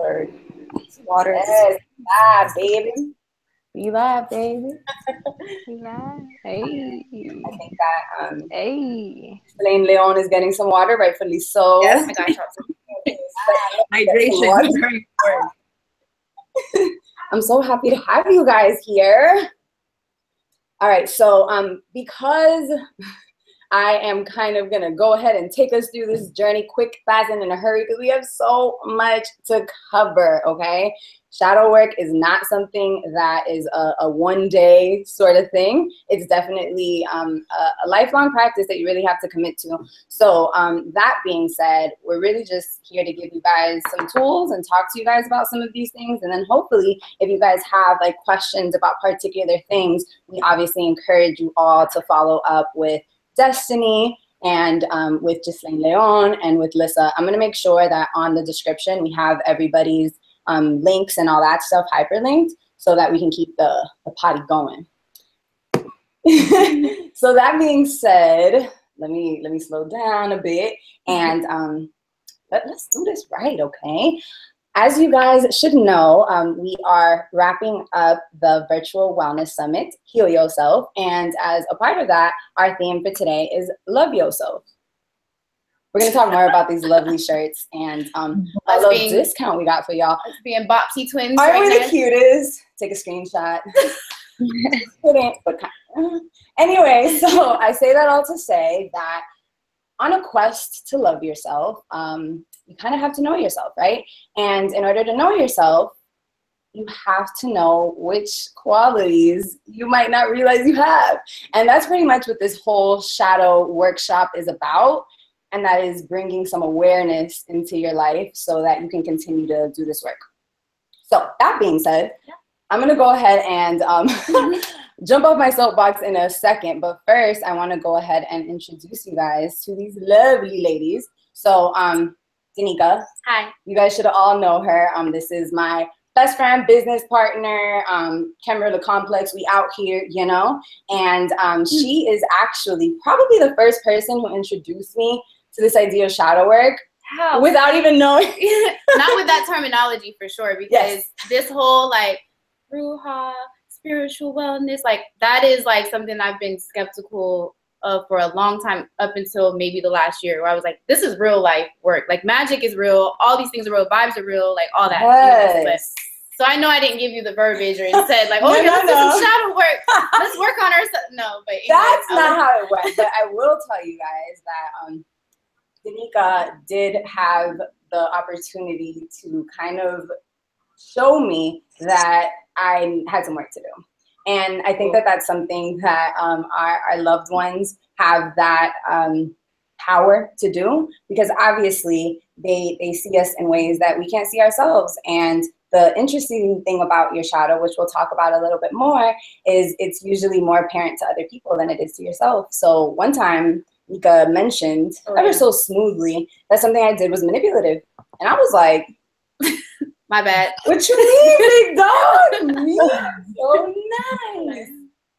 Third. Water. Yes, live, baby. We live, baby. We live. Hey. I think that Hey. Elaine Leon is getting some water, rightfully so. Yes, I got shots. Hydration is very important. I'm so happy to have you guys here. All right, so because I am kind of gonna go ahead and take us through this journey quick, fast, and in a hurry because we have so much to cover, okay? Shadow work is not something that is a one-day sort of thing. It's definitely a lifelong practice that you really have to commit to. So that being said, we're really just here to give you guys some tools and talk to you guys about some of these things. And then hopefully, if you guys have like questions about particular things, we obviously encourage you all to follow up with Destiny and with Ghislaine Leon and with Lissa. I'm gonna make sure that on the description we have everybody's links and all that stuff hyperlinked so that we can keep the potty going. So that being said, let me slow down a bit and let's do this right, okay? As you guys should know, we are wrapping up the Virtual Wellness Summit, Heal Yourself, and as a part of that, our theme for today is Love Yourself. We're gonna talk more about these lovely shirts and a little discount we got for y'all. Let's be in Bopsy twins. Aren't we the cutest? Take a screenshot. Anyway, so I say that all to say that on a quest to love yourself, you kind of have to know yourself, right? And in order to know yourself, you have to know which qualities you might not realize you have. And that's pretty much what this whole shadow workshop is about. And that is bringing some awareness into your life so that you can continue to do this work. So that being said, I'm gonna go ahead and jump off my soapbox in a second. But first, I wanna go ahead and introduce you guys to these lovely ladies. So Danica. Hi. You guys should all know her. This is my best friend, business partner, Camarilla Complex. We out here, you know. And she is actually probably the first person who introduced me to this idea of shadow work. How? Without even knowing. Not with that terminology for sure, because this whole like ruha, spiritual wellness, like that is like something I've been skeptical of for a long time, up until maybe the last year, where I was like, this is real life work. Like magic is real, all these things are real, vibes are real, like all that. Yes. So I know I didn't give you the verbiage or said like, oh, let's do some shadow work. Let's work on ourselves. No, but that's not how it went. But I will tell you guys that Danica did have the opportunity to kind of show me that I had some work to do. And I think that that's something that our loved ones have that power to do, because obviously they see us in ways that we can't see ourselves. And the interesting thing about your shadow, which we'll talk about a little bit more, is it's usually more apparent to other people than it is to yourself. So one time, Nika mentioned ever so smoothly that something I did was manipulative. And I was like, my bad. What you mean, big dog? Me? So nice.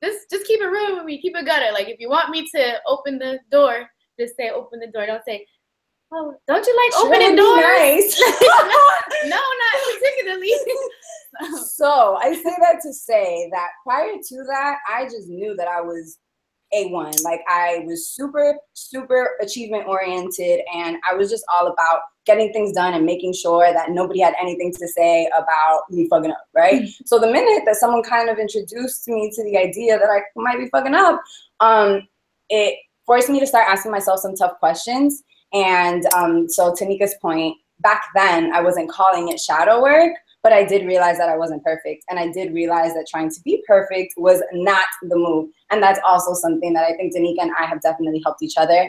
Just keep it real with me. Keep it gutter. Like, if you want me to open the door, just say open the door. Don't say, oh, don't you like opening doors? Nice. No, not particularly. So I say that to say that prior to that, I just knew that I was A1. Like, I was super, super achievement oriented, and I was just all about getting things done and making sure that nobody had anything to say about me fucking up, right? So the minute that someone kind of introduced me to the idea that I might be fucking up, it forced me to start asking myself some tough questions. And so to Nika's point, back then I wasn't calling it shadow work, but I did realize that I wasn't perfect. And I did realize that trying to be perfect was not the move. And that's also something that I think Danica and I have definitely helped each other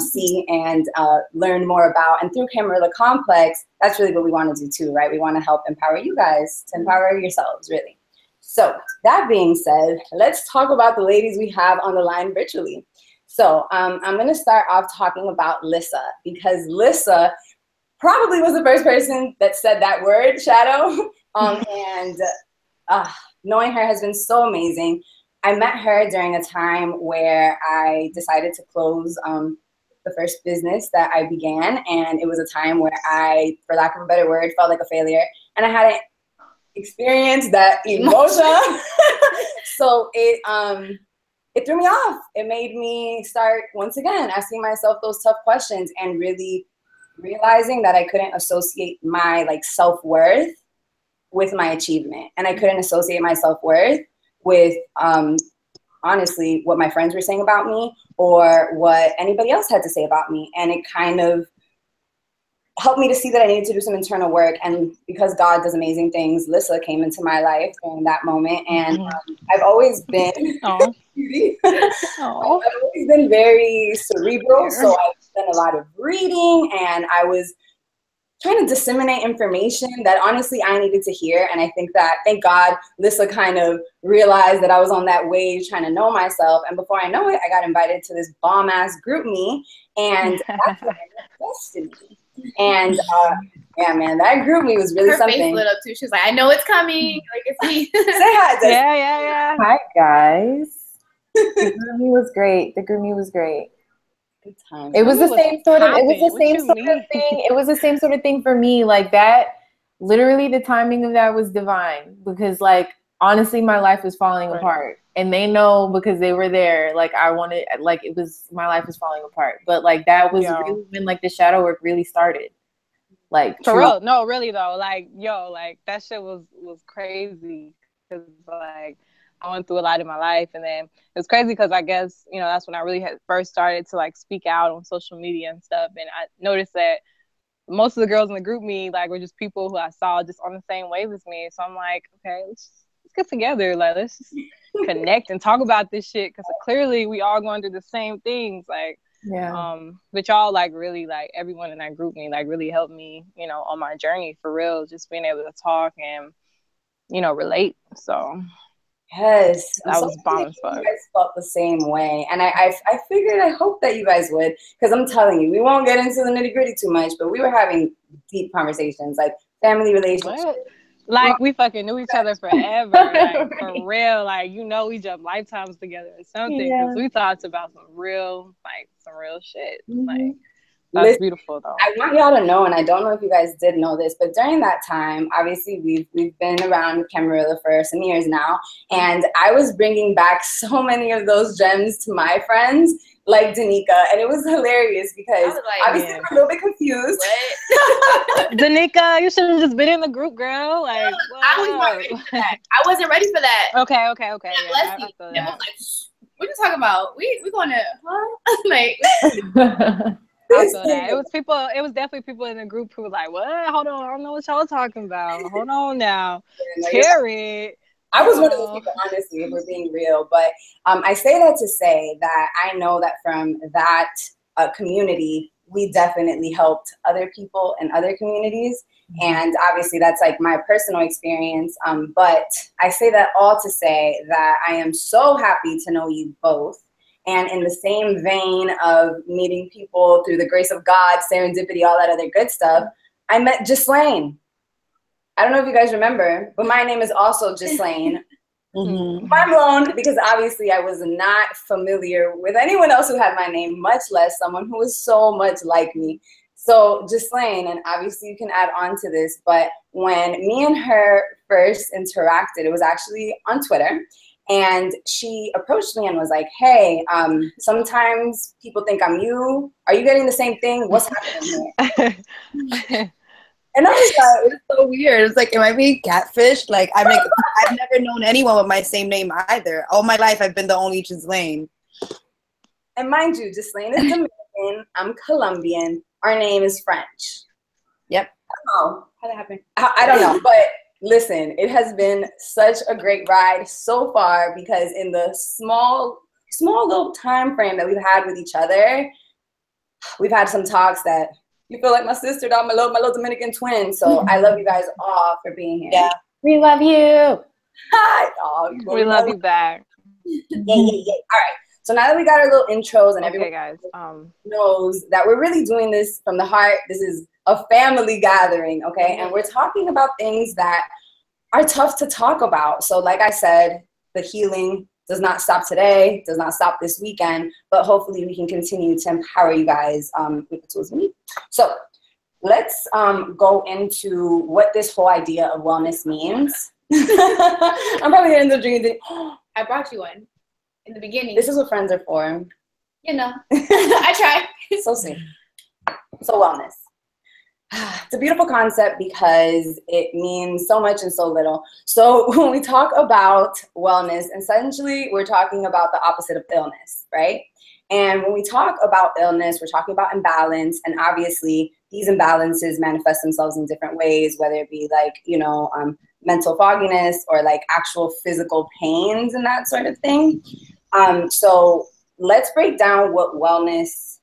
see and learn more about. And through Camarilla Complex, that's really what we want to do too, right? We want to help empower you guys to empower yourselves, really. So that being said, let's talk about the ladies we have on the line virtually. So I'm going to start off talking about Lissa, because Lissa probably was the first person that said that word, shadow. And knowing her has been so amazing. I met her during a time where I decided to close the first business that I began, and it was a time where I, for lack of a better word, felt like a failure, and I hadn't experienced that emotion. So it threw me off. It made me start once again asking myself those tough questions and really realizing that I couldn't associate my like self-worth with my achievement, and I couldn't associate my self-worth with honestly what my friends were saying about me or what anybody else had to say about me. And it kind of helped me to see that I needed to do some internal work. And because God does amazing things, Lissa came into my life during that moment. And I've always been I've always been very cerebral. So I've done a lot of reading, and I was trying to disseminate information that honestly I needed to hear. And I think that, thank God, Lissa kind of realized that I was on that wave trying to know myself. And before I know it, I got invited to this bomb ass group me, and that's what I met Destiny. And yeah, man, that group me was really something. Her face lit up too. She was like, I know it's coming. Like, it's me. Say hi, Destiny. Yeah. Hi, guys. The group me was great. The group me was great. Good time. It was the same sort of. It was the same sort of thing. It was the same sort of thing for me. Like that. Literally, the timing of that was divine, because, like, honestly, my life was falling apart, and they know because they were there. Like, I wanted, like, it was my life was falling apart, but like that was really when like the shadow work really started. Like, for real, no, really though. Like, like that shit was crazy, because like I went through a lot in my life, and then it was crazy because I guess, that's when I really had first started to like speak out on social media and stuff. And I noticed that most of the girls in the group me like were just people who I saw just on the same wave as me. So I'm like, okay, let's get together. Like, let's just connect and talk about this shit, because clearly we all going through the same things. Like, but y'all like really, like everyone in that group me like really helped me, on my journey for real. Just being able to talk and relate. So. Yes, that was bomb as fuck. You guys felt the same way, and I figured, I hope that you guys would, because I'm telling you, we won't get into the nitty gritty too much, but we were having deep conversations, like family relationships. What? Like we fucking knew each other forever, like for real. Like we jumped lifetimes together or something, because we talked about some real shit. Like. That's beautiful, though. I want y'all to know, and I don't know if you guys did know this, but during that time, obviously, we've been around Camarilla for some years now, and I was bringing back so many of those gems to my friends, like Danica, and it was hilarious because obviously we're a little bit confused. Danica, you should have just been in the group, girl. Like, I was not ready for that. I wasn't ready for that. Okay. Yeah, I was like, what you talking about? We going to, huh? Like. It was definitely people in the group who were like, what? Hold on, I don't know what y'all talking about. Hold on now. Terry. I was one of those people, honestly, if we're being real. But I say that to say that I know that from that community, we definitely helped other people in other communities. And obviously that's like my personal experience. But I say that all to say that I am so happy to know you both. And in the same vein of meeting people through the grace of God, serendipity, all that other good stuff, I met Ghislaine. I don't know if you guys remember, but my name is also Ghislaine. I'm blown, because obviously I was not familiar with anyone else who had my name, much less someone who was so much like me. So Ghislaine, and obviously you can add on to this, but when me and her first interacted, it was actually on Twitter. And she approached me and was like, hey, sometimes people think I'm you. Are you getting the same thing? What's happening here? And I was like, it's so weird. It's like, am I being catfished? Like, I've never known anyone with my same name either. All my life, I've been the only Ghislaine. And mind you, Ghislaine is Dominican. I'm Colombian. Our name is French. Yep. Oh, how'd that happen? I don't know, but listen, it has been such a great ride so far, because in the small little time frame that we've had with each other, we've had some talks that you feel like my sister, my little Dominican twin. So I love you guys all for being here. Yeah, we love you. Hi. Oh, we love you back. Yeah. All right. So now that we got our little intros and everyone guys, knows that we're really doing this from the heart. This is a family gathering, okay? And we're talking about things that are tough to talk about. So like I said, the healing, does not stop today, does not stop this weekend, but hopefully we can continue to empower you guys with the tools we need. So let's go into what this whole idea of wellness means. I'm probably gonna end up drinking. I brought you one in the beginning. This is what friends are for. You know, I try. So sweet. So wellness. It's a beautiful concept because it means so much and so little. So when we talk about wellness, essentially we're talking about the opposite of illness, right? And when we talk about illness, we're talking about imbalance. And obviously these imbalances manifest themselves in different ways, whether it be like, you know, mental fogginess or like actual physical pains and that sort of thing. So let's break down what wellness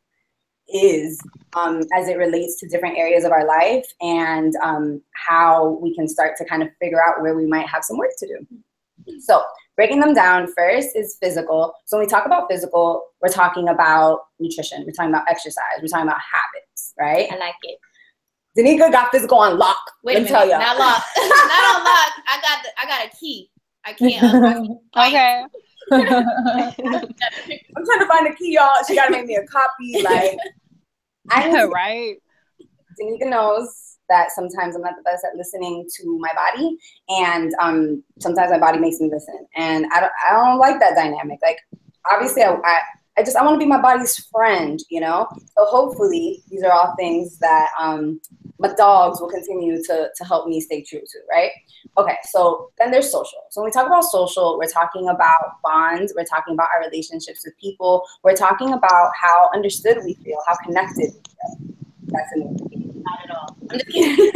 is as it relates to different areas of our life, and how we can start to kind of figure out where we might have some work to do. So breaking them down, first is physical. So when we talk about physical, we're talking about nutrition, we're talking about exercise, we're talking about habits, right? I like it. Danica got physical on lock. Wait a minute, tell not lock. Not on lock. I got a key. I can't unlock. Okay. I'm trying to find a key, y'all. She gotta make me a copy. Like, I need right. Danica knows that sometimes I'm not the best at listening to my body, and sometimes my body makes me listen, and I don't like that dynamic. Like, obviously, I want to be my body's friend, you know. So hopefully, these are all things that my dogs will continue to help me stay true to, right? Okay, so then there's social. So when we talk about social, we're talking about bonds, we're talking about our relationships with people, we're talking about how understood we feel, how connected we feel. That's amazing. Not at all. I'm just kidding.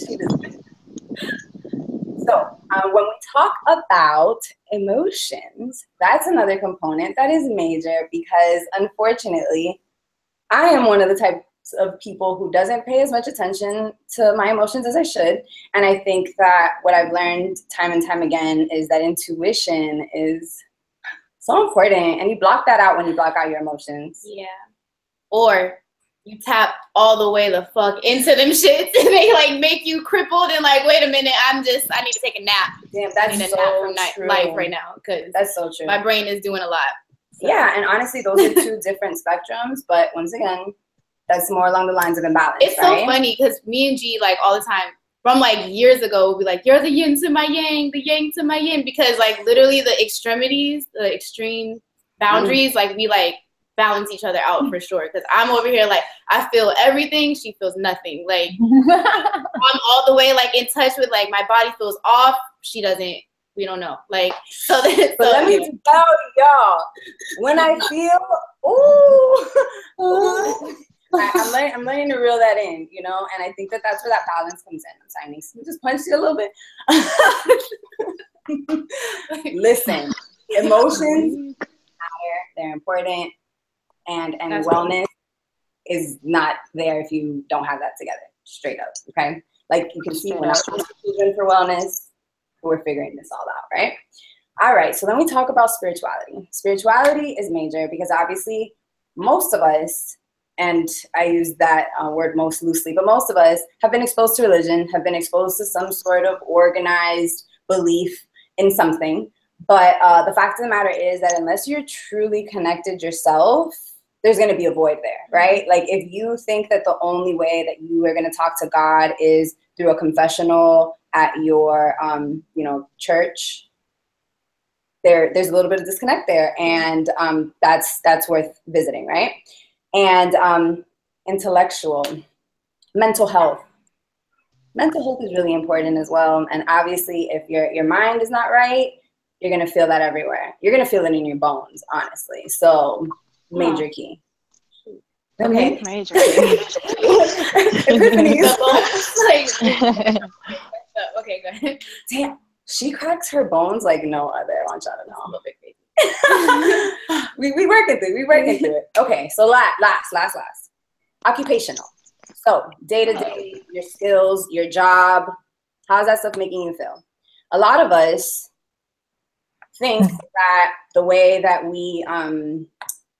She doesn't. So when we talk about emotions, that's another component that is major, because unfortunately, I am one of the types of people who doesn't pay as much attention to my emotions as I should. And I think that what I've learned time and time again is that intuition is so important. And you block that out when you block out your emotions. Yeah. Or you tap all the way the fuck into them shits and they like make you crippled and like, wait a minute, I need to take a nap. Damn, that's I need a so nap from true. life right now, because that's so true. My brain is doing a lot. So. Yeah, and honestly, those are two different spectrums. But once again, that's more along the lines of imbalance. It's right? so funny because me and G, like all the time, from like years ago, we'll be like, you're the yin to my yang, the yang to my yin, because like literally the extremities, the extreme boundaries, like we like balance each other out for sure. Because I'm over here like I feel everything, she feels nothing. Like I'm all the way like in touch with like my body feels off, she doesn't. We don't know. Like so. But let me tell y'all, when I feel I'm learning to reel that in, you know, and I think that that's where that balance comes in. I'm sorry, Nice. We just punched you a little bit. Listen, emotions matter; they're important, and that's wellness is not there if you don't have that together. Straight up, okay? Like you can see, we're not children for wellness. We're figuring this all out, right? All right. So then we talk about spirituality. Spirituality is major because obviously most of us, and I use that word most loosely, but most of us have been exposed to religion, have been exposed to some sort of organized belief in something. But the fact of the matter is that unless you're truly connected yourself, there's going to be a void there, right? Like if you think that the only way that you are going to talk to God is through a confessional at your, church, there's a little bit of disconnect there, and that's worth visiting, right? And intellectual, mental health. Mental health is really important as well. And obviously, if your mind is not right, you're gonna feel that everywhere. You're gonna feel it in your bones, honestly. So, major key. Okay, major key. Okay, go ahead. Damn, she cracks her bones like no other. I want y'all to know. I'm a bit crazy. we working through it. Okay, so last. Occupational. So day to day, your skills, your job, how's that stuff making you feel? A lot of us think that the way that we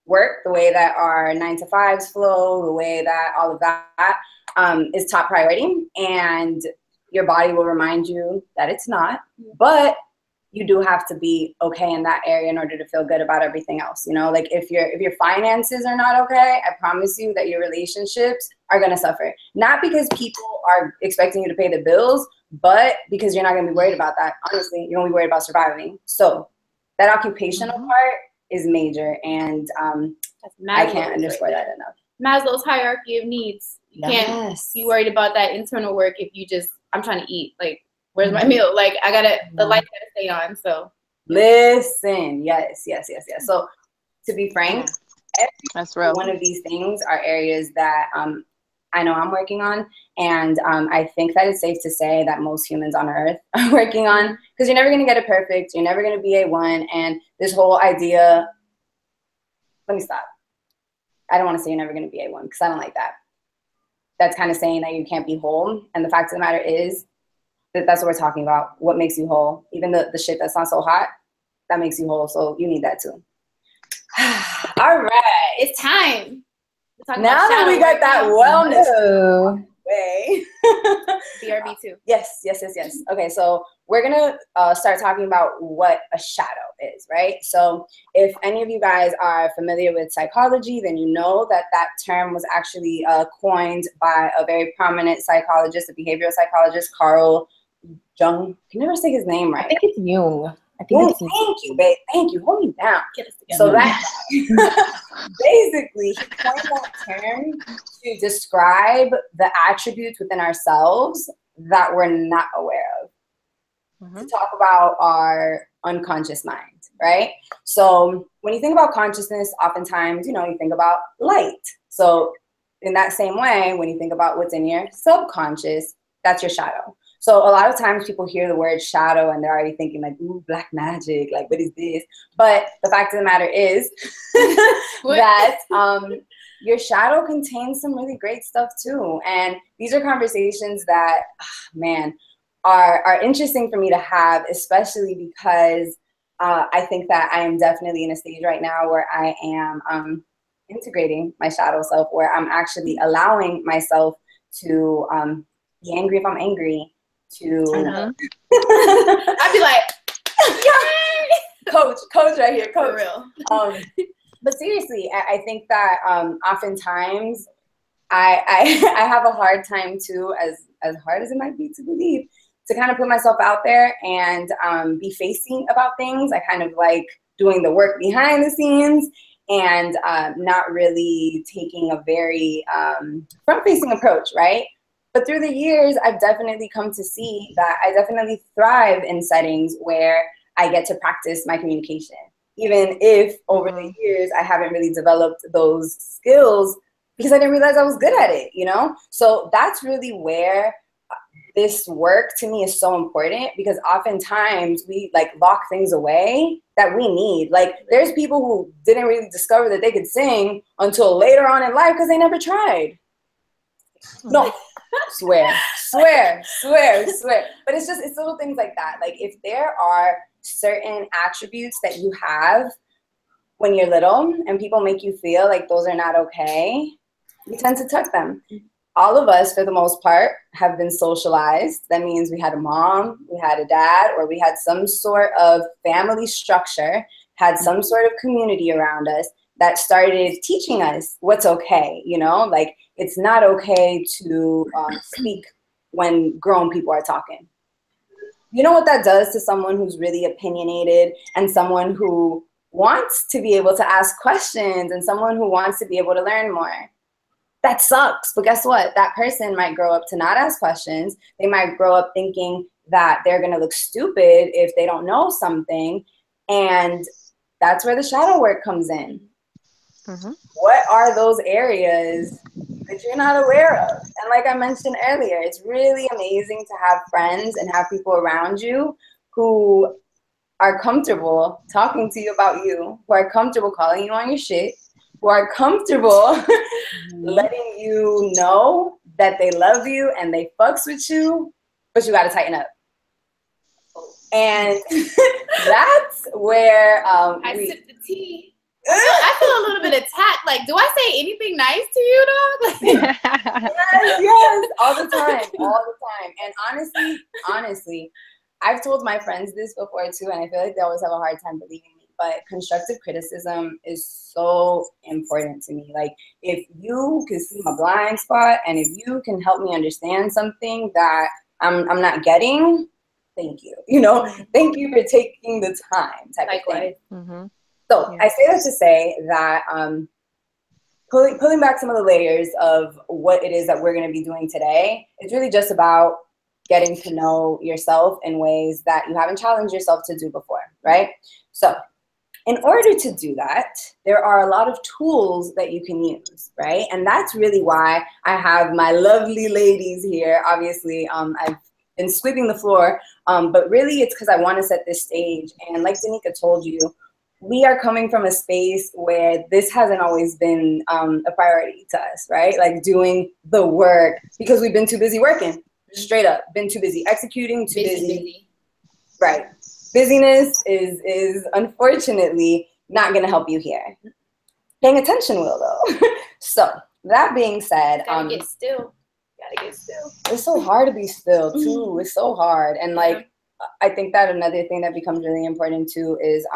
work, the way that our 9 to 5s flow, the way that all of that is top priority, and your body will remind you that it's not. But you do have to be okay in that area in order to feel good about everything else. You know, like if your finances are not okay, I promise you that your relationships are going to suffer. Not because people are expecting you to pay the bills, but because you're not going to be worried about that. Honestly, you're going to be worried about surviving. So that occupational part is major, and I can't underscore that enough. Maslow's hierarchy of needs. You can't be worried about that internal work if you just, I'm trying to eat. Like, where's my meal? Like, the light gotta stay on. So listen, yes. So to be frank, that's real. One of these things are areas that I know I'm working on, and I think that it's safe to say that most humans on Earth are working on, because you're never gonna get it perfect. You're never gonna be A1, and this whole idea. Let me stop. I don't want to say you're never gonna be A1 because I don't like that. That's kind of saying that you can't be whole, and the fact of the matter is, that's what we're talking about. What makes you whole? Even the shit that's not so hot, that makes you whole. So you need that too. All right, it's time. Now that we got that wellness way. BRB too. Yes. Okay, so we're gonna start talking about what a shadow is, right? So if any of you guys are familiar with psychology, then you know that that term was actually coined by a very prominent psychologist, a behavioral psychologist, Carl Jung. I can never say his name right. I think it's Jung. Thank you, babe. Thank you. Hold me down. Get us together. So that basically, he coined that term to describe the attributes within ourselves that we're not aware of. To talk about our unconscious mind, right? So when you think about consciousness, oftentimes, you think about light. So in that same way, when you think about what's in your subconscious, that's your shadow. So a lot of times people hear the word shadow and they're already thinking like, ooh, black magic, like what is this? But the fact of the matter is that your shadow contains some really great stuff too. And these are conversations that, man, are interesting for me to have, especially because I think that I am definitely in a stage right now where I am integrating my shadow self, where I'm actually allowing myself to be angry if I'm angry. I'd be like, coach right here, coach. For real. But seriously, I think that oftentimes I have a hard time too, as hard as it might be to believe, to kind of put myself out there and be facing about things. I kind of like doing the work behind the scenes and not really taking a very front-facing approach, right? But through the years, I've definitely come to see that I definitely thrive in settings where I get to practice my communication, even if over the years I haven't really developed those skills because I didn't realize I was good at it, So that's really where this work to me is so important, because oftentimes we like lock things away that we need. Like there's people who didn't really discover that they could sing until later on in life because they never tried. No. Swear. But it's little things like that. Like if there are certain attributes that you have when you're little and people make you feel like those are not okay, you tend to tuck them. All of us, for the most part, have been socialized. That means we had a mom, we had a dad, or we had some sort of family structure, had some sort of community around us that started teaching us what's okay, like it's not okay to speak when grown people are talking. You know what that does to someone who's really opinionated and someone who wants to be able to ask questions and someone who wants to be able to learn more? That sucks, but guess what? That person might grow up to not ask questions. They might grow up thinking that they're gonna look stupid if they don't know something, and that's where the shadow work comes in. What are those areas that you're not aware of? And like I mentioned earlier, it's really amazing to have friends and have people around you who are comfortable talking to you about you, who are comfortable calling you on your shit, who are comfortable letting you know that they love you and they fucks with you, but you got to tighten up. And that's where I sip the tea. I feel a little bit attacked. Like, do I say anything nice to you, dog? Yes, all the time. And honestly, I've told my friends this before too, and I feel like they always have a hard time believing me, but constructive criticism is so important to me. Like, if you can see my blind spot and if you can help me understand something that I'm not getting, thank you. You know, thank you for taking the time type of thing. Mm-hmm. So I say that to say that pulling back some of the layers of what it is that we're going to be doing today, it's really just about getting to know yourself in ways that you haven't challenged yourself to do before, right? So in order to do that, there are a lot of tools that you can use, right? And that's really why I have my lovely ladies here. Obviously, I've been sweeping the floor, but really it's because I want to set this stage. And like Danica told you, we are coming from a space where this hasn't always been a priority to us, right? Like doing the work because we've been too busy working. Straight up, been too busy executing, too busy. Right. Busyness is unfortunately not going to help you here. Paying attention will, though. So that being said, gotta get still. Gotta get still. It's so hard to be still too. It's so hard, and like I think that another thing that becomes really important too is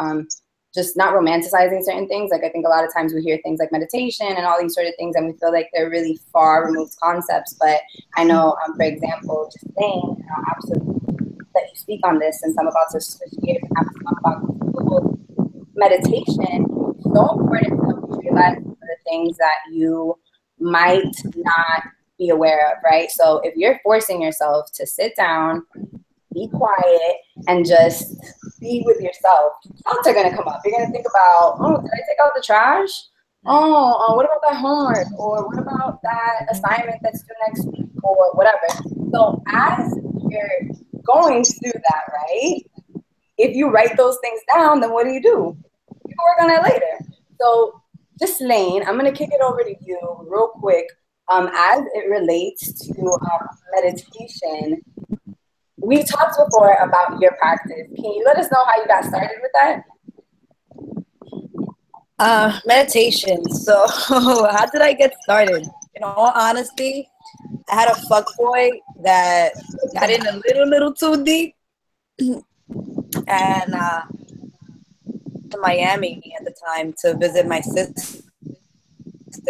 just not romanticizing certain things. Like I think a lot of times we hear things like meditation and all these sort of things, and we feel like they're really far removed concepts. But I know, for example, just saying, absolutely that you speak on this, since I'm about to switch gears and have to talk about meditation, is so important to help you realize the things that you might not be aware of, right? So if you're forcing yourself to sit down, be quiet, and just be with yourself, thoughts are going to come up. You're going to think about, oh, did I take out the trash? Oh, what about that homework? Or what about that assignment that's due next week? Or whatever. So as you're going through that, right, if you write those things down, then what do? You can work on that later. So just Lane, I'm going to kick it over to you real quick. As it relates to meditation, we talked before about your practice. Can you let us know how you got started with that? Meditation. So how did I get started? In all honesty, I had a fuckboy that got in a little too deep. And to Miami at the time to visit my sister.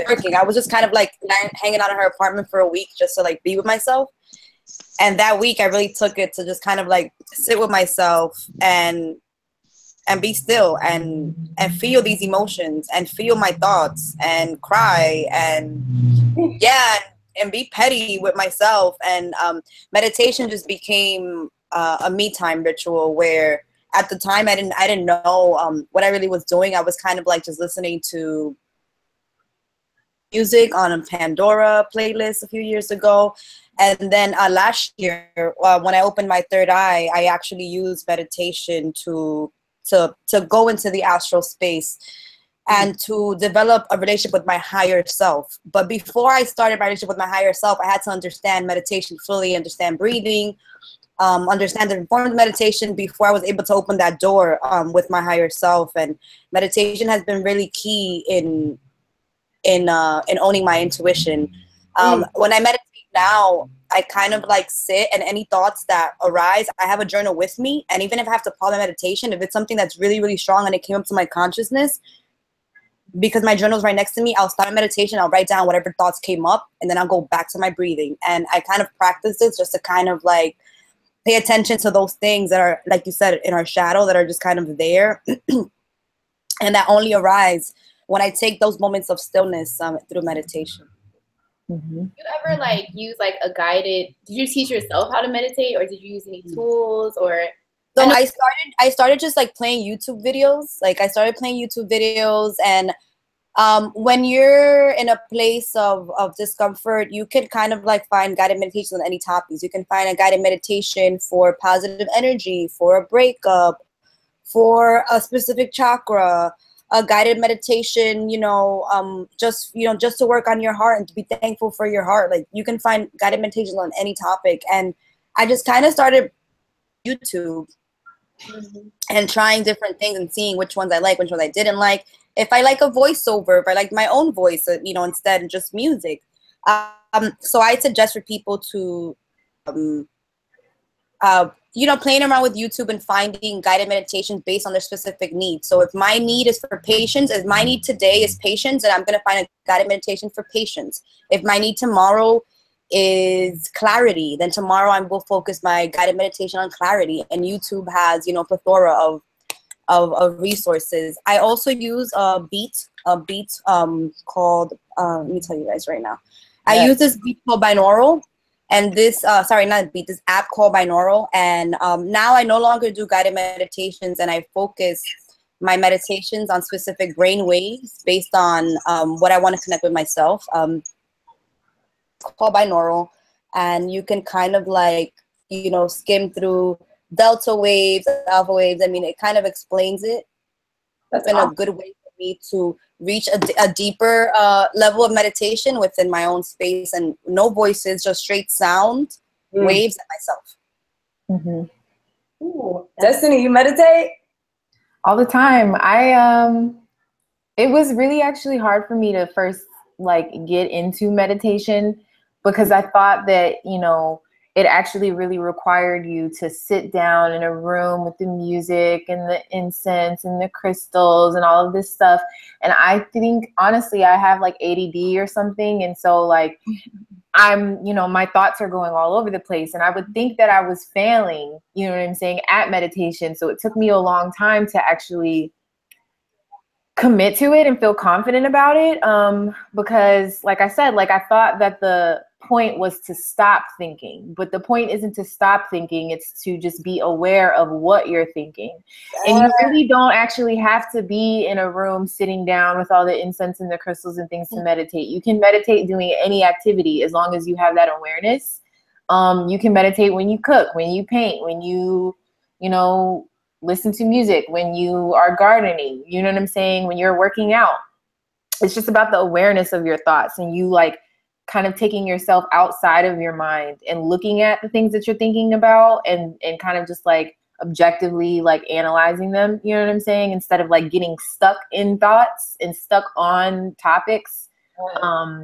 Working. I was just kind of like hanging out in her apartment for a week just to like be with myself. And that week I really took it to just kind of like sit with myself and be still and feel these emotions and feel my thoughts and cry and and be petty with myself. And meditation just became a me time ritual where at the time I didn't know what I really was doing. I was kind of like just listening to music on a Pandora playlist a few years ago. And then last year, when I opened my third eye, I actually used meditation to go into the astral space and to develop a relationship with my higher self. But before I started my relationship with my higher self, I had to understand meditation fully, understand breathing, understand the form of meditation before I was able to open that door with my higher self. And meditation has been really key in owning my intuition. When I meditate now, I kind of like sit, and any thoughts that arise, I have a journal with me. And even if I have to pause my meditation, if it's something that's really, really strong and it came up to my consciousness, because my journal's right next to me, I'll start meditation, I'll write down whatever thoughts came up, and then I'll go back to my breathing. And I kind of practice this just to kind of like pay attention to those things that are, like you said, in our shadow, that are just kind of there and that only arise when I take those moments of stillness through meditation. Mm-hmm. Did you ever like use like a guided, did you teach yourself how to meditate, or did you use any tools? Or so I started just like playing YouTube videos. Like I started playing YouTube videos, and when you're in a place of discomfort, you can kind of like find guided meditations on any topics. You can find a guided meditation for positive energy, for a breakup, for a specific chakra, a guided meditation, just to work on your heart and to be thankful for your heart. Like you can find guided meditations on any topic. And I just kind of started YouTube and trying different things and seeing which ones I like, which ones I didn't like. If I like a voiceover, if I like my own voice, instead of just music. So I suggest for people to you know, playing around with YouTube and finding guided meditations based on their specific needs. So if my need is for patience, if my need today is patience, then I'm going to find a guided meditation for patience. If my need tomorrow is clarity, then tomorrow I will focus my guided meditation on clarity. And YouTube has, you know, a plethora of resources. I also use a beat called, let me tell you guys right now. I use this beat called binaural. And this, sorry, not beat, this app called binaural. And now I no longer do guided meditations, and I focus my meditations on specific brain waves based on what I want to connect with myself. Called binaural, and you can kind of like, you know, skim through delta waves, alpha waves. I mean, it kind of explains it. That's been a good way for me to reach a deeper level of meditation within my own space, and no voices, just straight sound waves and myself. Mm-hmm. Ooh. Destiny, you meditate? All the time. It was really actually hard for me to first like get into meditation, because I thought that, you know, it actually really required you to sit down in a room with the music and the incense and the crystals and all of this stuff. And I think, honestly, I have like ADD or something. And so like, you know, my thoughts are going all over the place. And I would think that I was failing, you know what I'm saying, at meditation. So it took me a long time to actually commit to it and feel confident about it. Because like I said, like I thought that the point was to stop thinking, but the point isn't to stop thinking, it's to just be aware of what you're thinking. And you really don't actually have to be in a room sitting down with all the incense and the crystals and things to meditate. You can meditate doing any activity as long as you have that awareness. You can meditate when you cook, when you paint, when you know, listen to music, when you are gardening, you know what I'm saying, when you're working out. It's just about the awareness of your thoughts, and you like kind of taking yourself outside of your mind and looking at the things that you're thinking about, and kind of just like objectively like analyzing them, you know what I'm saying, instead of like getting stuck in thoughts and stuck on topics,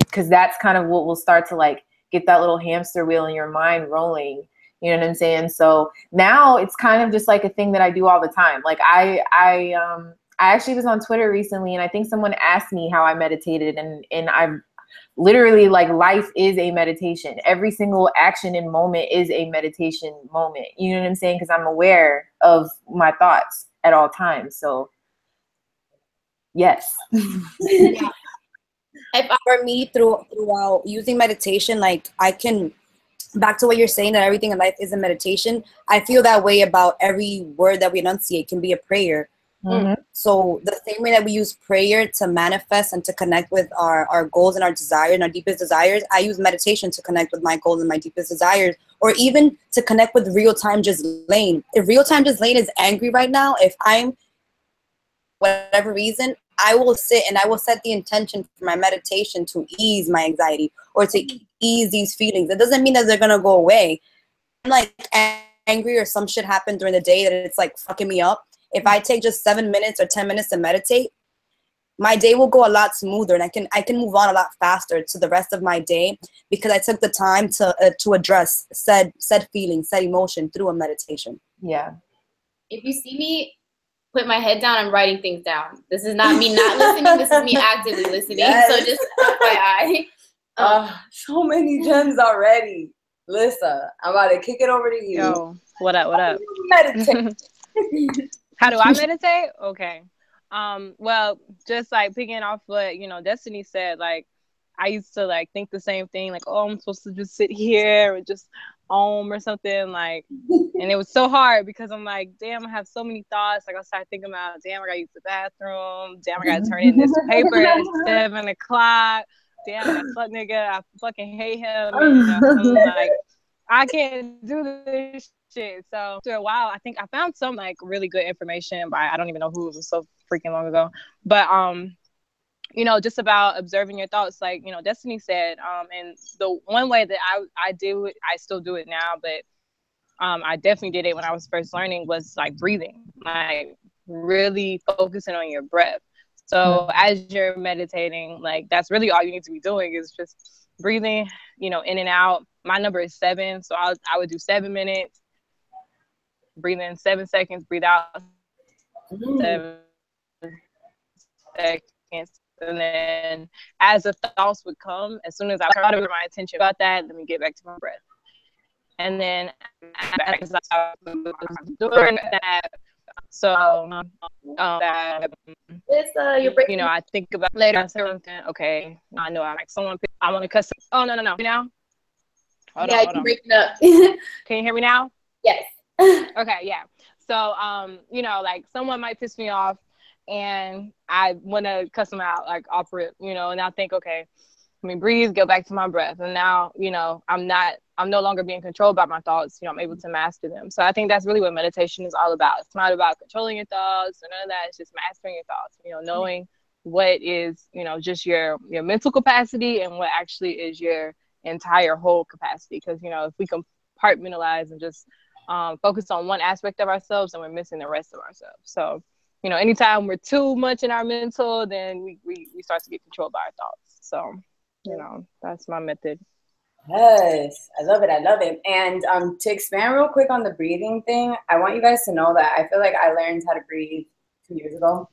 because that's kind of what will start to like get that little hamster wheel in your mind rolling, you know what I'm saying. So now it's kind of just like a thing that I do all the time. Like I actually was on Twitter recently, and I think someone asked me how I meditated, and I've literally, like, life is a meditation. Every single action and moment is a meditation moment. You know what I'm saying? Because I'm aware of my thoughts at all times. So, yes. Yeah. For me, throughout using meditation, like I can, back to what you're saying, that everything in life is a meditation. I feel that way about every word that we enunciate can be a prayer. Mm-hmm. So the same way that we use prayer to manifest and to connect with our goals and our desires and our deepest desires, I use meditation to connect with my goals and my deepest desires, or even to connect with real-time Ghislaine. If real-time Ghislaine is angry right now, if I'm, whatever reason, I will sit and I will set the intention for my meditation to ease my anxiety or to ease these feelings. It doesn't mean that they're going to go away. I'm like angry or some shit happened during the day that it's like fucking me up. If I take just 7 minutes or 10 minutes to meditate, my day will go a lot smoother, and I can move on a lot faster to the rest of my day because I took the time to address said feeling, said emotion through a meditation. Yeah. If you see me put my head down, I'm writing things down. This is not me not listening. This is me actively listening. Yes. So just FYI. So many gems already. Lisa, I'm about to kick it over to you. Yo, what up? Meditate. How do I meditate? Okay. Well, just like picking off what, you know, Destiny said, like, I used to like think the same thing, like, oh, I'm supposed to just sit here or just or something, like, and it was so hard because I'm like, damn, I have so many thoughts. Like, I start thinking about, damn, I gotta use the bathroom. Damn, I gotta turn in this paper at 7 o'clock. Damn, that fuck nigga, I fucking hate him. And, you know, so I'm like, I can't do this shit. So after a while, I think I found some like really good information by, I don't even know who, it was so freaking long ago. But you know, just about observing your thoughts, like, you know, Destiny said, and the one way that I do it, I still do it now, but I definitely did it when I was first learning, was like breathing, like really focusing on your breath. So as you're meditating, like that's really all you need to be doing is just breathing, you know, in and out. My number is 7, so I would do 7 minutes, breathe in 7 seconds, breathe out 7 seconds. And then as the thoughts would come, as soon as I try to put my attention about that, let me get back to my breath. And then as I was doing that, so you know, I think about later, I say something, okay, I know I like someone, I want to cuss. Oh, no. You know? Hold on. Breaking up. Can you hear me now? Yes. Okay, yeah. So, you know, like someone might piss me off and I want to cuss them out, like off rip, you know, and I think, okay, let me breathe, go back to my breath. And now, you know, I'm no longer being controlled by my thoughts. You know, I'm able to master them. So I think that's really what meditation is all about. It's not about controlling your thoughts or none of that. It's just mastering your thoughts, you know, knowing what is, you know, just your mental capacity and what actually is your entire whole capacity. Because, you know, if we compartmentalize and just focus on one aspect of ourselves, then we're missing the rest of ourselves. So, you know, anytime we're too much in our mental, then we start to get controlled by our thoughts. So, you know, that's my method. Yes, I love it. And to expand real quick on the breathing thing, I want you guys to know that I feel like I learned how to breathe 2 years ago.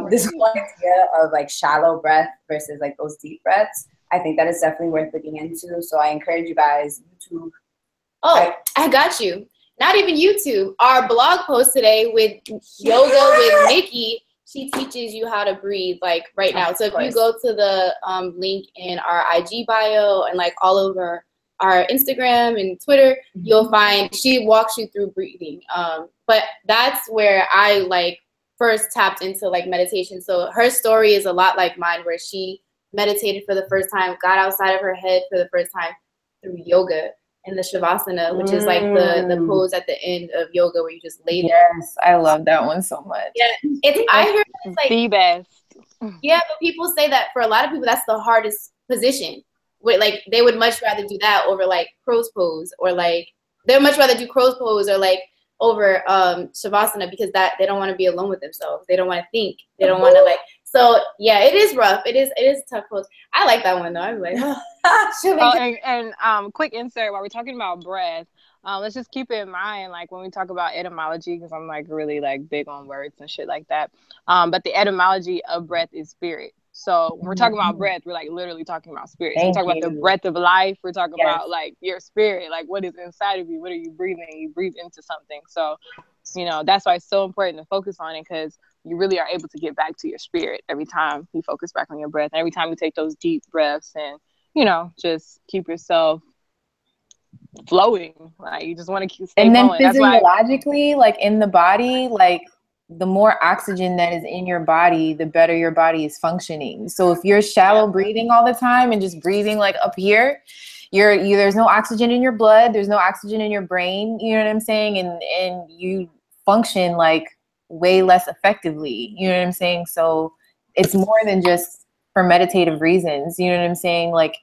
This whole idea of like shallow breath versus like those deep breaths, I think that is definitely worth looking into. So I encourage you guys, YouTube. Oh, I got you. Not even YouTube. Our blog post today with Yoga with Nikki, she teaches you how to breathe like right now. So if you go to the link in our IG bio and like all over our Instagram and Twitter, you'll find she walks you through breathing. But that's where I like first tapped into like meditation. So her story is a lot like mine, where she meditated for the first time, got outside of her head for the first time through yoga. And the Shavasana, which is like the pose at the end of yoga where you just lay there. Yes, I love that one so much. Yeah, I hear it's like the best. Yeah, but people say that for a lot of people that's the hardest position. Like they would much rather do that over like crow's pose, or like they would much rather do crow's pose or like over Shavasana, because that they don't want to be alone with themselves. They don't want to think. They don't want to like. So yeah, it is rough. It is a tough pose. I like that one though. I'm like, quick insert while we're talking about breath. Let's just keep it in mind, like when we talk about etymology, because I'm like really like big on words and shit like that. But the etymology of breath is spirit. So when we're talking about breath, we're like literally talking about spirit. So we're talking about the breath of life. We're talking about like your spirit, like what is inside of you. What are you breathing? You breathe into something. So, you know, that's why it's so important to focus on it, because you really are able to get back to your spirit every time you focus back on your breath. And every time you take those deep breaths and, you know, just keep yourself flowing. Like you just want to stay and then flowing. physiologically, like in the body, like the more oxygen that is in your body, the better your body is functioning. So if you're shallow breathing all the time and just breathing like up here, there's no oxygen in your blood, there's no oxygen in your brain, you know what I'm saying? And you function like way less effectively, you know what I'm saying? So it's more than just for meditative reasons, you know what I'm saying? Like,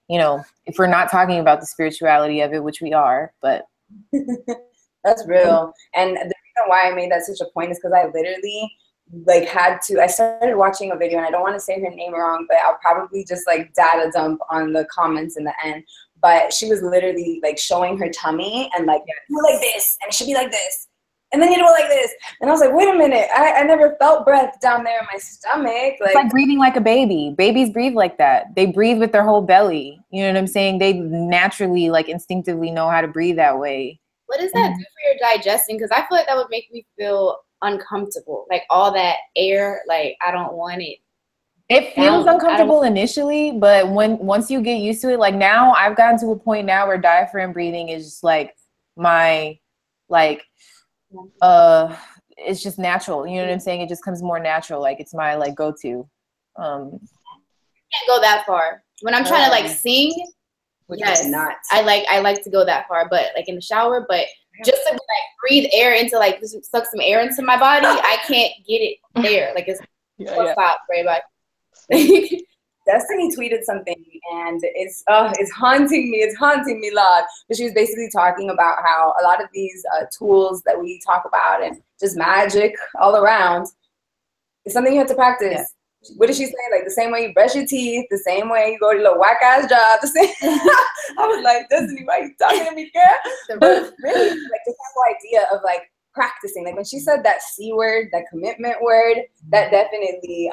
you know, if we're not talking about the spirituality of it, which we are, but that's real. And the reason why I made that such a point is because I literally like I started watching a video, and I don't want to say her name wrong, but I'll probably just like data dump on the comments in the end. But she was literally like showing her tummy and like, do like this, and it should be like this. And then you do it like this. And I was like, wait a minute. I never felt breath down there in my stomach. It's like breathing like a baby. Babies breathe like that. They breathe with their whole belly. You know what I'm saying? They naturally, like instinctively know how to breathe that way. What does that do for your digestion? Because I feel like that would make me feel uncomfortable. Like all that air, like I don't want it. It feels uncomfortable initially, but once you get used to it, like now I've gotten to a point now where diaphragm breathing is just like my, like, it's just natural. You know what I'm saying? It just comes more natural. Like it's my like go-to. Can't go that far. When I'm trying to like sing, yes, I like to go that far, but like in the shower, but just to like breathe air into like just suck some air into my body, I can't get it there. Like it's stop for everybody. Destiny tweeted something, and it's haunting me. It's haunting me, Lord. But she was basically talking about how a lot of these tools that we talk about and just magic all around is something you have to practice. Yeah. What did she say? Like the same way you brush your teeth, the same way you go to your little whack ass job. The same. I was like, Destiny, why are you talking to me, girl? But really, like just have whole idea of like practicing. Like when she said that C word, that commitment word, that definitely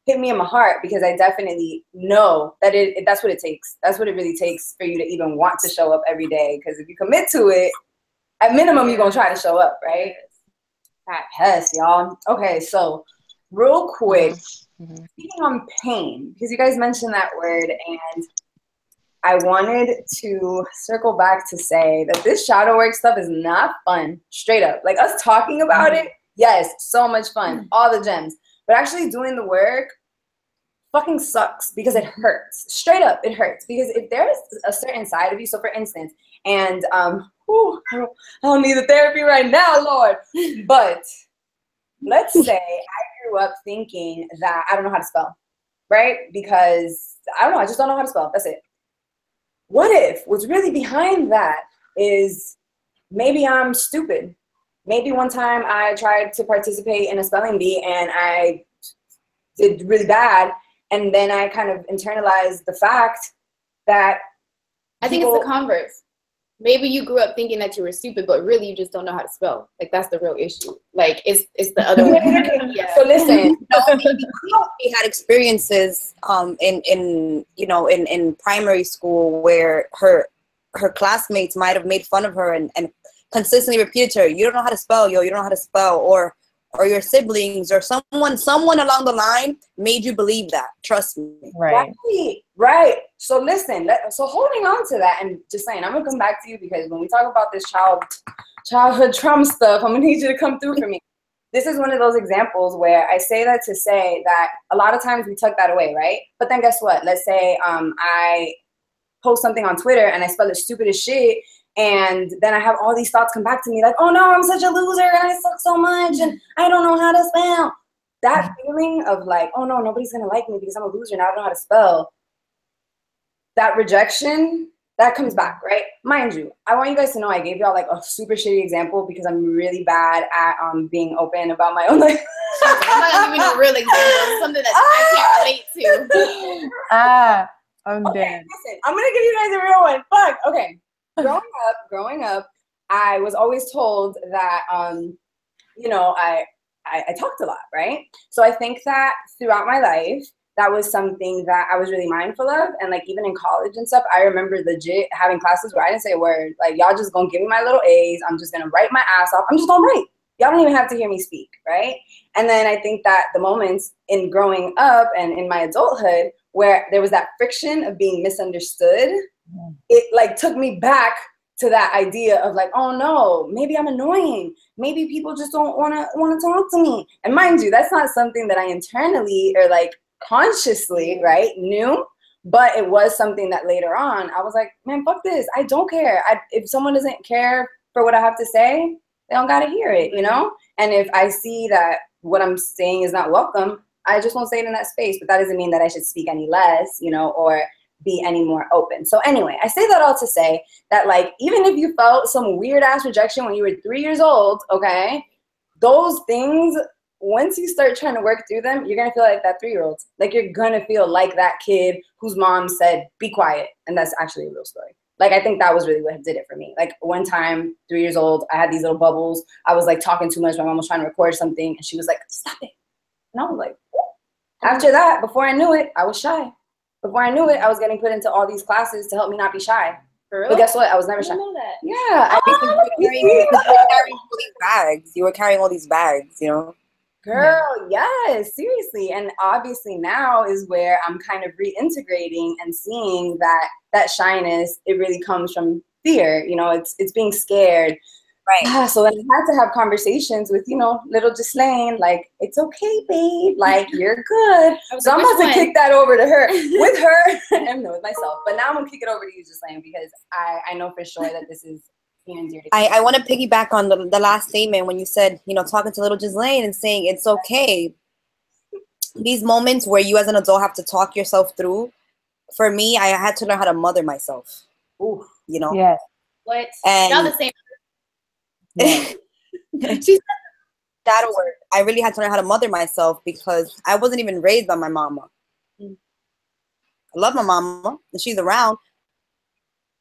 hit me in my heart, because I definitely know that that's what it takes. That's what it really takes for you to even want to show up every day. Because if you commit to it, at minimum, you're gonna try to show up, right? Yes, y'all. Okay, so real quick, speaking on pain, because you guys mentioned that word, and I wanted to circle back to say that this shadow work stuff is not fun, straight up. Like us talking about it, yes, so much fun, all the gems. But actually doing the work fucking sucks, because it hurts. Straight up, it hurts. Because if there's a certain side of you, so for instance, and I don't need the therapy right now, Lord. But let's say I grew up thinking that I don't know how to spell, right? Because I don't know, I just don't know how to spell. That's it. What if what's really behind that is maybe I'm stupid? Maybe one time I tried to participate in a spelling bee and I did really bad, and then I kind of internalized the fact that I think it's the converse. Maybe you grew up thinking that you were stupid, but really you just don't know how to spell. Like that's the real issue. Like it's the other way. Yeah. So listen, we had experiences in primary school where her classmates might have made fun of her and consistently repeated to her, "You don't know how to spell, yo. You don't know how to spell," or your siblings or someone along the line made you believe that. Trust me. Right. So listen, so holding on to that and just saying, I'm gonna come back to you, because when we talk about this childhood trauma stuff, I'm gonna need you to come through for me. This is one of those examples where I say that to say that a lot of times we tuck that away, right? But then guess what? Let's say I post something on Twitter and I spell it stupid as shit, and then I have all these thoughts come back to me like, oh no, I'm such a loser and I suck so much and I don't know how to spell. That feeling of like, oh no, nobody's gonna like me because I'm a loser and I don't know how to spell. That rejection, that comes back, right? Mind you, I want you guys to know I gave y'all like a super shitty example because I'm really bad at being open about my own life. I'm not gonna give you no real example, something that I can't relate to. I'm dead. Listen, I'm gonna give you guys a real one. Fuck. Okay. Growing up, I was always told that I talked a lot, right? So I think that throughout my life, that was something that I was really mindful of. And like even in college and stuff, I remember legit having classes where I didn't say a word. Like, y'all just gonna give me my little A's. I'm just gonna write my ass off. I'm just gonna write. Y'all don't even have to hear me speak, right? And then I think that the moments in growing up and in my adulthood where there was that friction of being misunderstood, it like took me back to that idea of like, oh no, maybe I'm annoying. Maybe people just don't wanna talk to me. And mind you, that's not something that I internally or like consciously, right, knew. But it was something that later on I was like, man, fuck this. I don't care. If someone doesn't care for what I have to say, they don't gotta hear it, you know? And if I see that what I'm saying is not welcome, I just won't say it in that space. But that doesn't mean that I should speak any less, you know, or be any more open. So anyway, I say that all to say that like, even if you felt some weird ass rejection when you were 3 years old, okay, those things, once you start trying to work through them, you're gonna feel like that 3-year-old. Like you're gonna feel like that kid whose mom said, be quiet. And that's actually a real story. Like, I think that was really what did it for me. Like one time, 3 years old, I had these little bubbles. I was like talking too much. My mom was trying to record something and she was like, stop it. And I was like, what? After that, before I knew it, I was shy. Before I knew it, I was getting put into all these classes to help me not be shy. For real? But guess what? I was never shy. I know that. Yeah. You were carrying all these bags, you know? Girl, yes, seriously. And obviously now is where I'm kind of reintegrating and seeing that shyness, it really comes from fear. You know, it's being scared. Right. So then I had to have conversations with, you know, little Ghislaine, like, it's okay, babe. Like, you're good. So I'm about to kick that over to her, with her, and with myself. But now I'm going to kick it over to you, Ghislaine, because I know for sure that this is near and dear to you. I want to piggyback on the last statement when you said, you know, talking to little Ghislaine and saying it's okay. These moments where you as an adult have to talk yourself through, for me, I had to learn how to mother myself. Ooh. You know? Yeah. What? And Y'all the same. Yeah. She said that word. I really had to learn how to mother myself because I wasn't even raised by my mama. I love my mama and she's around.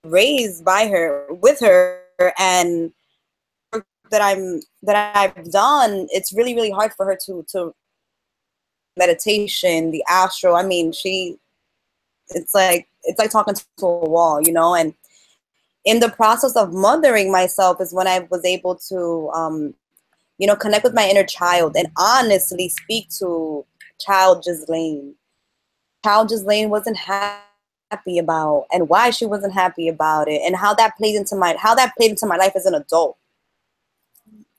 Raised by her, with her, and that I've done, it's really, really hard for her to meditation, the astral. I mean, it's like talking to a wall, you know. And in the process of mothering myself is when I was able to, you know, connect with my inner child and honestly speak to child Ghislaine. Child Ghislaine wasn't happy about, and why she wasn't happy about it, and how that played into my life as an adult.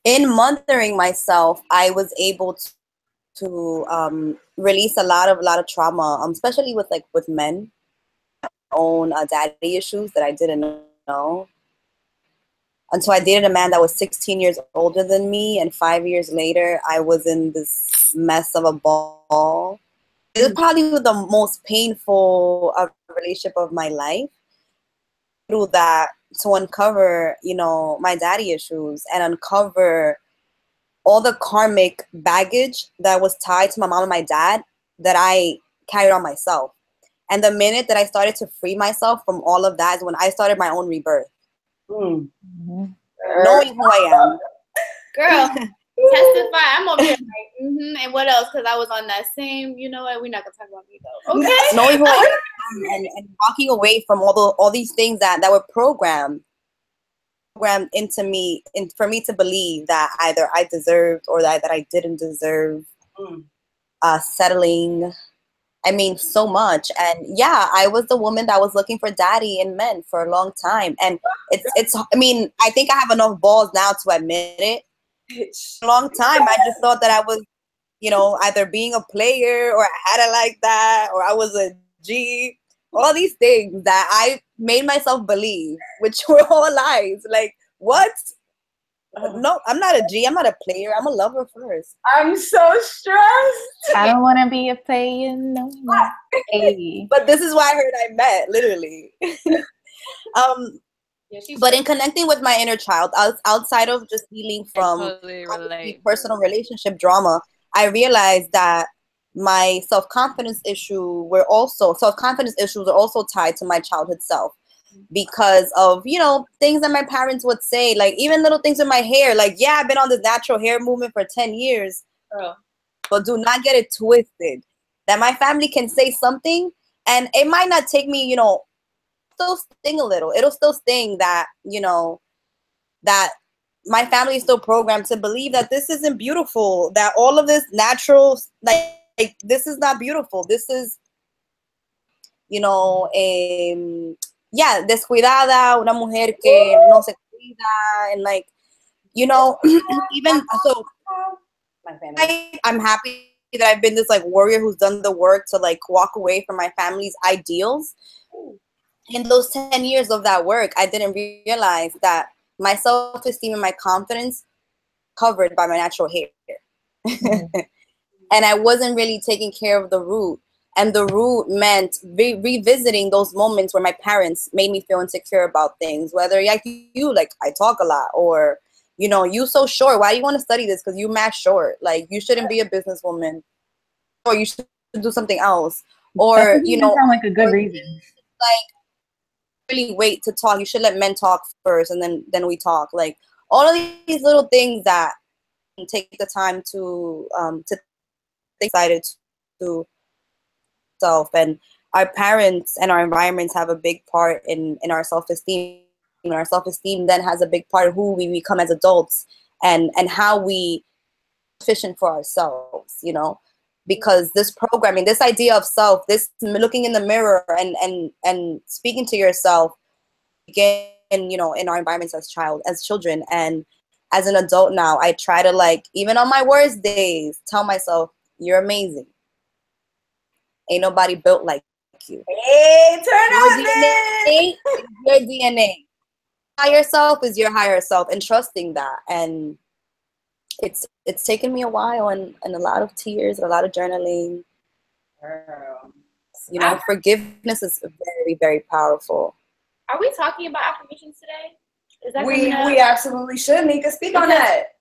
In mothering myself, I was able to release a lot of trauma, especially with men, own daddy issues that I didn't know. Until I dated a man that was 16 years older than me, and 5 years later, I was in this mess of a ball. It was probably the most painful relationship of my life. Through that, to uncover, you know, my daddy issues and uncover all the karmic baggage that was tied to my mom and my dad that I carried on myself. And the minute that I started to free myself from all of that is when I started my own rebirth. Mm-hmm. Knowing who I am. Girl, testify. I'm over here like, and what else? Because I was on that same, you know what? We're not going to talk about me though. Okay. Knowing who I am and walking away from all these things that were programmed into me, and for me to believe that either I deserved or that I didn't deserve. Settling. I mean, so much. And yeah, I was the woman that was looking for daddy in men for a long time. And it's I mean, I think I have enough balls now to admit it. For a long time, I just thought that I was, you know, either being a player or I had it like that, or I was a G. All these things that I made myself believe, which were all lies. Like, what? No, I'm not a G. I'm not a player. I'm a lover first. I'm so stressed. I don't want to be a player, no. Hey. But this is why I heard I met, literally. But in connecting with my inner child, outside of just healing from personal relationship drama, I realized that my self-confidence issues are also tied to my childhood self. Because of, you know, things that my parents would say, like even little things in my hair, like, yeah, I've been on this natural hair movement for 10 years, but do not get it twisted that my family can say something and it might not take me, you know, still sting a little. It'll still sting that, you know, that my family is still programmed to believe that this isn't beautiful, that all of this natural, like this is not beautiful. This is, you know, yeah, descuidada, una mujer que no se cuida, and like, you know, even so, I'm happy that I've been this like warrior who's done the work to like walk away from my family's ideals. In those 10 years of that work, I didn't realize that my self-esteem and my confidence covered by my natural hair. And I wasn't really taking care of the root. And the root meant revisiting those moments where my parents made me feel insecure about things, whether like you, like I talk a lot, or, you know, you so short. Why do you want to study this? Because you mad short. Like, you shouldn't be a businesswoman, or you should do something else. Or, you know, sound like a good reason. Like, really wait to talk. You should let men talk first, and then we talk. Like, all of these little things that take the time to decided to self. And our parents and our environments have a big part in our self-esteem. Our self-esteem then has a big part of who we become as adults, and how we efficient for ourselves, you know, because this programming, this idea of self, this looking in the mirror and speaking to yourself, again, you know, in our environments as children, and as an adult now, I try to, like, even on my worst days, tell myself, you're amazing. Ain't nobody built like you. Hey, turn on this. Your DNA. Higher self is your higher self, and trusting that. And it's taken me a while, and a lot of tears, a lot of journaling. You know, forgiveness is very, very powerful. Are we talking about affirmations today? Is that we absolutely should. Nika, speak on that.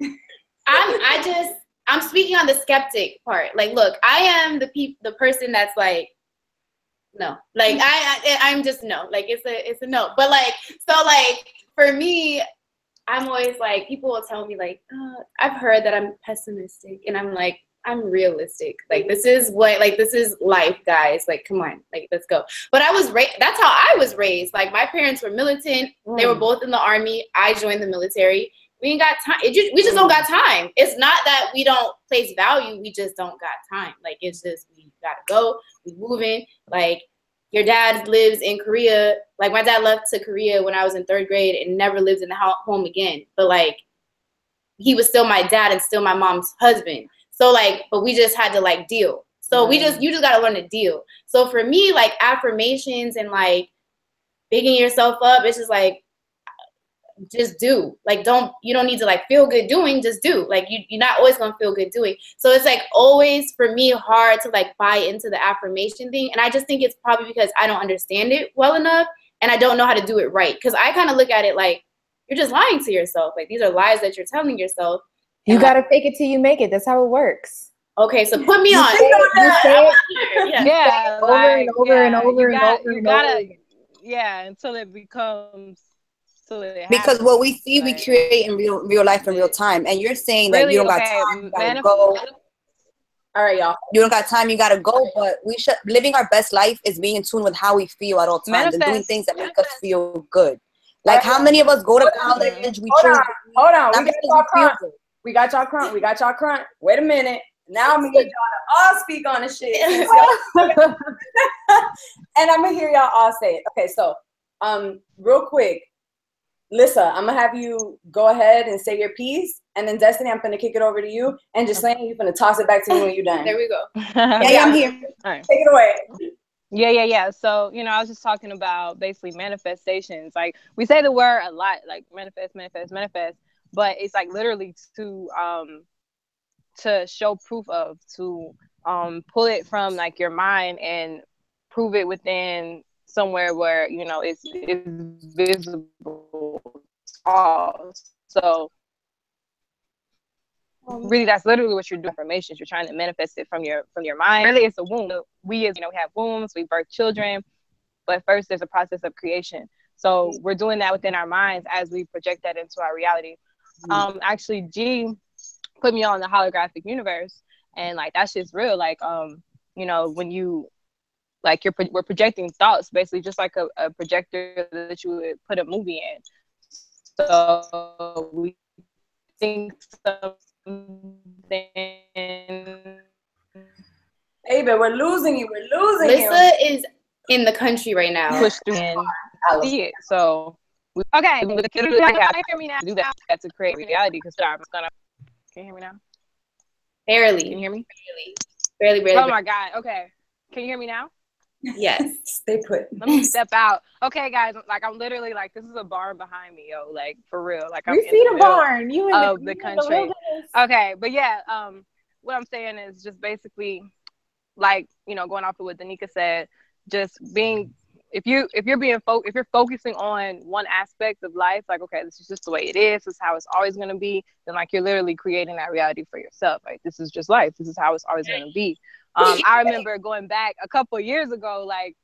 I'm speaking on the skeptic part. Like, look, I am the person that's like, no, like I'm just no, like it's a no. But like, so like for me, I'm always like, people will tell me like, I've heard that I'm pessimistic, and I'm like, I'm realistic. Like, this is life, guys. Like, come on, like, let's go. But I was raised, that's how I was raised. Like, my parents were militant. They were both in the Army. I joined the military. We ain't got time. We just don't got time. It's not that we don't place value. We just don't got time. Like, it's just, we gotta go. We moving. Like, your dad lives in Korea. Like, my dad left to Korea when I was in 3rd grade and never lived in the home again. But, like, he was still my dad and still my mom's husband. So, like, but we just had to, like, deal. So you just got to learn to deal. So for me, like, affirmations and, like, bigging yourself up, it's just, like, just do. Like, you don't need to, like, feel good doing, just do. Like, you're not always going to feel good doing. So it's, like, always, for me, hard to, like, buy into the affirmation thing. And I just think it's probably because I don't understand it well enough and I don't know how to do it right. Because I kind of look at it like, you're just lying to yourself. Like, these are lies that you're telling yourself. You got to fake it till you make it. That's how it works. Okay, so put me on. Yeah, over and over and over and over. You gotta, yeah, until it becomes. Because what we see, we create in real life in real time. And you're saying that you don't got time, you gotta go. All right, y'all. You don't got time, you gotta go. But living our best life is being in tune with how we feel at all times and doing things that make us feel good. Like, how many of us go to college? Hold on. We got y'all crunk. Wait a minute. Now I'm gonna get y'all to all speak on this shit. And I'm gonna hear y'all all say it. Okay, so real quick, Lissa, I'm gonna have you go ahead and say your piece, and then Destiny, I'm gonna kick it over to you, and just saying you're gonna toss it back to me when you're done. There we go. Yeah, I'm here. All right. Take it away. Yeah. So, I was just talking about basically manifestations. Like, we say the word a lot, like manifest, but it's like literally to show proof of, to pull it from like your mind and prove it within somewhere where, it's visible. So really, that's literally what you're doing. Affirmations, you're trying to manifest it from your mind. Really, it's a womb. We, as we have wombs, we birth children, but first there's a process of creation. So we're doing that within our minds as we project that into our reality. Actually, G put me on the holographic universe, and like, that's just real. Like, when you, like, we're projecting thoughts, basically, just like a projector that you would put a movie in. So we think something. Hey, but we're losing you. Lissa is in the country right now. Push through and see it. So okay, can you hear me now? Do that to create reality, because I'm gonna. Can you hear me now? Barely. Can you hear me? Barely. Oh my God. Okay. Can you hear me now? Yes. Stay put. Let me step out. Okay, guys. Like, I'm literally like, this is a barn behind me, yo. Like, for real. Like, I'm we see the barn. You in the country. Okay, but yeah. What I'm saying is just basically, like, going off of what Danica said, just being. If you're focusing on one aspect of life, like, okay, this is just the way it is, this is how it's always going to be, then like, you're literally creating that reality for yourself. Like, this is just life. This is how it's always going to be. I remember going back a couple of years ago, like,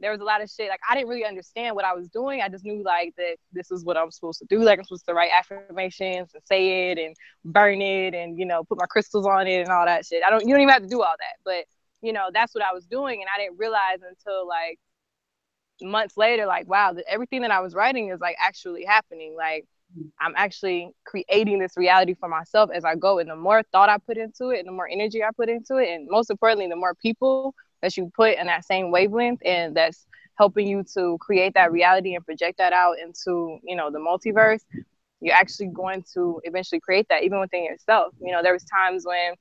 there was a lot of shit, like, I didn't really understand what I was doing. I just knew, like, that this is what I'm supposed to do. Like, I'm supposed to write affirmations and say it and burn it and, put my crystals on it and all that shit. You don't even have to do all that. But, that's what I was doing. And I didn't realize until, like, months later, like, wow, everything that I was writing is like actually happening. Like, I'm actually creating this reality for myself as I go. And the more thought I put into it and the more energy I put into it, and most importantly, the more people that you put in that same wavelength and that's helping you to create that reality and project that out into, the multiverse, you're actually going to eventually create that even within yourself. There was times when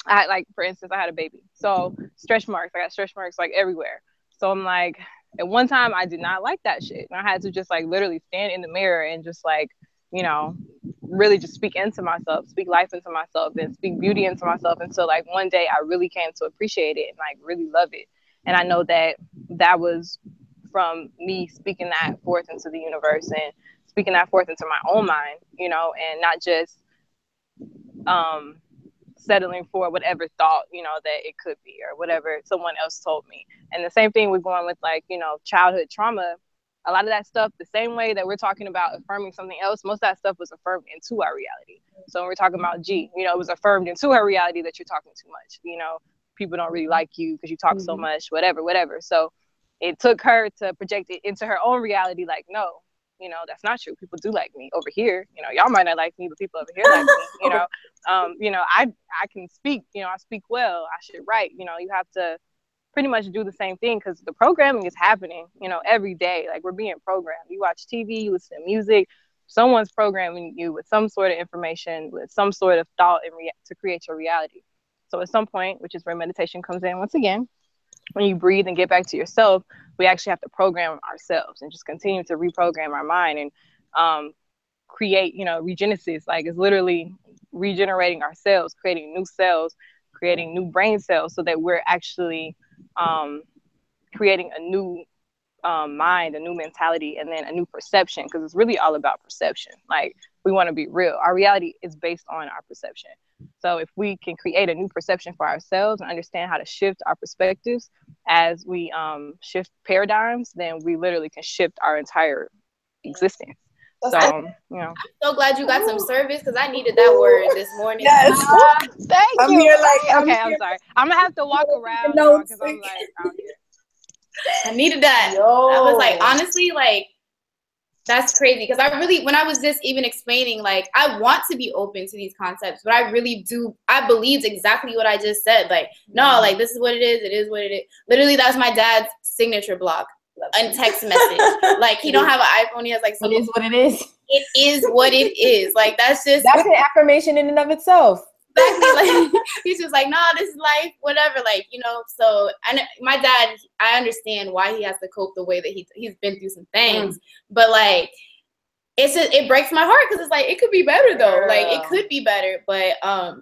I, like, for instance, I had a baby. So stretch marks, I got stretch marks like everywhere. So I'm like, at one time, I did not like that shit. And I had to just, like, literally stand in the mirror and just, like, really just speak into myself, speak life into myself, and speak beauty into myself until, like, one day I really came to appreciate it and, like, really love it. And I know that that was from me speaking that forth into the universe and speaking that forth into my own mind, and not just settling for whatever thought, that it could be or whatever someone else told me. And the same thing with going with, like, childhood trauma. a lot of that stuff, the same way that we're talking about affirming something else, most of that stuff was affirmed into our reality. So when we're talking about G, you know, it was affirmed into her reality that you're talking too much. You know, people don't really like you because you talk so much, whatever. So it took her to project it into her own reality, like, no, you know, that's not true. People do like me over here. You know, y'all might not like me, but people over here like me. You know, I can speak. You know, I speak well. I should write. You know, you have to pretty much do the same thing because the programming is happening. You know, every day. Like, we're being programmed. You watch TV, you listen to music. Someone's programming you with some sort of information, with some sort of thought, and to create your reality. So at some point, which is where meditation comes in once again, when you breathe and get back to yourself, we actually have to program ourselves and just continue to reprogram our mind and create, you know, regenesis. Like, it's literally regenerating ourselves, creating new cells, creating new brain cells, so that we're actually creating a new mind, a new mentality, and then a new perception, because it's really all about perception. Like, we want to be real. Our reality is based on our perception. So if we can create a new perception for ourselves and understand how to shift our perspectives as we shift paradigms, then we literally can shift our entire existence. So, you know. I'm so glad you got some service, because I needed that word this morning. Yes. Thank I'm you. here like, I'm sorry. I'm going to have to walk around because I'm like out here. I needed that. I was like, honestly, like, that's crazy, because I really, when I was just even explaining, like, I want to be open to these concepts, but I really do, I believed exactly what I just said. Like, no, like, this is what it is what it is. Literally, that's my dad's signature block and text message. Like, he don't have an iPhone, he has like some. It is what it is. It is what it is. Like, that's an affirmation in and of itself. Exactly. Like, he's just like, nah, this is life, whatever. Like, you know, so, and my dad, I understand why he has to cope the way that he's been through some things, but like, it breaks my heart, because it's like, it could be better though. Like, it could be better, but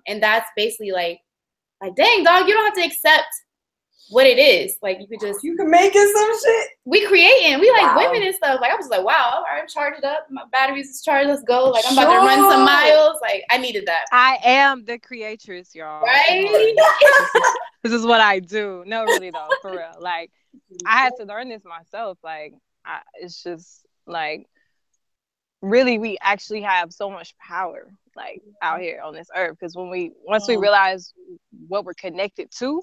and that's basically like dang, dog, you don't have to accept what it is. Like, you can make it some shit. We creating, we like women and stuff. Like, I was like, wow, I'm charged up, my batteries is charged, let's go. Like, I'm about to run some miles. Like, I needed that. I am the creatress, y'all. Right? This is what I do. No, really though, for real. Like, I had to learn this myself. Like, it's just like, really, we actually have so much power, like, out here on this earth. Because once we realize what we're connected to,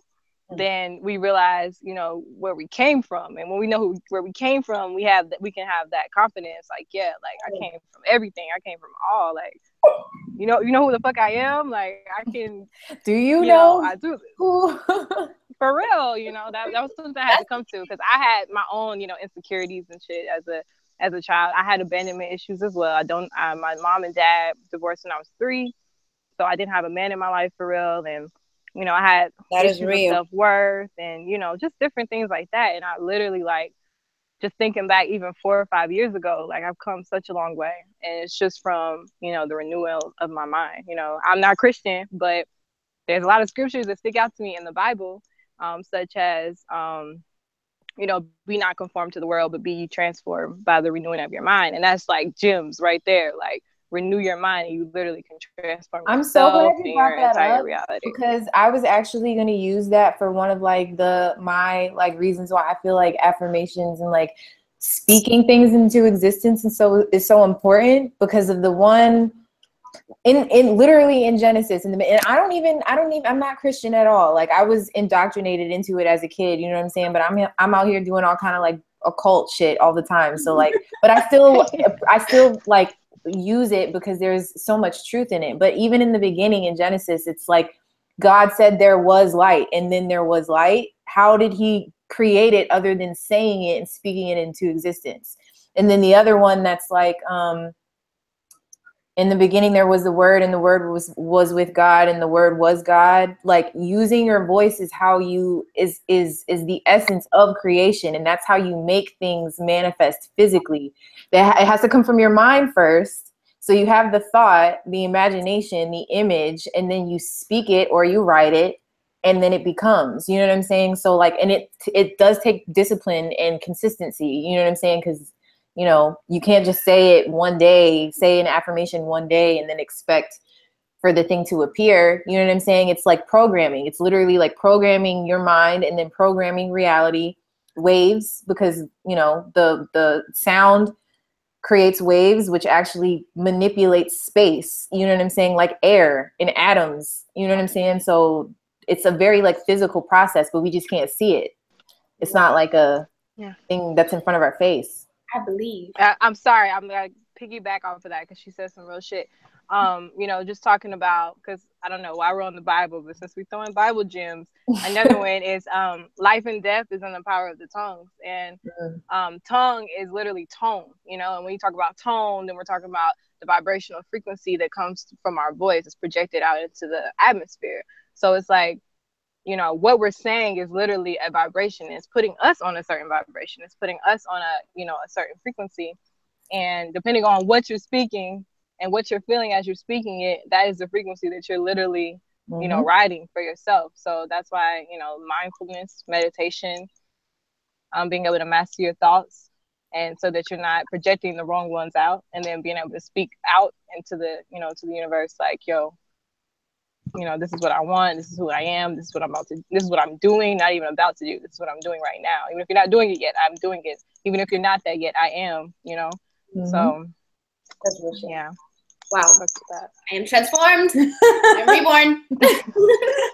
then we realize, you know, where we came from. And when we know where we came from, we can have that confidence. Like, yeah, like, I came from everything. I came from all, like, you know who the fuck I am. Like, I can. Do you know? I do this. For real, you know, that was something I had to come to, because I had my own, you know, insecurities and shit as a child. I had abandonment issues as well. My mom and dad divorced when I was 3, so I didn't have a man in my life for real. And you know, I had issues of self-worth and, you know, just different things like that. And I literally, like, just thinking back even 4 or 5 years ago, like, I've come such a long way. And it's just from, you know, the renewal of my mind. You know, I'm not Christian, but there's a lot of scriptures that stick out to me in the Bible, such as, you know, be not conformed to the world, but be ye transformed by the renewing of your mind. And that's like gems right there. Like, renew your mind, and you literally can transform yourself. I'm so glad you brought that up, reality. Because I was actually going to use that for one of like my reasons why I feel like affirmations and like speaking things into existence and is so important, because of the one in literally in Genesis and I'm not Christian at all. Like, I was indoctrinated into it as a kid, you know what I'm saying? But I'm out here doing all kind of like occult shit all the time. So like, but I still like use it because there's so much truth in it. But even in the beginning in Genesis, it's like God said there was light, and then there was light. How did he create it other than saying it and speaking it into existence? And then the other one that's like, in the beginning there was the Word, and the Word was with God, and the Word was God. Like, using your voice is how is the essence of creation, and that's how you make things manifest physically. It has to come from your mind first. So you have the thought, the imagination, the image, and then you speak it or you write it, and then it becomes. You know what I'm saying? So like, and it does take discipline and consistency. You know what I'm saying? Because, you know, you can't just say it one day, say an affirmation one day, and then expect for the thing to appear. You know what I'm saying? It's like programming. It's literally like programming your mind and then programming reality. waves, because, you know, the sound creates waves, which actually manipulates space. You know what I'm saying? Like air and atoms. You know what I'm saying? So it's a very like physical process, but we just can't see it. It's not like a thing that's in front of our face. I believe. I'm sorry. I'm gonna piggyback off of that because she said some real shit. You know, just talking about, because I don't know why we're on the Bible, but since we throwing Bible gems, another one is life and death is in the power of the tongues, and tongue is literally tone. You know, and when you talk about tone, then we're talking about the vibrational frequency that comes from our voice. It's projected out into the atmosphere. So it's like, you know, what we're saying is literally a vibration. It's putting us on a certain vibration. It's putting us on a, you know, a certain frequency. And depending on what you're speaking and what you're feeling as you're speaking it, that is the frequency that you're literally, you know, riding for yourself. So that's why, you know, mindfulness, meditation, being able to master your thoughts, and so that you're not projecting the wrong ones out, and then being able to speak out into the, you know, to the universe, like, yo, you know, this is what I want, this is who I am, this is what I'm about to, this is what I'm doing, not even about to do, this is what I'm doing right now. Even if you're not doing it yet, I'm doing it. Even if you're not that yet, I am, you know. So that's real shit. Yeah. Wow. I am transformed. I'm reborn.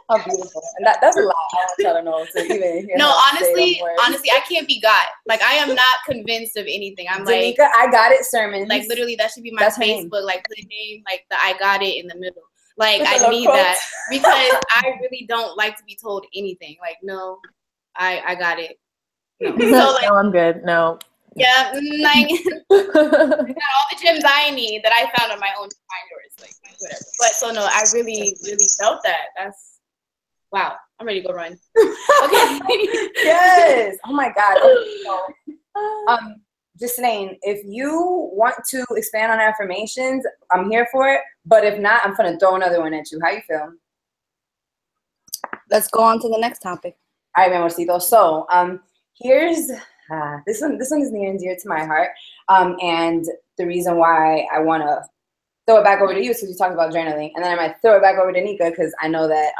How beautiful. And that's a lot. I want y'all to know to even hear. No, honestly, I can't be got. Like, I am not convinced of anything. I'm Danica, like, I got it sermons. Like, literally, that should be my Facebook. Like, put a name, like, the I got it in the middle. Like, I need that because I really don't like to be told anything. Like, no, I got it. No. So, like, no, I'm good. No. Yeah, like, I got all the gems I need that I found on my own to find yours. Like, whatever. But so no, I really, really felt that. That's wow. I'm ready to go run. Okay. Yes. Oh my God. Okay, so, just saying, if you want to expand on affirmations, I'm here for it. But if not, I'm gonna throw another one at you. How you feel? Let's go on to the next topic. All right, mi amorcito. So here's this one is near and dear to my heart. And the reason why I want to throw it back over to you is because you talked about journaling. And then I might throw it back over to Nika because I know that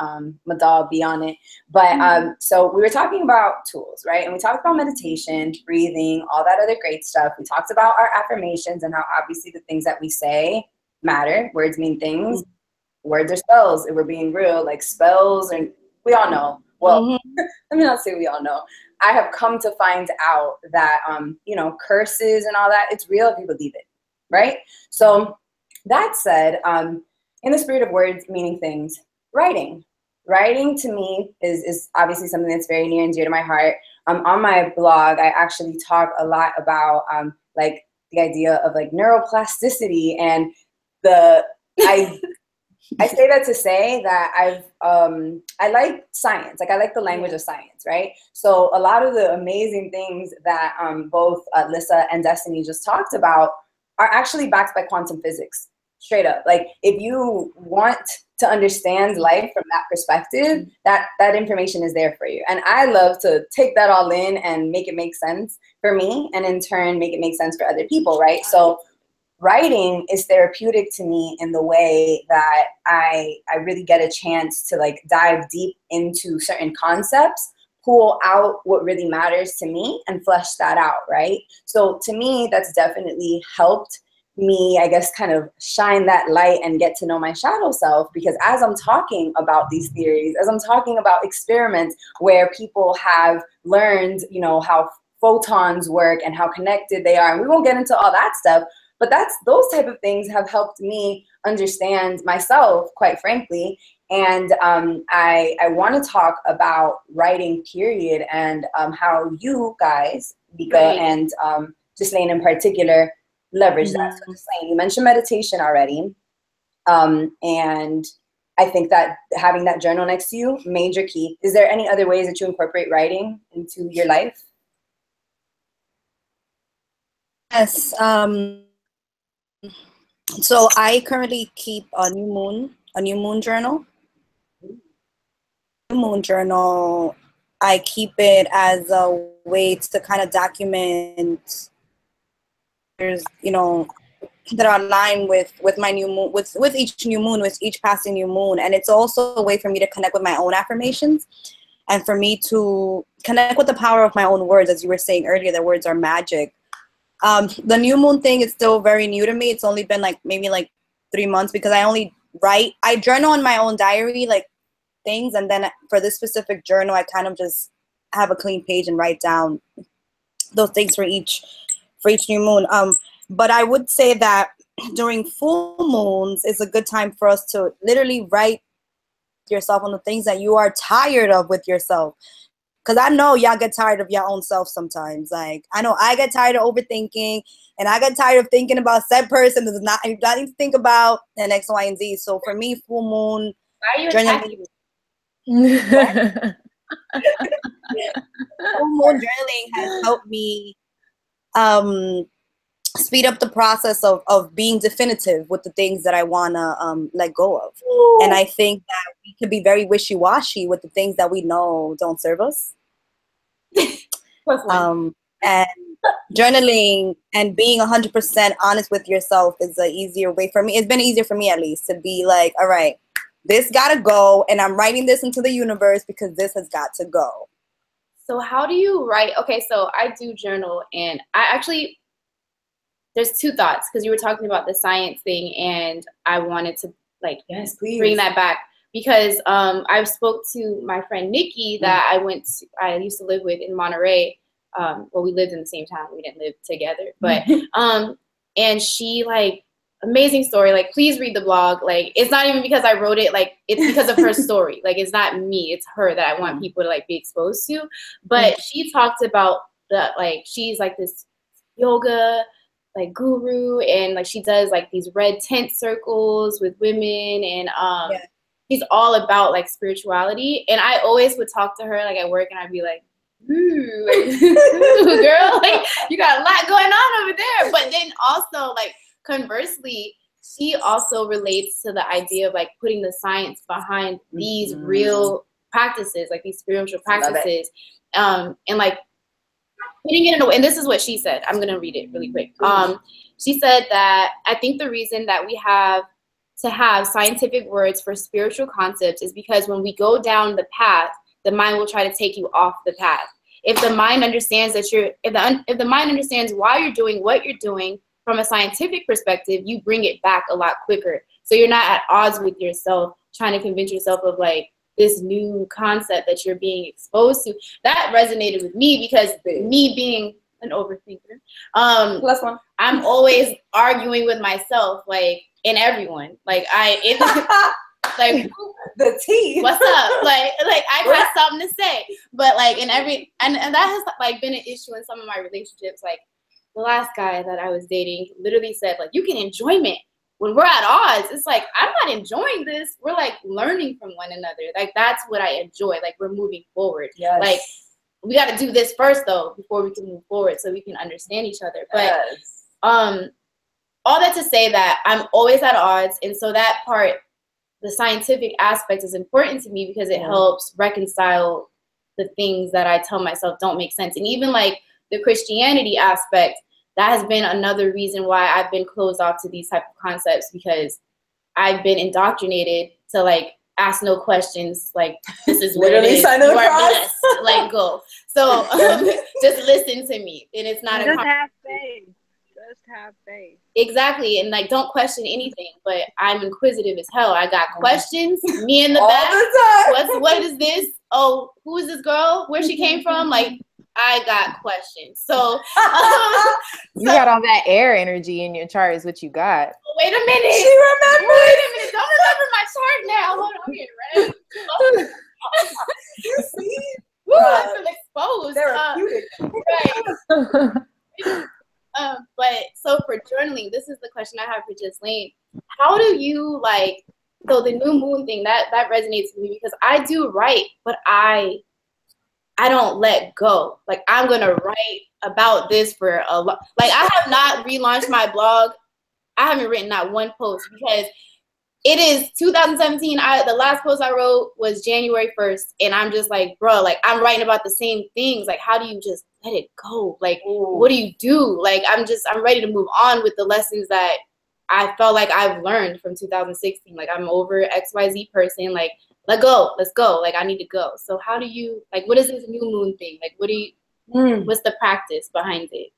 my dog be on it. But so we were talking about tools, right? And we talked about meditation, breathing, all that other great stuff. We talked about our affirmations and how obviously the things that we say matter. Words mean things. Words are spells. If we're being real, like spells, and we all know. Well, let me not say we all know. I have come to find out that, you know, curses and all that, it's real if you believe it, right? So that said, in the spirit of words meaning things, writing to me is obviously something that's very near and dear to my heart. On my blog, I actually talk a lot about like the idea of like neuroplasticity and I say that to say that I like science. Like, I like the language of science, right? So a lot of the amazing things that both Lissa and Destiny just talked about are actually backed by quantum physics, straight up. Like, if you want to understand life from that perspective, that information is there for you. And I love to take that all in and make it make sense for me, and in turn make it make sense for other people, right? So writing is therapeutic to me in the way that I really get a chance to like dive deep into certain concepts, pull out what really matters to me and flesh that out, right? So to me, that's definitely helped me, I guess, kind of shine that light and get to know my shadow self, because as I'm talking about these theories, as I'm talking about experiments where people have learned, you know, how photons work and how connected they are, and we won't get into all that stuff, but those type of things have helped me understand myself, quite frankly. And I want to talk about writing, period, and how you guys, Vika and Ghislaine in particular, leverage that. So Ghislaine, you mentioned meditation already. And I think that having that journal next to you, major key. Is there any other ways that you incorporate writing into your life? Yes. So I currently keep a new moon journal. New moon journal, I keep it as a way to kind of document, you know, that are aligned with my new moon, with each new moon, with each passing new moon. And it's also a way for me to connect with my own affirmations and for me to connect with the power of my own words. As you were saying earlier, that words are magic. The new moon thing is still very new to me. It's only been like maybe like 3 months, because I journal in my own diary, like things, and then for this specific journal, I kind of just have a clean page and write down those things for each new moon. But I would say that during full moons is a good time for us to literally write yourself on the things that you are tired of with yourself. Because I know y'all get tired of your own self sometimes. Like, I know I get tired of overthinking, and I get tired of thinking about said person that is not nothing to think about, and X, Y, and Z. So for me, full moon. Why are you attacking me? Full moon journaling has helped me speed up the process of being definitive with the things that I want to let go of. Ooh. And I think that we could be very wishy-washy with the things that we know don't serve us. And journaling and being 100% honest with yourself is an easier way for me. It's been easier for me, at least, to be like, all right, this gotta go, and I'm writing this into the universe because this has got to go. So how do you write? Okay, so I do journal, and I actually, there's two thoughts, because you were talking about the science thing, and I wanted to like bring that back, because I spoke to my friend Nikki that I used to live with in Monterey. Well, we lived in the same town. We didn't live together, but and she, like, amazing story. Like, please read the blog. Like, it's not even because I wrote it. Like, it's because of her story. Like, it's not me. It's her that I want people to like be exposed to. But she talked about the, like, she's like this yoga like guru, and like she does like these red tent circles with women, and she's all about like spirituality. And I always would talk to her like at work, and I'd be like, ooh, like, ooh, girl, like, you got a lot going on over there. But then also, like, conversely, she also relates to the idea of like putting the science behind these real practices, like these spiritual practices, and like putting it in a way. And this is what she said. I'm gonna read it really quick. She said that I think the reason that we have to have scientific words for spiritual concepts is because when we go down the path, the mind will try to take you off the path. If the mind understands that if the mind understands why you're doing what you're doing from a scientific perspective, you bring it back a lot quicker. So you're not at odds with yourself, trying to convince yourself of like this new concept that you're being exposed to. That resonated with me, because me being an overthinker, plus one, I'm always arguing with myself, like, and everyone. Like, like, the tea. What's up? Like I got something to say. But like and that has like been an issue in some of my relationships. Like the last guy that I was dating literally said, like, you can enjoyment when we're at odds. It's like, I'm not enjoying this. We're like learning from one another. Like, that's what I enjoy. Like, we're moving forward. Yes. Like, we got to do this first though before we can move forward, so we can understand each other. But all that to say that I'm always at odds, and so that part, the scientific aspect, is important to me because it helps reconcile the things that I tell myself don't make sense. And even like the Christianity aspect, that has been another reason why I've been closed off to these type of concepts, because I've been indoctrinated to like ask no questions. Like, this is what it is. You are blessed. Like, go. So just listen to me. And it's not just have faith. Just have faith. Exactly. And like, don't question anything. But I'm inquisitive as hell. I got questions. Me in the back. What is this? Oh, who is this girl? Where she came from? Like, I got questions. So you got all that air energy in your chart is what you got. Wait a minute. She remembers. Wait a minute. Don't remember my chart now. Hold on. I'm getting ready. You see? Woo, I feel exposed. Therapeutic. Right. But so for journaling, this is the question I have for Ghislaine. How do you like, so the new moon thing, that resonates with me, because I do write, but I don't let go. Like, I'm going to write about this for a lot. Like, I have not relaunched my blog. I haven't written not one post, because it is 2017. The last post I wrote was January 1st. And I'm just like, bro, like, I'm writing about the same things. Like, how do you just let it go? Like, what do you do? Like, I'm ready to move on with the lessons that I felt like I've learned from 2016. Like, I'm over XYZ person. Like, let go, let's go. Like, I need to go. So how do you, like, what is this new moon thing? Like, what's the practice behind it?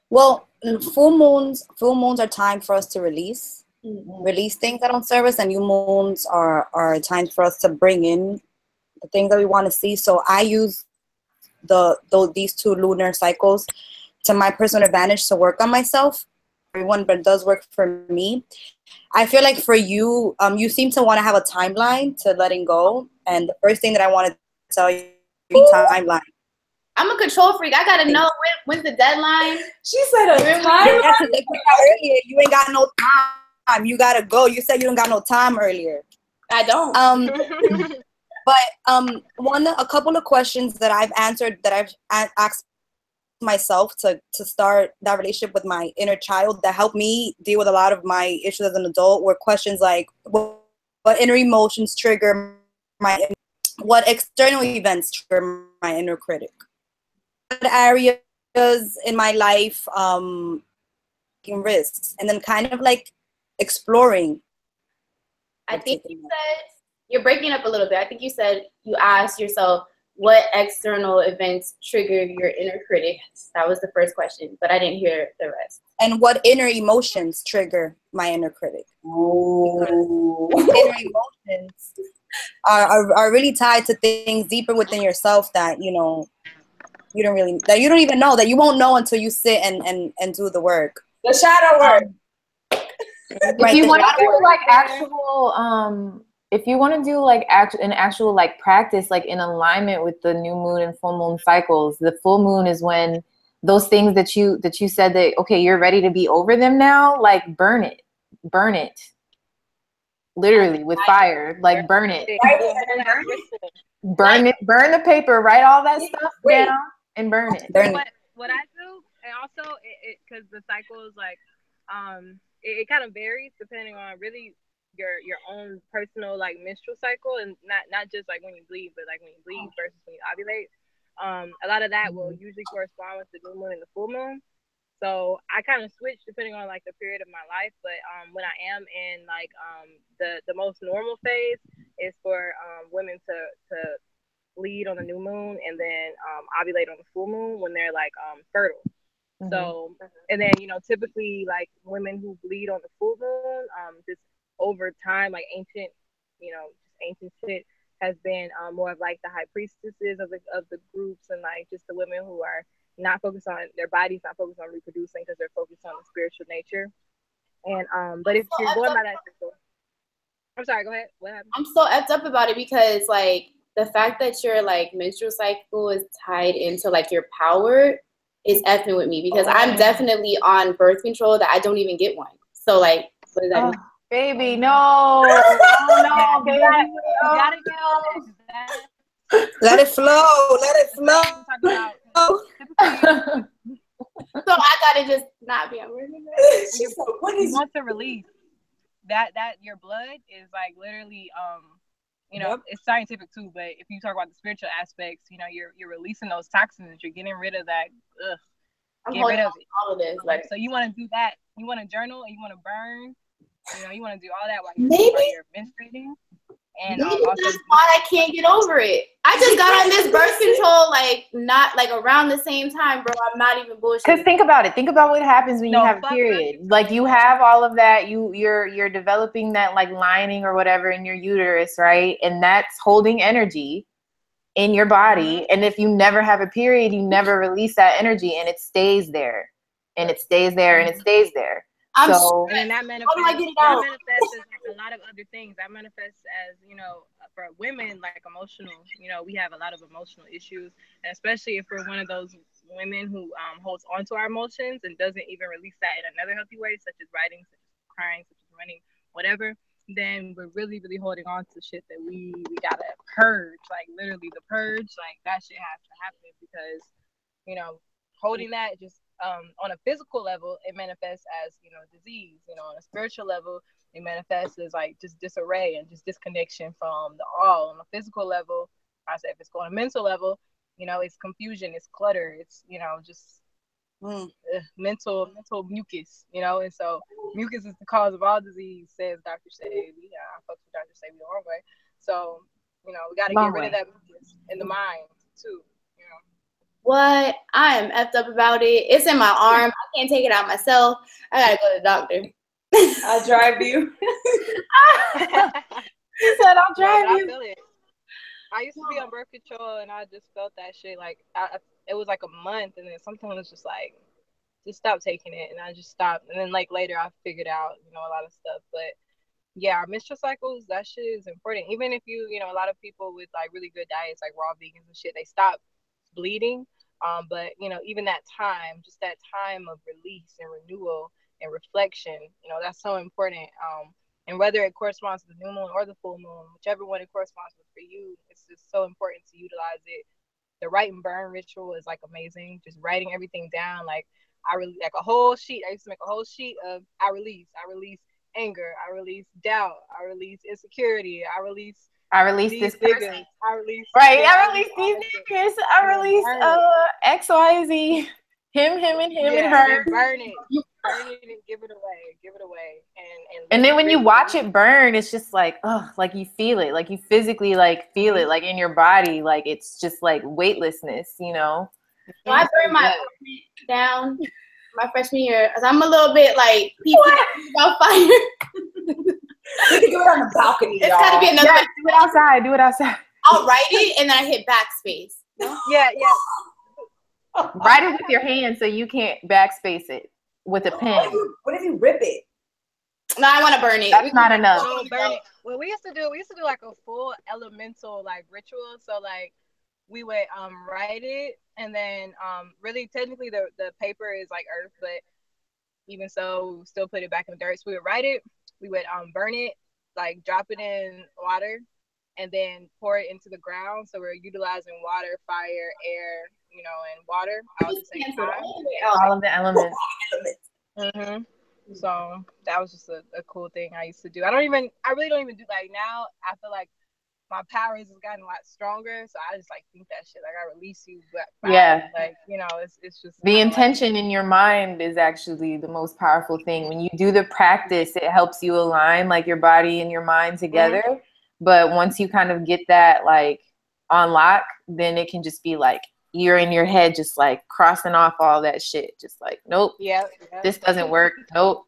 Well, full moons are time for us to release things that don't serve us, and new moons are times for us to bring in the things that we want to see. So I use these 2 lunar cycles to my personal advantage to work on myself. Everyone, but it does work for me. I feel like for you, you seem to want to have a timeline to letting go. And the first thing that I want to tell you, timeline. I'm a control freak. I gotta know when's the deadline. She said a timeline. Earlier, you ain't got no time. You gotta go. You said you don't got no time earlier. I don't. But a couple of questions that I've answered, that I've asked myself to start that relationship with my inner child, that helped me deal with a lot of my issues as an adult, were questions like, what inner emotions trigger what external events trigger my inner critic? What areas in my life taking risks? And then kind of like exploring. I think you said, you're breaking up a little bit. I think you said you asked yourself what external events trigger your inner critic. That was the first question, but I didn't hear the rest. And what inner emotions trigger my inner critic? Oh. Inner emotions are really tied to things deeper within yourself that you don't even know, that you won't know until you sit and do the work. The shadow work. If you want to do like actual if you want to do like an actual like practice, like in alignment with the new moon and full moon cycles, the full moon is when those things that you said that, okay, you're ready to be over them now, like burn it literally with fire, like burn it, burn the paper, write all that stuff down and burn it. What I do, and also because the cycle is like it kind of varies depending on really your own personal like menstrual cycle, and not just like when you bleed, but like when you bleed versus when you ovulate. A lot of that will usually correspond with the new moon and the full moon. So I kind of switch depending on like the period of my life. But when I am in like the most normal phase is for women to bleed on the new moon and then ovulate on the full moon when they're like fertile. So, and then, typically like women who bleed on the full moon, just over time, like ancient shit has been more of like the high priestesses of the groups, and like just the women who are not focused on their bodies, not focused on reproducing, because they're focused on the spiritual nature. And but if you're going by that cycle, I'm sorry, go ahead. What happened? I'm so effed up about it because like the fact that your like menstrual cycle is tied into like your power is effing with me, because I'm definitely on birth control that I don't even get one. So like, what does that mean? Baby, no. Oh no, baby. You gotta get on it. Let it flow. Let it flow. So I gotta just not be on birth control. You want to release that your blood is like literally it's scientific too, but if you talk about the spiritual aspects, you're releasing those toxins, you're getting rid of that. Get rid of it. All of this, like, so you want to do that. You want to journal and you want to burn. You want to do all that while you're menstruating. And maybe that's why I can't get over it. I just got on this birth control like not like around the same time, bro. I'm not even bullshit. Because think about it. Think about what happens when you have a period. Like you have all of that. You're developing that like lining or whatever in your uterus, right? And that's holding energy in your body. And if you never have a period, you never release that energy, and it stays there, and it stays there, and it stays there. And that manifests, that manifests as like a lot of other things. That manifests as, for women, like emotional, we have a lot of emotional issues, and especially if we're one of those women who holds on to our emotions and doesn't even release that in another healthy way, such as writing, such as crying, such as running, whatever, then we're really, really holding on to shit that we gotta purge, like literally the purge, like that shit has to happen, because, holding that just, on a physical level, it manifests as, disease. On a spiritual level, it manifests as like just disarray and just disconnection from the all. On a physical level, I say if it's going on a mental level, it's confusion, it's clutter, it's, just mental mucus, and so mucus is the cause of all disease, says Dr. Sebi. I fuck with Dr. Sebi the wrong way. So, you know, we got to get rid of that in the mind too. You know. What? I am effed up about it. It's in my arm. I can't take it out myself. I gotta go to the doctor. I'll drive you. He said, "I'll drive you." I feel it. I used to be on birth control, and I just felt that shit. Like, it was like a month, and then something was just like, just stop taking it, and I just stopped. And then like later, I figured out, you know, a lot of stuff. But yeah, our menstrual cycles, that shit is important. Even if you know, a lot of people with like really good diets, like raw vegans and shit, they stop bleeding. But you know, even that time, just that time of release and renewal and reflection, you know, that's so important. And whether it corresponds to the new moon or the full moon, whichever one it corresponds with for you, it's just so important to utilize it. The write and burn ritual is like amazing. Just writing everything down, like I really like a whole sheet. I used to make a whole sheet of I release anger, I release doubt, I release insecurity, I release this person. I release I release these niggas. I release X, Y, Z. Him, and him, and her. Burn it and give it away. And then when you watch it burn, it's just like, oh, like you feel it, like you physically like feel it, like in your body, like it's just like weightlessness, you know. So I burned my apartment down my freshman year, because I'm a little bit like about fire. You can do it on the balcony. It's got to be another. Yeah, do it outside. I'll write it and then I hit backspace. Yeah. Write it with your hand so you can't backspace it with a pen. What if you rip it? No, I want to burn it. That's not enough. No, burn it. Well, we used to do like a full elemental like ritual. So like we would write it, and then really technically the paper is like earth, but even so we still put it back in the dirt. So we would write it, we would burn it, like drop it in water, and then pour it into the ground. So we're utilizing water, fire, air, you know, and water all at the same time. All of the elements. Mm-hmm. So that was just a cool thing I used to do. I really don't even do, like, now I feel like my powers has gotten a lot stronger, so I just like think that shit, like I release you, but like, you know, it's just the intention in your mind is actually the most powerful thing. When you do the practice, it helps you align like your body and your mind together. Mm-hmm. But once you kind of get that like on lock, then it can just be like you're in your head just like crossing off all that shit, just like, nope, this doesn't work, nope.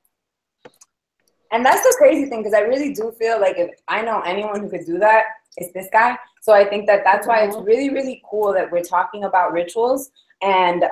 And that's the crazy thing, because I really do feel like if I know anyone who could do that, it's this guy. So I think that's why it's really, really cool that we're talking about rituals and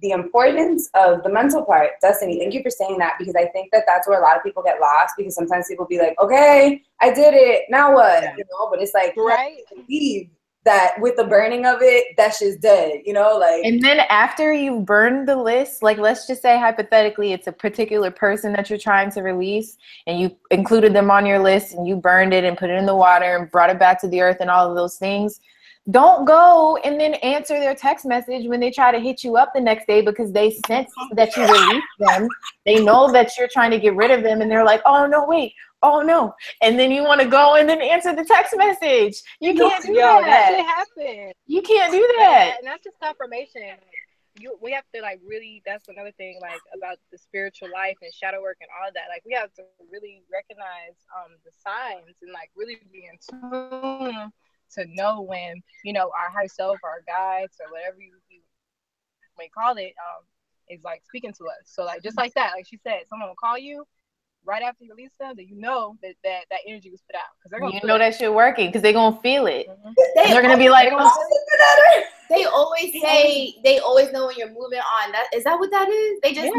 the importance of the mental part. Destiny, thank you for saying that, because I think that's where a lot of people get lost, because sometimes people be like, okay, I did it, now what? You know, but it's like, right? Believe that with the burning of it, that shit's dead, you know, like. And then after you burn the list, like let's just say hypothetically it's a particular person that you're trying to release, and you included them on your list, and you burned it and put it in the water and brought it back to the earth and all of those things. Don't go and then answer their text message when they try to hit you up the next day, because they sense that you released them. They know that you're trying to get rid of them, and they're like, oh no, wait. Oh no. And then you want to go and then answer the text message. You can't do that. That shit happen. You can't do that. And that's just confirmation. We have to like really, that's another thing like about the spiritual life and shadow work and all of that. Like we have to really recognize the signs and like really be in tune to know when, you know, our higher self, our guides, or whatever you may call it, is like speaking to us. So like just like that, like she said, someone will call you right after you release them, that you know that energy was put out, because they're gonna know that shit working, because they're gonna feel it. Mm-hmm. They're gonna be like, they always say they always know when you're moving on. Is that what that is? They just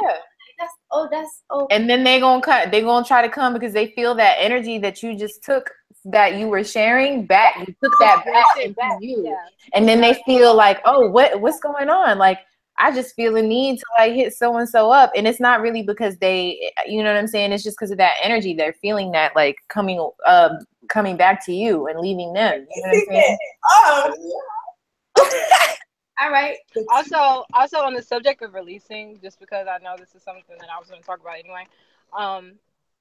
that's and then they're gonna try to come, because they feel that energy that you just took, that you were sharing back. You took that back into you, and then they feel like, oh, what's going on? Like, I just feel the need to like hit so and so up, and it's not really because they, you know what I'm saying? It's just because of that energy. They're feeling that like coming back to you and leaving them. You know what I'm saying? All right. Also on the subject of releasing, just because I know this is something that I was going to talk about anyway,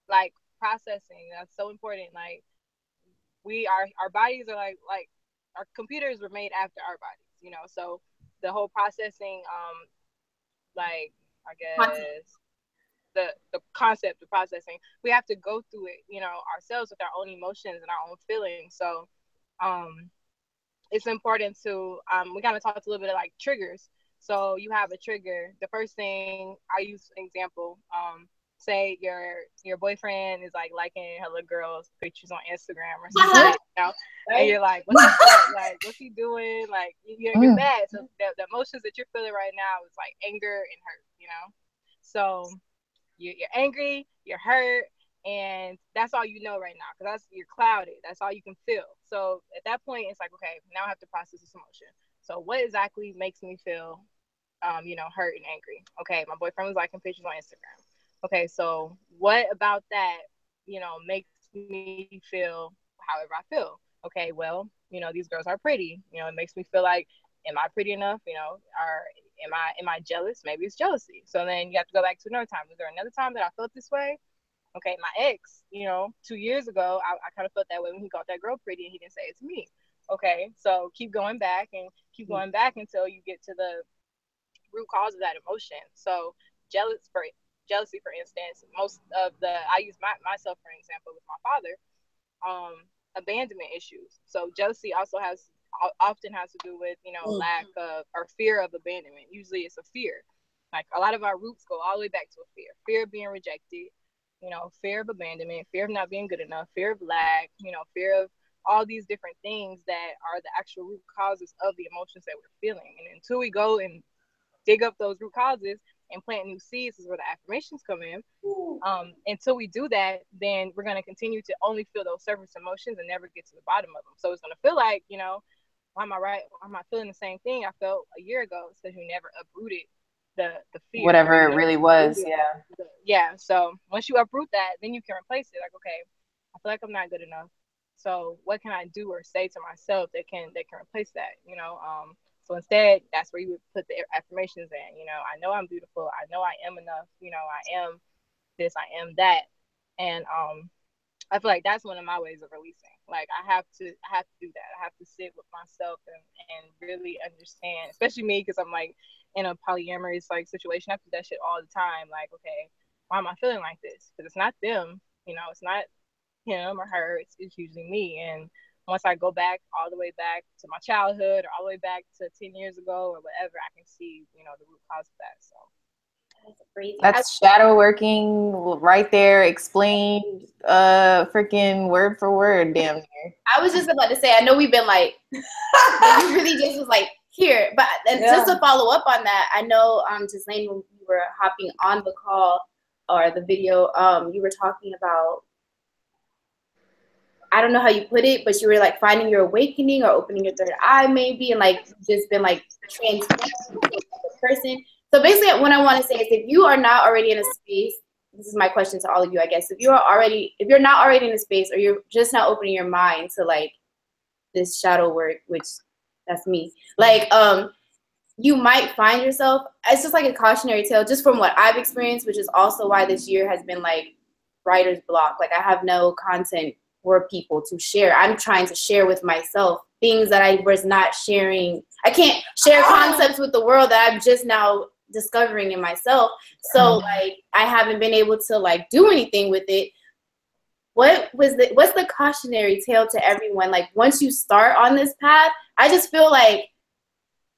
like processing, that's so important. Like our bodies are like our computers were made after our bodies, you know, so the whole processing, like, I guess, the concept of processing. We have to go through it, you know, ourselves with our own emotions and our own feelings. So it's important to we kind of talked a little bit of like triggers. So you have a trigger. The first thing, I use an example, say your boyfriend is like liking her little girl's pictures on Instagram or something, you know, and you're like, what the fuck? Like, what's he doing? Like, you're mad. So the emotions that you're feeling right now is like anger and hurt, you know. So you're angry, you're hurt, and that's all you know right now, because you're clouded. That's all you can feel. So at that point, it's like, okay, now I have to process this emotion. So what exactly makes me feel, you know, hurt and angry? Okay, my boyfriend was liking pictures on Instagram. Okay, so what about that, you know, makes me feel however I feel? Okay, well, you know, these girls are pretty. You know, it makes me feel like, am I pretty enough? You know, or am I jealous? Maybe it's jealousy. So then you have to go back to another time. Was there another time that I felt this way? Okay, my ex, you know, 2 years ago, I kind of felt that way when he called that girl pretty and he didn't say it to me. Okay, so keep going back and keep going back until you get to the root cause of that emotion. So jealousy, for instance, I use myself for an example with my father, abandonment issues. So jealousy also often has to do with, you know, lack of or fear of abandonment. Usually it's a fear. Like a lot of our roots go all the way back to a fear of being rejected, you know, fear of abandonment, fear of not being good enough, fear of lack, you know, fear of all these different things that are the actual root causes of the emotions that we're feeling. And until we go and dig up those root causes and plant new seeds, is where the affirmations come in. Until we do that, then we're going to continue to only feel those surface emotions and never get to the bottom of them. So it's going to feel like, you know, why am I feeling the same thing I felt a year ago? It's because you never uprooted the fear. Whatever it really was, Yeah, so once you uproot that, then you can replace it. Like, okay, I feel like I'm not good enough. So what can I do or say to myself that can replace that, you know? So instead, that's where you would put the affirmations in. You know, I know I'm beautiful. I know I am enough. You know, I am this, I am that. And I feel like that's one of my ways of releasing. Like I have to do that. I have to sit with myself and really understand, especially me, because I'm like in a polyamorous like situation. I have to do that shit all the time. Like, okay, why am I feeling like this? Because it's not them, you know, it's not him or her. It's usually me. And once I go back all the way back to my childhood or all the way back to 10 years ago or whatever, I can see, you know, the root cause of that. So that's crazy. That's shadow working right there, explained freaking word for word, damn near. I was just about to say, I know we've been like, you really just was like here, but just to follow up on that, I know Ghislaine, when we were hopping on the call or the video, you were talking about, I don't know how you put it, but you were like finding your awakening or opening your third eye maybe, and like just been like transformed into a person. So basically what I want to say is, if you are not already in a space, this is my question to all of you, I guess, if you're not already in a space, or you're just not opening your mind to like this shadow work, which that's me, like you might find yourself, it's just like a cautionary tale just from what I've experienced, which is also why this year has been like writer's block. Like I have no content for people to share. I'm trying to share with myself things that I was not sharing. I can't share concepts with the world that I'm just now discovering in myself. So like I haven't been able to like do anything with it. What's the cautionary tale to everyone? Like once you start on this path, I just feel like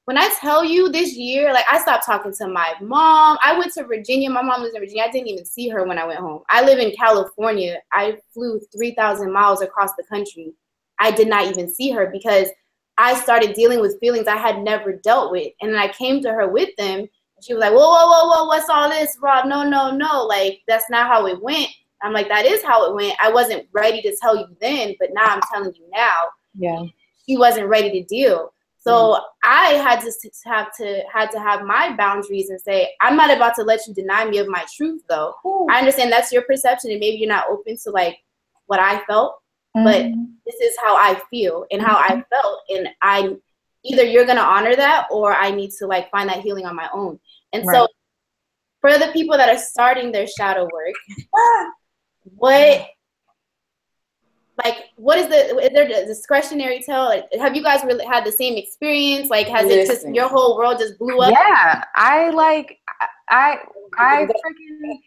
when I tell you this year, like I stopped talking to my mom. I went to Virginia. My mom lives in Virginia. I didn't even see her when I went home. I live in California. I flew 3,000 miles across the country. I did not even see her because I started dealing with feelings I had never dealt with. And then I came to her with them. She was like, whoa, what's all this, Rob? No. Like, that's not how it went. I'm like, that is how it went. I wasn't ready to tell you then, but now I'm telling you now. Yeah. She wasn't ready to deal. So I had to have my boundaries and say, I'm not about to let you deny me of my truth, though. I understand that's your perception, and maybe you're not open to like what I felt, but this is how I feel and how I felt, and either you're gonna honor that, or I need to like find that healing on my own. And so, for the people that are starting their shadow work, what is there a discretionary tale? Like, have you guys really had the same experience? Like, has it just, your whole world just blew up? Yeah, I freaking,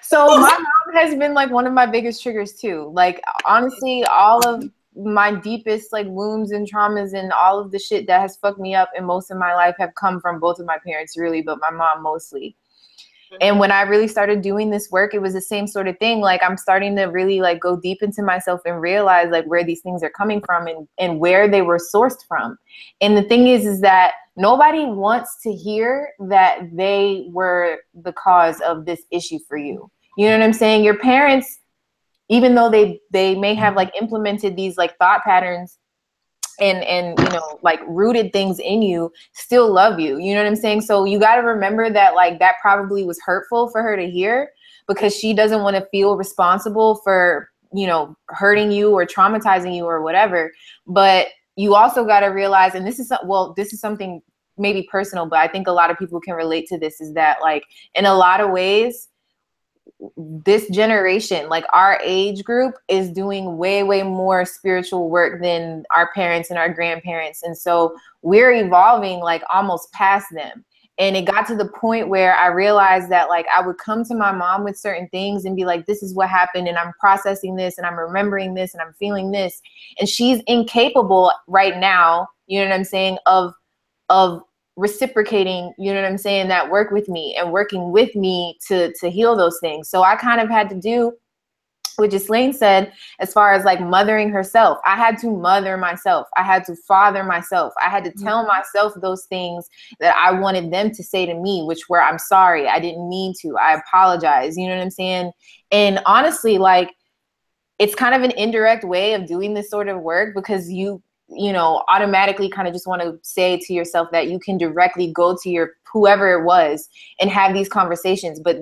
So my mom has been like one of my biggest triggers too. Like honestly, all of my deepest like wounds and traumas and all of the shit that has fucked me up in most of my life have come from both of my parents really, but my mom mostly. And when I really started doing this work, it was the same sort of thing. Like I'm starting to really like go deep into myself and realize like where these things are coming from and where they were sourced from. And the thing is that nobody wants to hear that they were the cause of this issue for you. You know what I'm saying? Your parents, even though they may have like implemented these like thought patterns and you know like rooted things in you, still love you. You know what I'm saying? So you got to remember that like that probably was hurtful for her to hear, because she doesn't want to feel responsible for, you know, hurting you or traumatizing you or whatever. But you also got to realize, and this is something maybe personal, but I think a lot of people can relate to this, is that like in a lot of ways this generation, like our age group, is doing way more spiritual work than our parents and our grandparents. And so we're evolving like almost past them. And it got to the point where I realized that like I would come to my mom with certain things and be like, this is what happened, and I'm processing this and I'm remembering this and I'm feeling this. And she's incapable right now, you know what I'm saying, of reciprocating, you know what I'm saying, that work with me and working with me to heal those things. So I kind of had to do what Ghislaine said, as far as like mothering herself. I had to mother myself. I had to father myself. I had to tell myself those things that I wanted them to say to me, which were, I'm sorry, I didn't mean to, I apologize. You know what I'm saying? And honestly, like, it's kind of an indirect way of doing this sort of work, because you know, automatically kind of just want to say to yourself that you can directly go to your whoever it was and have these conversations. But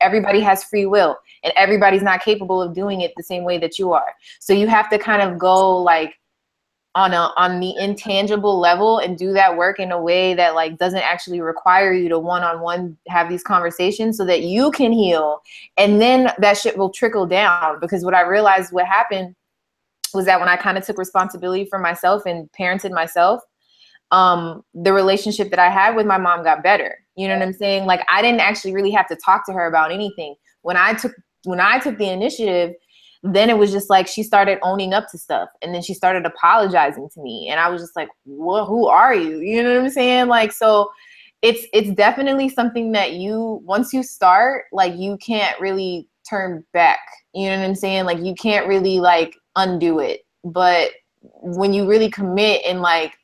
everybody has free will, and everybody's not capable of doing it the same way that you are. So you have to kind of go like on the intangible level and do that work in a way that like doesn't actually require you to one-on-one have these conversations, so that you can heal. And then that shit will trickle down. Because what I realized what happened was that when I kind of took responsibility for myself and parented myself, the relationship that I had with my mom got better. You know what I'm saying? Like I didn't actually really have to talk to her about anything. When I took the initiative, then it was just like she started owning up to stuff, and then she started apologizing to me, and I was just like, well, who are you? You know what I'm saying? Like, so it's definitely something that once you start, like you can't really turn back. You know what I'm saying? Like you can't really like undo it. But when you really commit and like,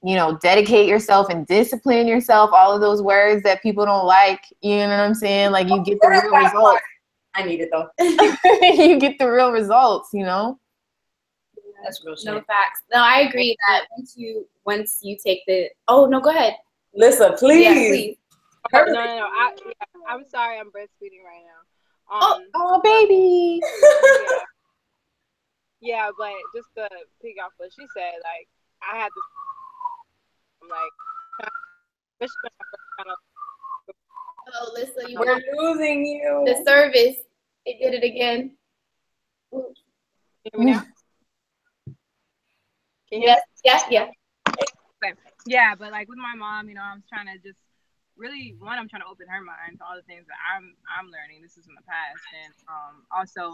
you know, dedicate yourself and discipline yourself, all of those words that people don't like, you know what I'm saying? Like you get the real results. I need it though. You get the real results, you know? That's real shit. No facts. No, I agree that once you take the, oh no, go ahead. Listen, please. Yeah, please. No. I'm sorry, I'm breastfeeding right now. Oh, baby. Yeah, but just to pick off what she said, like I had to, I'm like, especially when I first kind of. Oh, Lisa, we're losing you. The service, it did it again. Can you hear me now? Yeah. Okay. Yeah, but like with my mom, you know, I'm trying to just really, I'm trying to open her mind to all the things that I'm learning. This is in the past, and also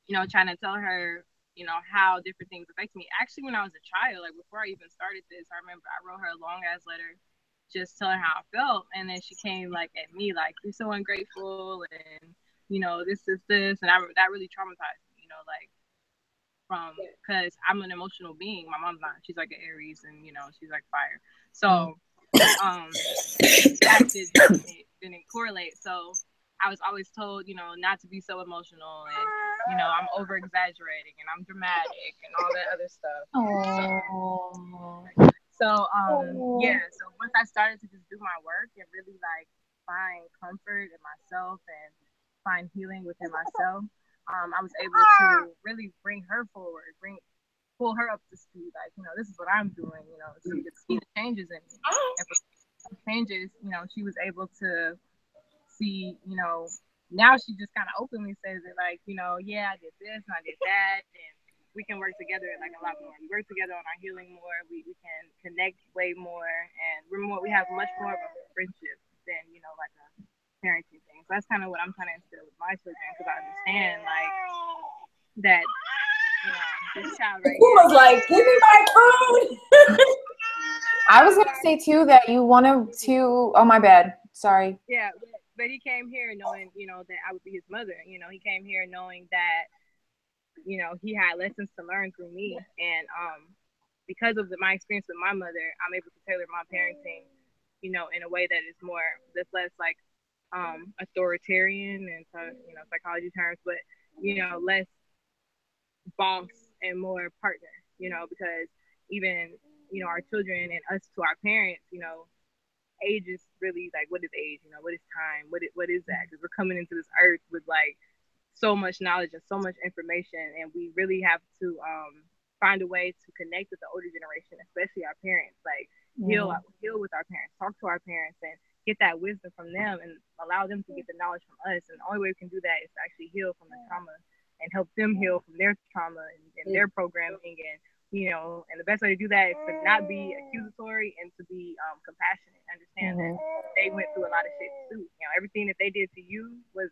you know, trying to tell her, you know, how different things affect me. Actually, when I was a child, like before I even started this, I remember I wrote her a long ass letter just telling her how I felt, and then she came like at me like, you're so ungrateful, and you know, this and that really traumatized me, you know, like because I'm an emotional being. My mom's not. She's like an Aries, and you know, she's like fire. So that didn't correlate. So I was always told, you know, not to be so emotional, and you know, I'm over exaggerating and I'm dramatic and all that other stuff. So once I started to just do my work and really like find comfort in myself and find healing within myself, I was able to really bring her forward, pull her up to speed. Like, you know, this is what I'm doing. You know, she could see the changes in me. And for changes, you know, she was able to see, you know, now she just kind of openly says it, like, you know, yeah, I did this and I did that, and we can work together like a lot more. We work together on our healing more. We can connect way more, and we have much more of a friendship than, you know, like a parenting thing. So that's kind of what I'm trying to instill with my children, because I understand like that, you know, this child right here was like, give me my food. I was gonna say too that you wanted to. Oh, my bad. Sorry. Yeah, but he came here knowing, you know, that I would be his mother. You know, he came here knowing that, you know, he had lessons to learn through me, and because of my experience with my mother, I'm able to tailor my parenting, you know, in a way that's less like authoritarian and, you know, psychology terms, but, you know, less boss and more partner, you know, because even, you know, our children and us to our parents, you know, age is really like, what is age? You know, what is time? What is that? Because we're coming into this earth with like so much knowledge and so much information, and we really have to find a way to connect with the older generation, especially our parents. Like heal with our parents, talk to our parents, and get that wisdom from them, and allow them to get the knowledge from us. And the only way we can do that is to actually heal from the trauma and help them heal from their trauma and their programming. And, you know, and the best way to do that is to not be accusatory and to be compassionate. Understand that they went through a lot of shit too. You know, everything that they did to you was,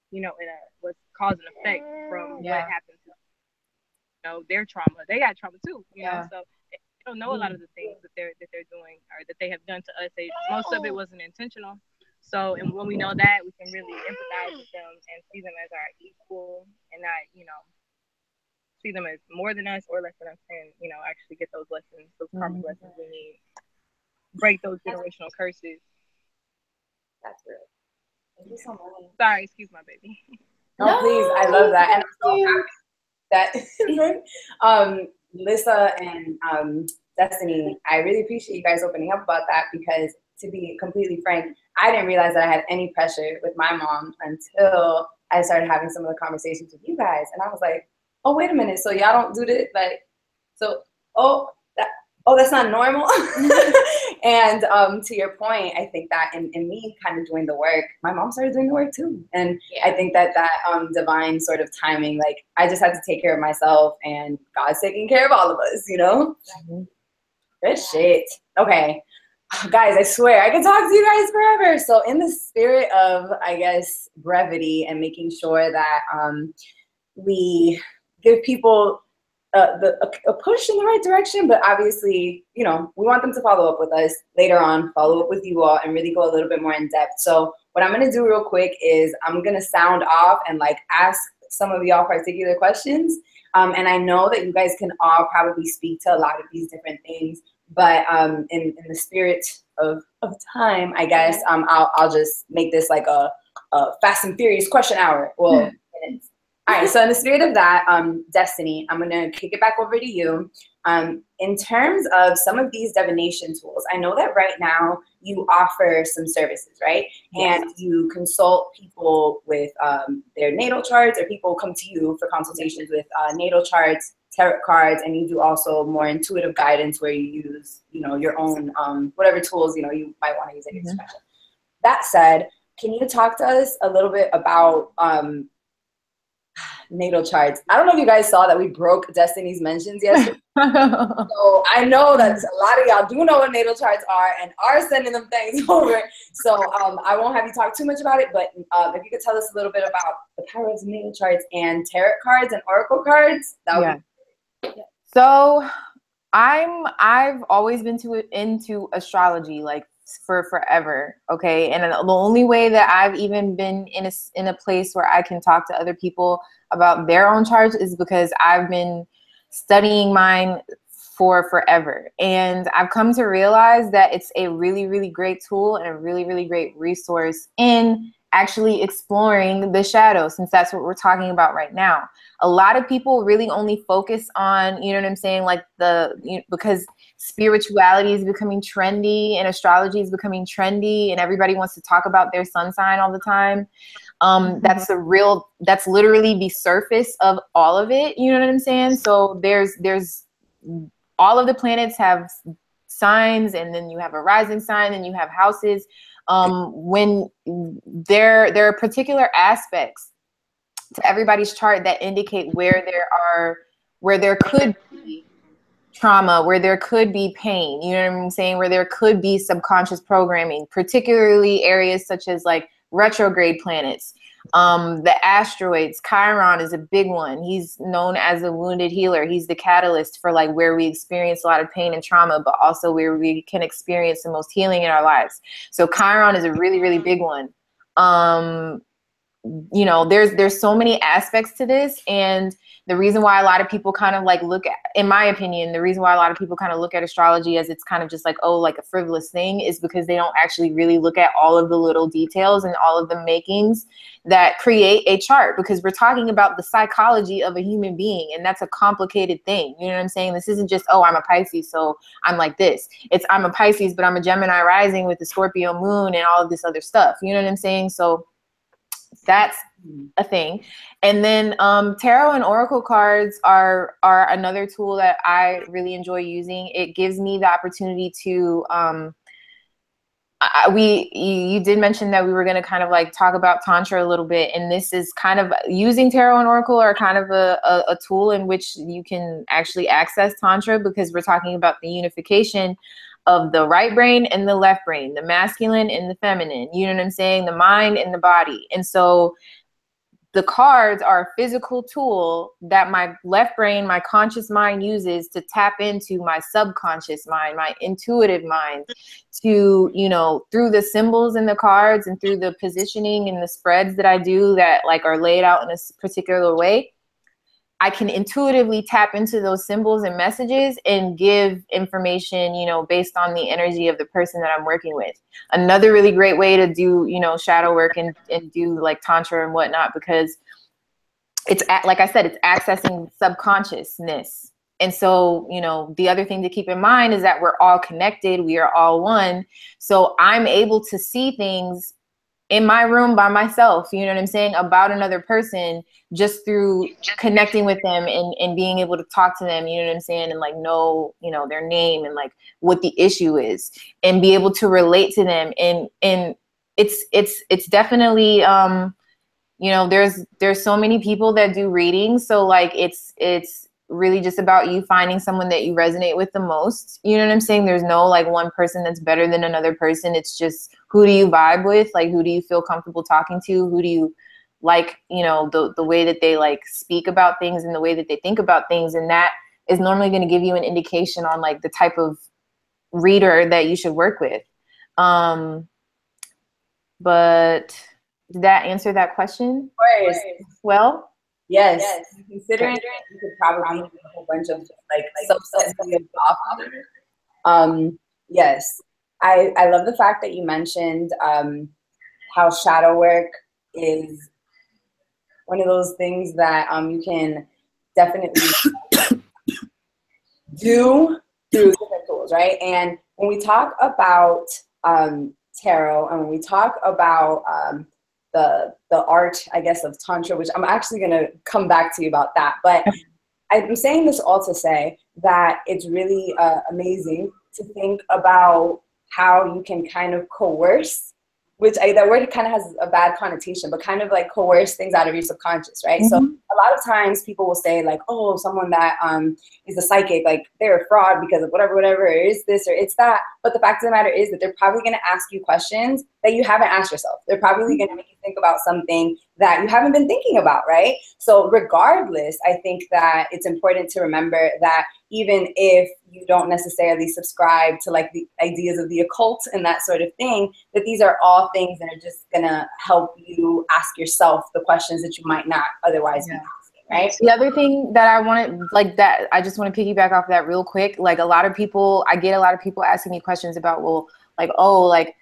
you know, was cause and effect from what happened to, you know, their trauma. They got trauma too, you know, so they don't know a lot of the things that they're doing or that they have done to us. Most of it wasn't intentional. So, and when we know that, we can really empathize with them and see them as our equal and not, you know, see them as more than us or less than us, and, you know, actually get those lessons, those karmic lessons we need. Break those generational curses. That's real. Thank you so much. Sorry, excuse my baby. No, please, I love that. And I'm so happy that Lisa and Destiny, I really appreciate you guys opening up about that, because to be completely frank, I didn't realize that I had any pressure with my mom until I started having some of the conversations with you guys. And I was like, oh, wait a minute. So y'all don't do this? Like, so, that's not normal. And to your point, I think that in me kind of doing the work, my mom started doing the work too. And I think that divine sort of timing, like I just had to take care of myself, and God's taking care of all of us, you know? Good shit. Okay. Guys, I swear I could talk to you guys forever. So in the spirit of, I guess, brevity and making sure that we give people a push in the right direction, but obviously, you know, we want them to follow up with us later on, follow up with you all, and really go a little bit more in depth. So what I'm going to do real quick is I'm going to sound off and like ask some of y'all particular questions. And I know that you guys can all probably speak to a lot of these different things, but in the spirit of time, I guess, I'll just make this like a Fast and Furious question hour. Well, minutes. All right, so in the spirit of that, Destiny, I'm going to kick it back over to you. In terms of some of these divination tools, I know that right now you offer some services, right? Yes. And you consult people with their natal charts, or people come to you for consultations with natal charts, tarot cards, and you do also more intuitive guidance where you use, you know, your own, whatever tools, you know, you might want to use at your discretion. That said, can you talk to us a little bit about natal charts? I don't know if you guys saw that we broke Destiny's mentions yesterday. So I know that a lot of y'all do know what natal charts are and are sending them things over. So I won't have you talk too much about it, but if you could tell us a little bit about the power of natal charts and tarot cards and oracle cards, that would be great. So I've always been into astrology, like for forever, okay? And the only way that I've even been in a place where I can talk to other people about their own charts is because I've been studying mine for forever. And I've come to realize that it's a really, really great tool and a really, really great resource in actually exploring the shadow, since that's what we're talking about right now. A lot of people really only focus on, you know what I'm saying, like because spirituality is becoming trendy and astrology is becoming trendy and everybody wants to talk about their sun sign all the time. That's literally the surface of all of it. You know what I'm saying? So there's all of the planets have signs, and then you have a rising sign, and you have houses. When there are particular aspects to everybody's chart that indicate where there could be trauma, where there could be pain, you know what I'm saying, where there could be subconscious programming, particularly areas such as like retrograde planets, the asteroids. Chiron is a big one. He's known as a wounded healer. He's the catalyst for like where we experience a lot of pain and trauma, but also where we can experience the most healing in our lives. So Chiron is a really, really big one. You know, there's so many aspects to this, and the reason why a lot of people kind of like look at, in my opinion, the reason why a lot of people kind of look at astrology as it's kind of just like, oh, like a frivolous thing, is because they don't actually really look at all of the little details and all of the makings that create a chart, because we're talking about the psychology of a human being, and that's a complicated thing. You know what I'm saying? This isn't just, oh, I'm a Pisces, so I'm like this. It's, I'm a Pisces, but I'm a Gemini rising with the Scorpio moon and all of this other stuff. You know what I'm saying? So that's a thing. And then tarot and oracle cards are another tool that I really enjoy using. It gives me the opportunity to you did mention that we were going to kind of like talk about Tantra a little bit, and this is kind of using tarot and oracle are kind of a tool in which you can actually access Tantra, because we're talking about the unification of the right brain and the left brain, the masculine and the feminine, you know what I'm saying, the mind and the body. And so the cards are a physical tool that my left brain, my conscious mind uses to tap into my subconscious mind, my intuitive mind, to, you know, through the symbols in the cards and through the positioning and the spreads that I do that like are laid out in a particular way. I can intuitively tap into those symbols and messages and give information, you know, based on the energy of the person that I'm working with. Another really great way to do, you know, shadow work and do like Tantra and whatnot, because it's, like I said, it's accessing subconsciousness. And so, you know, the other thing to keep in mind is that we're all connected. We are all one. So I'm able to see things in my room by myself, you know what I'm saying, about another person, just through connecting with them and being able to talk to them, you know what I'm saying, and like know, you know, their name and like what the issue is, and be able to relate to them. And it's definitely, you know, there's so many people that do readings. So like it's really just about you finding someone that you resonate with the most. You know what I'm saying? There's no like one person that's better than another person. It's just, who do you vibe with? Like, who do you feel comfortable talking to? Who do you like, you know, the way that they like speak about things and the way that they think about things. And that is normally going to give you an indication on like the type of reader that you should work with. But did that answer that question? Of course. Well, yes. Considering you could probably do a whole bunch of like subsets off. Yes. I love the fact that you mentioned how shadow work is one of those things that you can definitely do through different tools, right? And when we talk about tarot, and when we talk about the art, I guess, of Tantra, which I'm actually going to come back to you about that, but I'm saying this all to say that it's really amazing to think about how you can kind of coerce, which that word kind of has a bad connotation, but kind of like coerce things out of your subconscious, right? Mm-hmm. So a lot of times people will say like, oh, someone that is a psychic, like they're a fraud because of whatever, or is this or it's that. But the fact of the matter is that they're probably going to ask you questions that you haven't asked yourself. They're probably going to make you think about something that you haven't been thinking about, right? So regardless, I think that it's important to remember that even if you don't necessarily subscribe to like the ideas of the occult and that sort of thing, that these are all things that are just gonna help you ask yourself the questions that you might not otherwise be asking, right? The other thing that I wanted, like that, I just want to piggyback off that real quick. Like a lot of people, I get a lot of people asking me questions about, well, like, oh, like,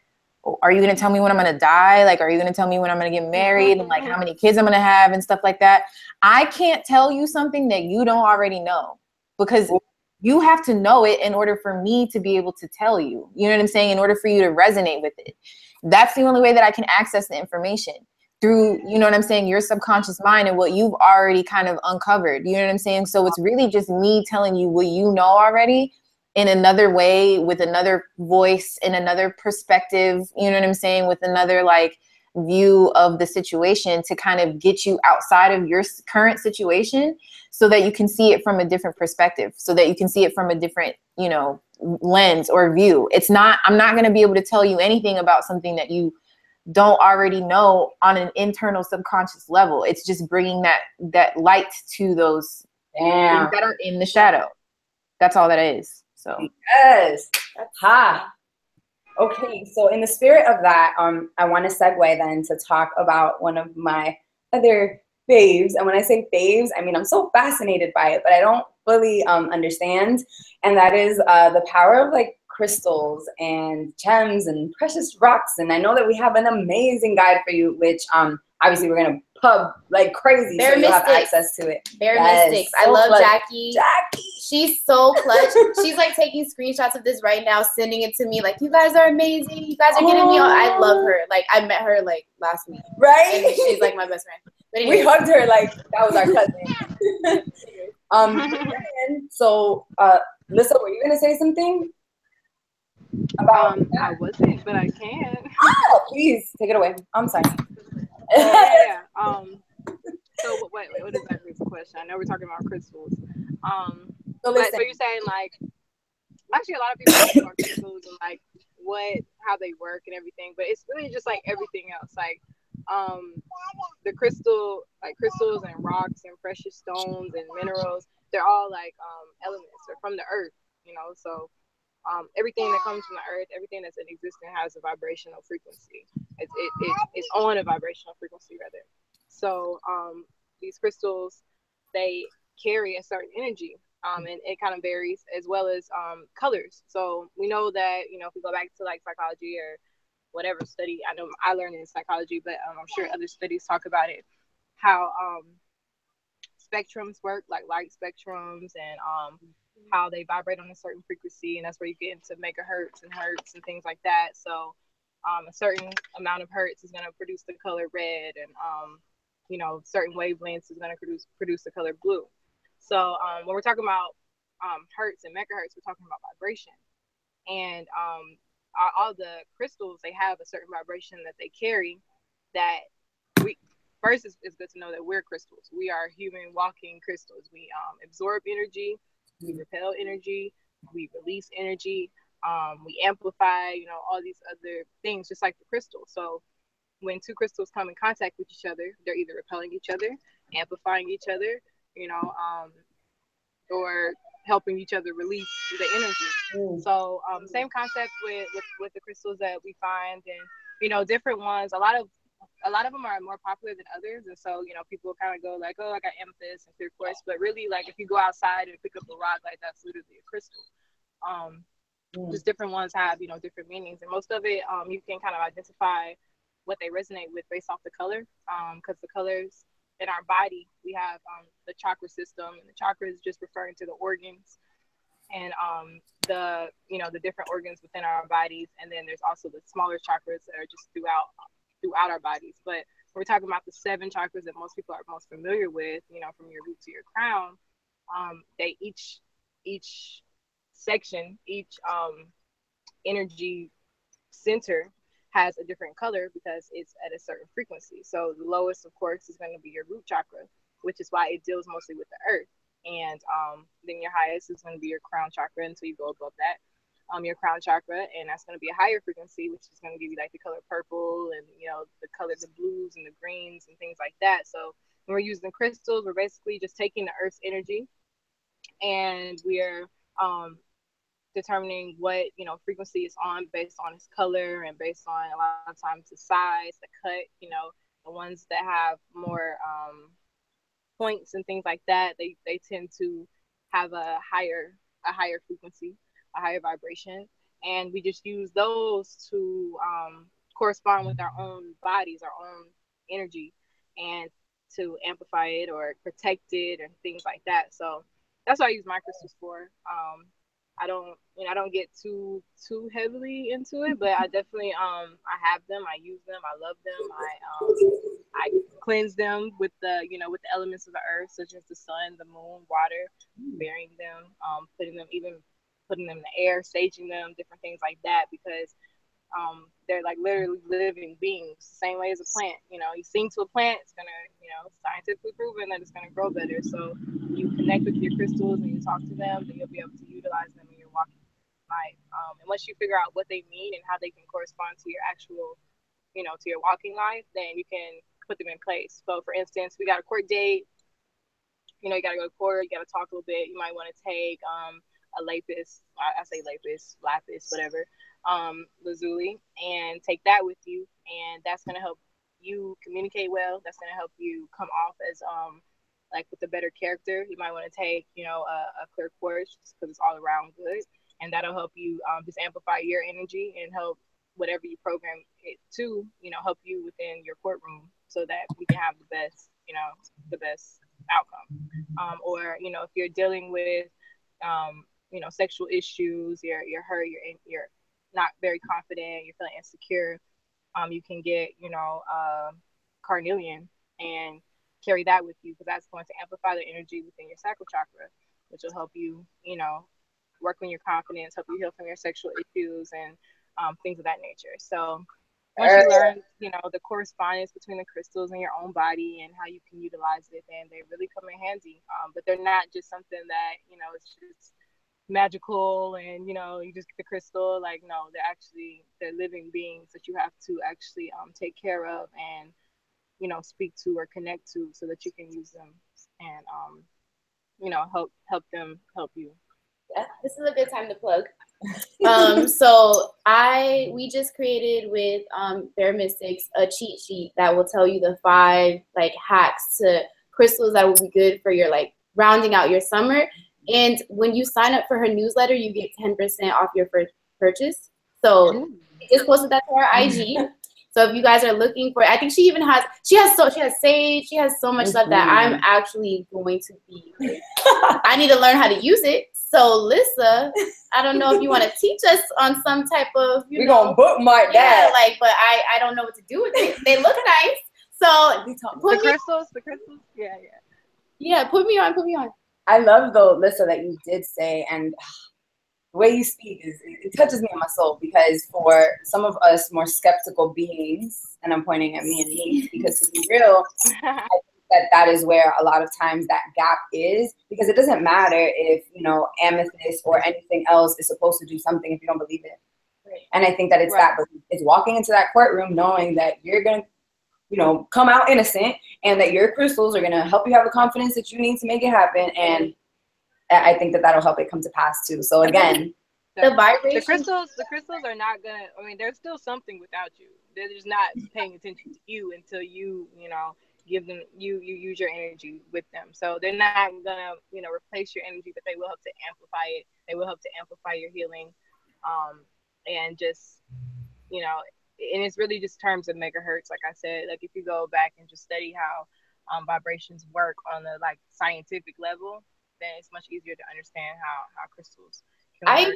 are you going to tell me when I'm going to die? Like, are you going to tell me when I'm going to get married and like how many kids I'm going to have and stuff like that? I can't tell you something that you don't already know, because you have to know it in order for me to be able to tell you. You know what I'm saying? In order for you to resonate with it. That's the only way that I can access the information, through, you know what I'm saying, your subconscious mind and what you've already kind of uncovered. You know what I'm saying? So it's really just me telling you what you know already in another way, with another voice, in another perspective, you know what I'm saying, with another like view of the situation to kind of get you outside of your current situation so that you can see it from a different perspective, so that you can see it from a different, you know, lens or view. I'm not going to be able to tell you anything about something that you don't already know on an internal subconscious level. It's just bringing that light to those things that are in the shadow. That's all that is. So yes, that's hot. Okay, so in the spirit of that, I want to segue then to talk about one of my other faves. And when I say faves, I mean I'm so fascinated by it, but I don't fully understand. And that is the power of like crystals and gems and precious rocks. And I know that we have an amazing guide for you, which obviously we're gonna pub like crazy, so you'll have access to it. Mystics. So I love Jackie. She's so clutch. She's like taking screenshots of this right now, sending it to me. Like, you guys are amazing. You guys are getting me on. I love her. Like, I met her like last week. Right? And she's like my best friend. But we hugged her like that was our cousin. So Lisa, were you gonna say something? About I wasn't, but I can. Oh, please take it away. I'm sorry. Yeah. So what exactly is the question? I know we're talking about crystals. So you're saying like, actually a lot of people talk about crystals and like how they work and everything, but it's really just like everything else. Like the crystals and rocks and precious stones and minerals, they're all like elements. They're from the earth, you know. So everything that comes from the earth, everything that's in existence has a vibrational frequency. It's on a vibrational frequency rather. So these crystals, they carry a certain energy, and it kind of varies, as well as colors. So we know that, you know, if we go back to like psychology or whatever study, I know I learned in psychology, but I'm sure other studies talk about it, how spectrums work, like light spectrums, and how they vibrate on a certain frequency, and that's where you get into megahertz and hertz and things like that. So a certain amount of hertz is going to produce the color red, and you know, certain wavelengths is going to produce the color blue. So when we're talking about hertz and megahertz, we're talking about vibration. And all the crystals, they have a certain vibration that they carry. That first it's good to know that we're crystals. We are human walking crystals. We absorb energy, we repel energy, we release energy, we amplify, you know, all these other things, just like the crystal. So when two crystals come in contact with each other, they're either repelling each other, amplifying each other, you know, or helping each other release the energy. So same concept with the crystals that we find, and you know, different ones. A lot of them are more popular than others, and so, you know, people kind of go like, oh, I got amethyst and clear quartz, but really, like, if you go outside and pick up a rock, like, that's literally a crystal. Just different ones have, you know, different meanings, and most of it you can kind of identify what they resonate with based off the color, because the colors in our body, we have the chakra system, and the chakra is just referring to the organs, and the, you know, the different organs within our bodies, and then there's also the smaller chakras that are just throughout our bodies. But we're talking about the 7 chakras that most people are most familiar with, you know, from your root to your crown. They each section, each energy center has a different color because it's at a certain frequency. So the lowest, of course, is going to be your root chakra, which is why it deals mostly with the earth. And then your highest is going to be your crown chakra until you go above that. Your crown chakra, and that's going to be a higher frequency, which is going to give you like the color purple, and, you know, the color, the blues and the greens and things like that. So when we're using crystals, we're basically just taking the earth's energy, and we're determining what, you know, frequency it's on based on its color, and based on, a lot of times, the size, the cut. You know, the ones that have more points and things like that, they tend to have a higher frequency, a higher vibration, and we just use those to correspond with our own bodies, our own energy, and to amplify it or protect it and things like that. So that's what I use my crystals for. I don't get too heavily into it, but I definitely I have them, I use them, I love them. I cleanse them with the elements of the earth, such as the sun, the moon, water, burying them, putting them in the air, saging them, different things like that, because they're like literally living beings, the same way as a plant. You know, you sing to a plant, it's gonna, you know, scientifically proven that it's gonna grow better. So you connect with your crystals and you talk to them, then you'll be able to utilize them in your walking life. And once you figure out what they mean and how they can correspond to your actual, you know, to your walking life, then you can put them in place. So for instance, we got a court date, you know, you got to go to court, you got to talk a little bit. You might want to take a lapis, I say lapis, whatever, lazuli, and take that with you. And that's going to help you communicate well. That's going to help you come off as like with a better character. You might want to take, you know, a clear quartz because it's all around good. And that'll help you just amplify your energy and help whatever you program it to, you know, help you within your courtroom so that we can have the best, you know, the best outcome. Or, you know, if you're dealing with, you know, sexual issues, you're hurt, you're not very confident, you're feeling insecure, you can get, you know, carnelian and carry that with you because that's going to amplify the energy within your sacral chakra, which will help you, you know, work on your confidence, help you heal from your sexual issues and things of that nature. So once you learn, you know, the correspondence between the crystals in your own body and how you can utilize it, then they really come in handy. But they're not just something that, you know, it's just magical and, you know, you just get the crystal. Like, no, they're living beings that you have to actually take care of and, you know, speak to or connect to so that you can use them and, you know, help them help you. Yeah, this is a good time to plug. So we just created with Bare Mystics a cheat sheet that will tell you the 5 like hacks to crystals that will be good for your like rounding out your summer. And when you sign up for her newsletter, you get 10% off your first purchase. So we just posted that to our IG. So if you guys are looking for, I think she has sage, she has so much stuff that I'm actually going to be. I need to learn how to use it. So Lissa, I don't know if you want to teach us on some type of, we're gonna bookmark that. Like, but I don't know what to do with it. They look nice. So the crystals, yeah, put me on. I love though, Lissa, that you did say, and the way you speak it touches me on my soul, because for some of us more skeptical beings, and I'm pointing at me and me, because to be real, I think that is where a lot of times that gap is, because it doesn't matter if, you know, amethyst or anything else is supposed to do something if you don't believe it. Right. And I think that it's it's walking into that courtroom knowing that you're going to, you know, come out innocent and that your crystals are going to help you have the confidence that you need to make it happen. And I think that that'll help it come to pass too. So again, the vibration. The crystals are not gonna. I mean, there's still something without you. They're just not paying attention to you until you know, give them. You use your energy with them. So they're not gonna, you know, replace your energy, but they will help to amplify it. They will help to amplify your healing, and just, you know, and it's really just terms of megahertz. Like I said, like if you go back and just study how vibrations work on the like scientific level, then it's much easier to understand how crystals can work.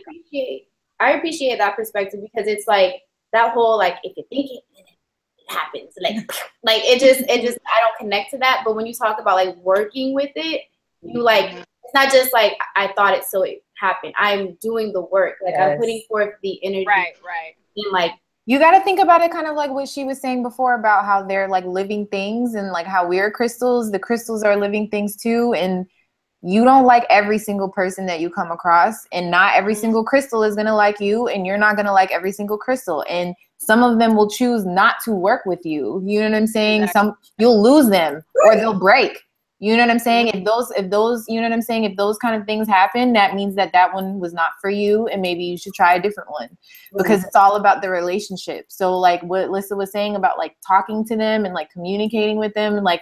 I appreciate that perspective, because it's like that whole like if you think it, then it happens. Like it just I don't connect to that. But when you talk about like working with it, you like it's not just like I thought it so it happened. I'm doing the work. Like I'm putting forth the energy. Right. And like you got to think about it kind of like what she was saying before about how they're like living things, and like how we're crystals. The crystals are living things too. And you don't like every single person that you come across, and not every single crystal is going to like you, and you're not going to like every single crystal. And some of them will choose not to work with you. You know what I'm saying? Exactly. You'll lose them or they'll break. You know what I'm saying? If those, you know what I'm saying? If those kind of things happen, that means that one was not for you, and maybe you should try a different one, because it's all about the relationship. So like what Lissa was saying about like talking to them and like communicating with them, like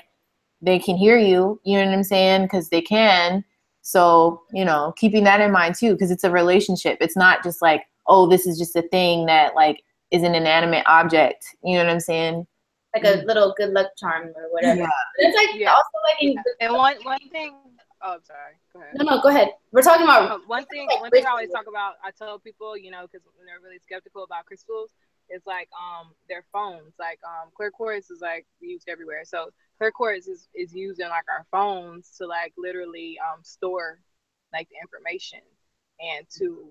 they can hear you, you know what I'm saying? Because they can. So, you know, keeping that in mind too, because it's a relationship. It's not just like, oh, this is just a thing that like is an inanimate object. You know what I'm saying? Like a little good luck charm or whatever. Yeah. It's like also like and one thing. Oh, I'm sorry. Go ahead. No, go ahead. We're talking about one thing I always talk about. I tell people, you know, because when they're really skeptical about crystals, it's like their phones. Like clear quartz is like used everywhere. So clear quartz is used in like our phones to like literally store like the information and to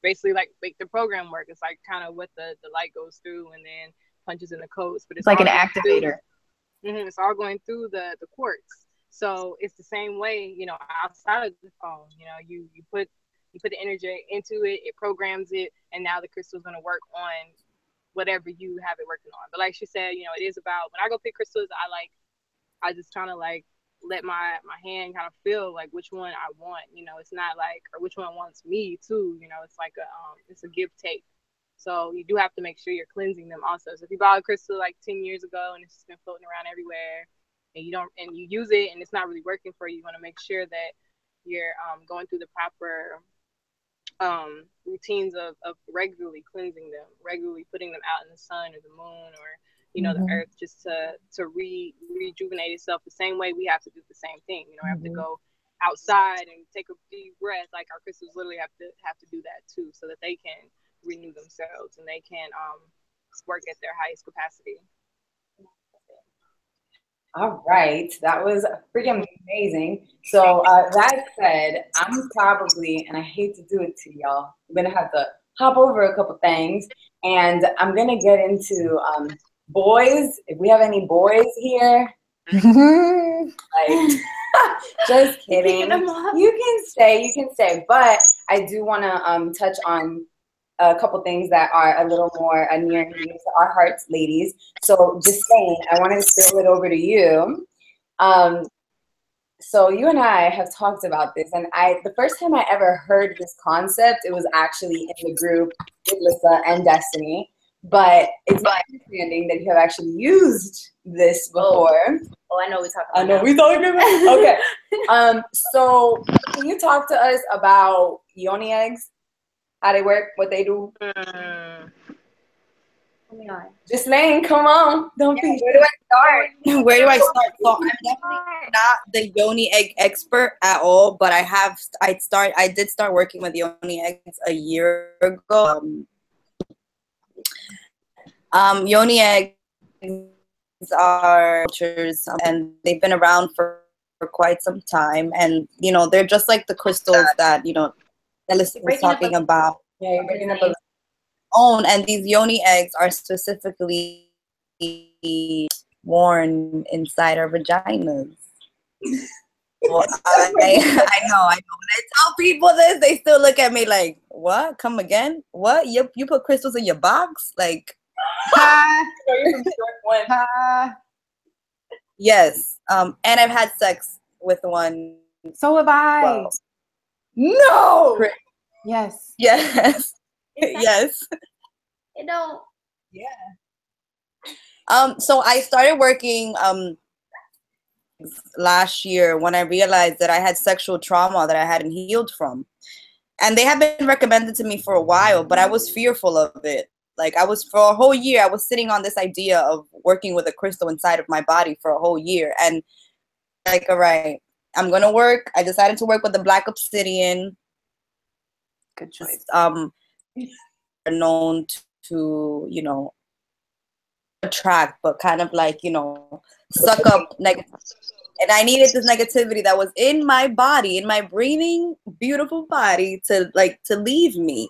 basically like make the program work. It's like kind of what the light goes through and then punches in the codes, but it's like an activator. It's all going through the quartz. So it's the same way, you know, outside of the phone. You know, you put the energy into it, it programs it, and now the crystal's going to work on whatever you have it working on. But like she said, you know, it is about, when I go pick crystals, I just kind of like let my hand kind of feel like which one I want. You know, it's not like, or which one wants me too. You know, it's like it's a give take. So you do have to make sure you're cleansing them also. So if you bought a crystal like 10 years ago and it's just been floating around everywhere, and you use it and it's not really working for you, you want to make sure that you're going through the proper routines of regularly cleansing them, regularly putting them out in the sun or the moon or, you know, the earth, just to rejuvenate itself the same way we have to do the same thing. You know, we have to go outside and take a deep breath. Like our crystals literally have to do that too, so that they can renew themselves and they can work at their highest capacity. All right, that was freaking amazing. So that said, I'm probably, and I hate to do it to y'all, I'm gonna have to hop over a couple things, and I'm gonna get into boys. If we have any boys here, like, just kidding. You can stay, but I do want to touch on a couple things that are a little more near and dear to our hearts, ladies. So just saying, I wanted to spill it over to you. So you and I have talked about this, and the first time I ever heard this concept, it was actually in the group with Lissa and Destiny. But it's my understanding that you have actually used this before. Oh, I know we talked about. I know we talked about. Okay. So can you talk to us about yoni eggs? How they work, what they do? Just saying, come on. Don't be. Where do I start? Where do I start? So I'm definitely not the yoni egg expert at all, but I did start working with yoni eggs a year ago. Yoni eggs are cultures, and they've been around for quite some time, and you know, they're just like the crystals that, you know, Ellis was talking about. Yeah, you're breaking up a own, and these yoni eggs are specifically worn inside our vaginas. Well, I know. When I tell people this, they still look at me like, "What? Come again? What? You put crystals in your box? Like, yes. And I've had sex with one. So have I. Well, no. Yes. Yes. Yes. You know. Yeah. So I started working last year when I realized that I had sexual trauma that I hadn't healed from. And they have been recommended to me for a while, but I was fearful of it. Like for a whole year, I was sitting on this idea of working with a crystal inside of my body for a whole year. And like, all right, I'm going to work. I decided to work with the black obsidian. Good choice. Are known to, you know, attract, but kind of like, you know, suck up negative. And I needed this negativity that was in my body, in my breathing, beautiful body, to leave me.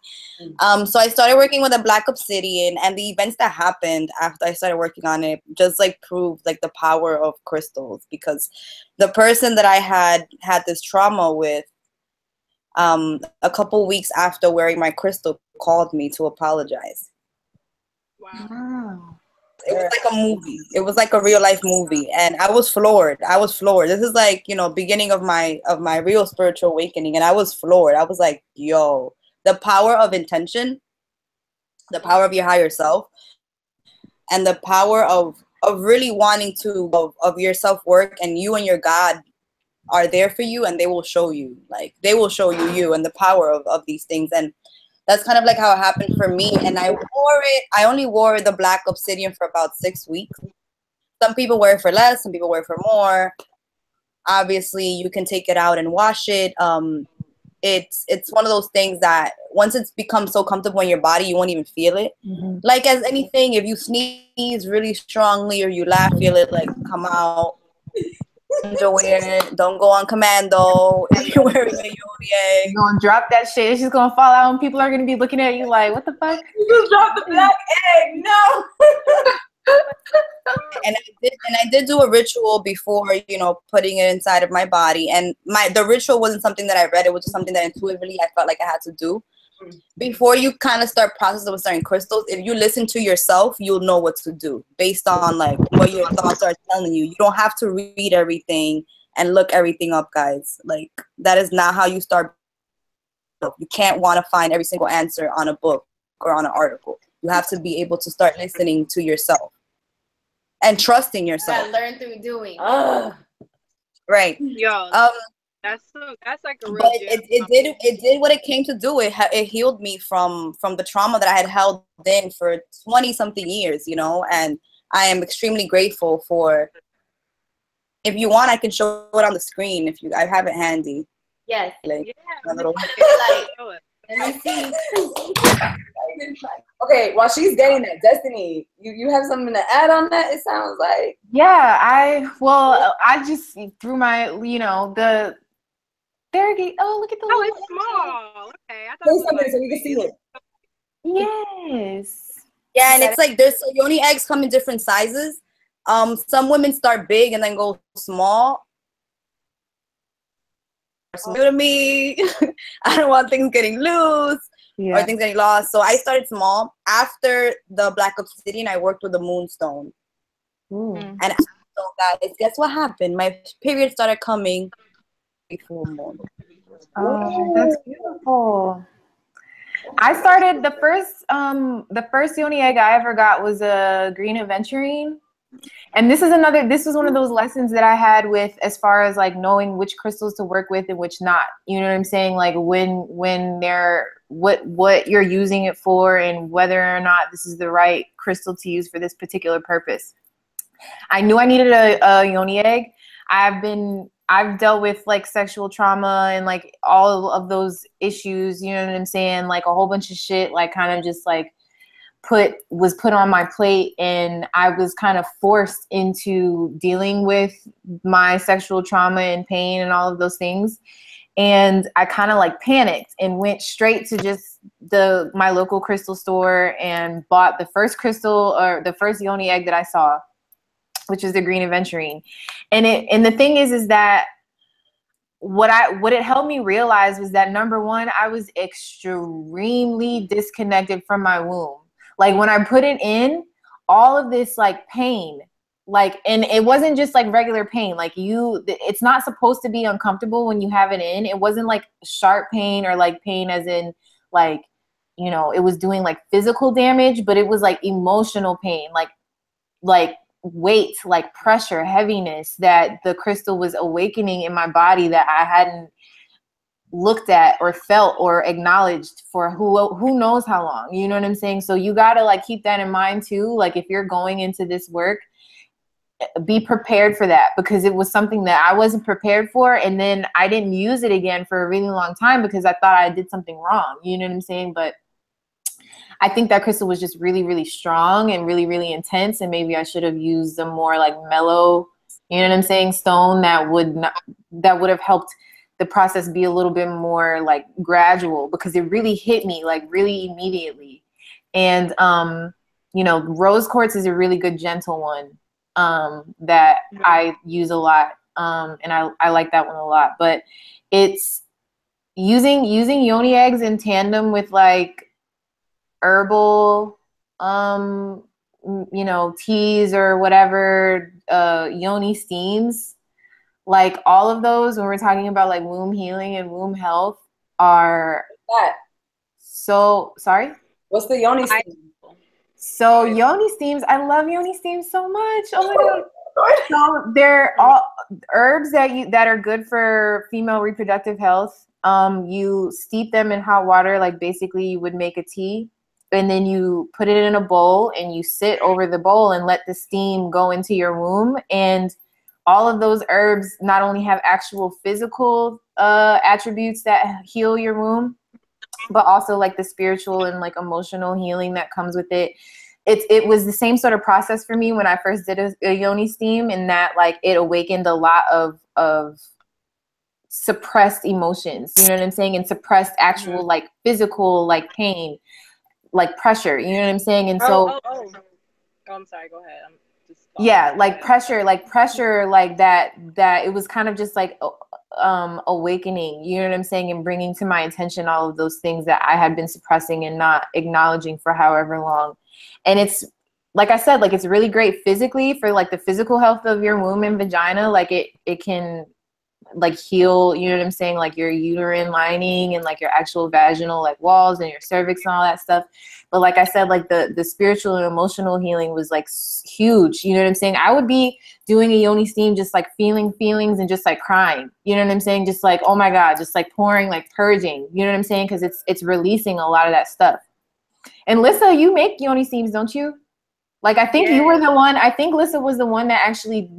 So I started working with a black obsidian, and the events that happened after I started working on it just like proved like the power of crystals, because the person that I had this trauma with, a couple weeks after wearing my crystal, called me to apologize. Wow. It was like a movie. It was like a real life movie, and I was floored. This is like, you know, beginning of my real spiritual awakening, and I was floored. I was like, yo, the power of intention, the power of your higher self, and the power of really wanting to of your self-work, and you and your God are there for you, and they will show you, like they will show you and the power of these things. And that's kind of like how it happened for me. And I only wore the black obsidian for about 6 weeks. Some people wear it for less, some people wear it for more. Obviously, you can take it out and wash it. It's one of those things that once it's become so comfortable in your body, you won't even feel it. Like as anything, if you sneeze really strongly or you laugh, feel it like come out. Don't go on commando if you're wearing a egg. You're gonna drop that shit. It's just gonna fall out, and people are gonna be looking at you like, "What the fuck?" You just dropped the black egg. No. And I did do a ritual before, you know, putting it inside of my body. And the ritual wasn't something that I read. It was just something that intuitively I felt like I had to do. Before you kind of start processing with certain crystals, if you listen to yourself, you'll know what to do based on like what your thoughts are telling you. You don't have to read everything and look everything up, guys. Like, that is not how you start. You can't want to find every single answer on a book or on an article. You have to be able to start listening to yourself and trusting yourself. Learn through doing. Right. Yo, that's like a real. But it did what it came to do. It healed me from the trauma that I had held in for 20 something years, you know, and I am extremely grateful for. If you want, I can show it on the screen. I have it handy. Yes. Like, yeah. little... Let me see. Okay, while she's getting that, Destiny, you have something to add on that? It sounds like. Yeah, I just threw my, you know, the. There you go. Oh, look at the. Oh, it's small. Okay, I thought. Say something so we can see it. Yes. Yeah, and it's like so yoni eggs come in different sizes. Some women start big and then go small. To me, I don't want things getting loose or things getting lost. So I started small. After the black obsidian, I worked with the moonstone. And so guys, guess what happened? My period started coming before moon. Oh, that's beautiful. I started the first yoni egg I ever got was a green aventurine. And this was one of those lessons that I had with, as far as like knowing which crystals to work with and which not, you know what I'm saying? Like when they're, what you're using it for and whether or not this is the right crystal to use for this particular purpose. I knew I needed a yoni egg. I've dealt with like sexual trauma and like all of those issues, you know what I'm saying? Like a whole bunch of shit, like kind of just like was put on my plate, and I was kind of forced into dealing with my sexual trauma and pain and all of those things. And I kind of like panicked and went straight to just my local crystal store and bought the first crystal, or the first yoni egg that I saw, which is the green aventurine. And the thing is that what it helped me realize was that, number one, I was extremely disconnected from my womb. Like when I put it in, all of this like pain, like, and it wasn't just like regular pain. Like it's not supposed to be uncomfortable when you have it in. It wasn't like sharp pain or like pain as in like, you know, it was doing like physical damage, but it was like emotional pain, like weight, like pressure, heaviness that the crystal was awakening in my body that I hadn't looked at or felt or acknowledged for who knows how long, you know what I'm saying? So you got to like keep that in mind too. Like if you're going into this work, be prepared for that, because it was something that I wasn't prepared for. And then I didn't use it again for a really long time because I thought I did something wrong, you know what I'm saying? But I think that crystal was just really, really strong and really, really intense. And maybe I should have used a more like mellow, you know what I'm saying, stone that would have helped the process be a little bit more like gradual, because it really hit me like really immediately. And, you know, rose quartz is a really good gentle one that I use a lot. And I like that one a lot, but it's using yoni eggs in tandem with like herbal, you know, teas or whatever, yoni steams, like all of those, when we're talking about like womb healing and womb health, are so sorry. What's the yoni steam? So yoni steams, I love yoni steams so much. Oh my god. So they're all herbs that are good for female reproductive health. You steep them in hot water, like basically you would make a tea, and then you put it in a bowl and you sit over the bowl and let the steam go into your womb. And all of those herbs not only have actual physical attributes that heal your womb, but also like the spiritual and like emotional healing that comes with it. It was the same sort of process for me when I first did a yoni steam, in that like it awakened a lot of suppressed emotions, you know what I'm saying? And suppressed actual like physical like pain, like pressure, you know what I'm saying? And so I'm sorry, go ahead. I'm just yeah, like pressure like that it was kind of just like awakening, you know what I'm saying, and bringing to my attention all of those things that I had been suppressing and not acknowledging for however long. And it's like I said, like it's really great physically for like the physical health of your womb and vagina. Like it can like heal, you know what I'm saying, like your uterine lining and like your actual vaginal like walls and your cervix and all that stuff. But like I said, like the spiritual and emotional healing was like huge, you know what I'm saying? I would be doing a yoni steam just like feeling feelings and just like crying, you know what I'm saying, just like, oh my god, just like pouring, like purging, you know what I'm saying, because it's releasing a lot of that stuff. And Lissa, you make yoni steams, don't you? Like I think you were the one, I think Lissa was the one that actually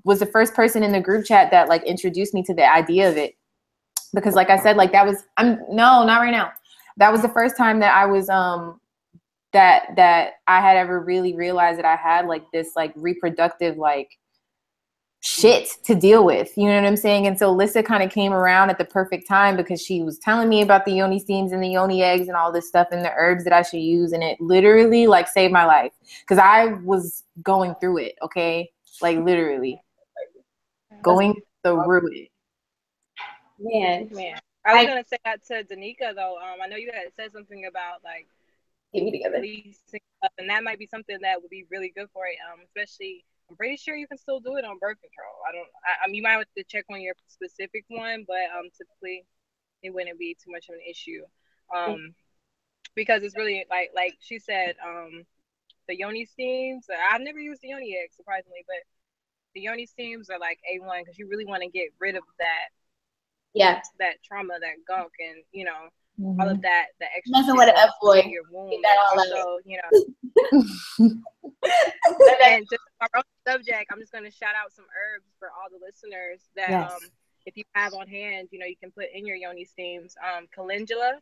was the first person in the group chat that like introduced me to the idea of it. Because like I said, like that was, no, not right now. That was the first time that I was, that I had ever really realized that I had like this like reproductive like shit to deal with, you know what I'm saying? And so Lissa kind of came around at the perfect time because she was telling me about the yoni steams and the yoni eggs and all this stuff and the herbs that I should use. And it literally like saved my life because I was going through it. Okay. Like literally going through it. Man. I was gonna say that to Danica though. I know you had said something about like get me together, and that might be something that would be really good for it. Especially, I'm pretty sure you can still do it on birth control. I mean, you might have to check on your specific one, but typically it wouldn't be too much of an issue. Because it's really like she said, the yoni steams. I've never used the yoni egg, surprisingly, but the yoni steams are like A1 because you really want to get rid of that. Yeah. That trauma, that gunk, and you know, all of that, the extra nothing with an F boy. Your womb. Get that all also, you know. And just our own subject, I'm just going to shout out some herbs for all the listeners that if you have on hand, you know, you can put in your yoni steams. Calendula,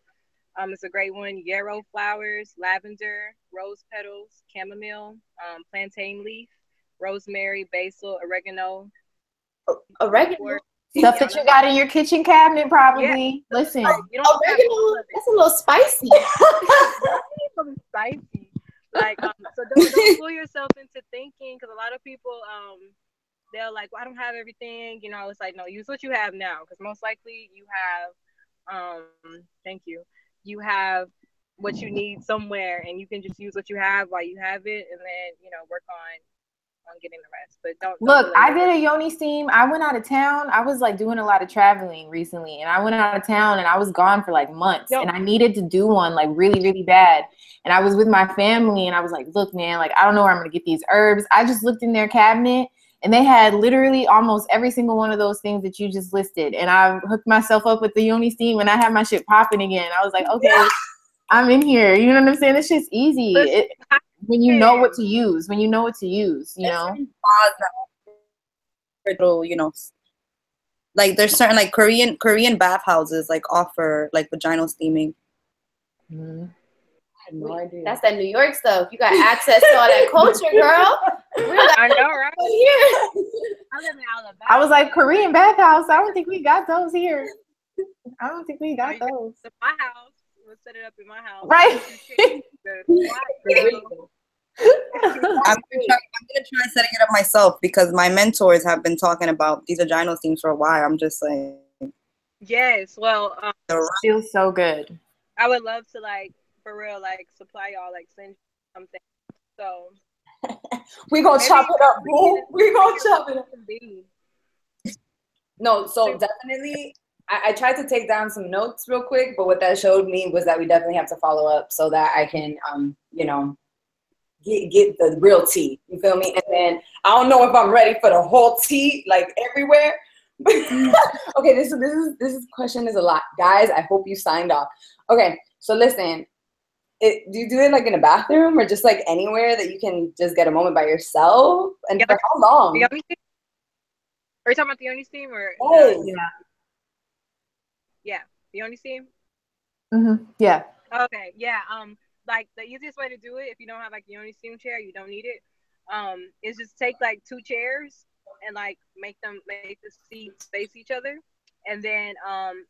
it's a great one. Yarrow flowers, lavender, rose petals, chamomile, plantain leaf, rosemary, basil, oregano. Oregano. Stuff that you got in your kitchen cabinet, probably. Yeah. Listen, you don't oregano. That's a little spicy. Spicy. Like, so don't fool yourself into thinking, because a lot of people, they're like, well, I don't have everything. You know, it's like, no, use what you have now, because most likely you have, you have what you need somewhere, and you can just use what you have while you have it, and then, you know, work on getting the rest. But don't look, I did a yoni steam. I went out of town. I was like doing a lot of traveling recently, and I went out of town and I was gone for like months. And I needed to do one like really, really bad. And I was with my family and I was like, look, man, like I don't know where I'm gonna get these herbs. I just looked in their cabinet and they had literally almost every single one of those things that you just listed. And I hooked myself up with the yoni steam and I had my shit popping again. I was like, okay, I'm in here. You know what I'm saying? This shit's easy. When you know what to use, you know. You know, like there's certain like Korean bathhouses like offer like vaginal steaming. I had no idea. That's that New York stuff. You got access to all that culture, girl. I know, right? I live in Alabama. I was like, Korean bathhouse. I don't think we got those here. I don't think we got those. My house. We'll set it up in my house. Right. I'm gonna try setting it up myself because my mentors have been talking about these vaginal steams for a while. I'm just like, yes. Well, it feels so good. I would love to like for real like supply y'all, like send something. So we gonna chop it up, boo. We gonna chop it up. No, so definitely. I tried to take down some notes real quick, but what that showed me was that we definitely have to follow up so that I can, you know, get the real tea. You feel me? And then I don't know if I'm ready for the whole tea, like everywhere. Okay, this question is a lot, guys. I hope you signed off. Okay, so listen, do you do it like in a bathroom or just like anywhere that you can just get a moment by yourself? And for how long? Are you talking about the yoni steam or? Oh, yeah, the yoni steam. Yeah. Okay. Yeah. Like the easiest way to do it, if you don't have like a yoni steam chair, you don't need it. Is just take like 2 chairs and like make the seats face each other, and then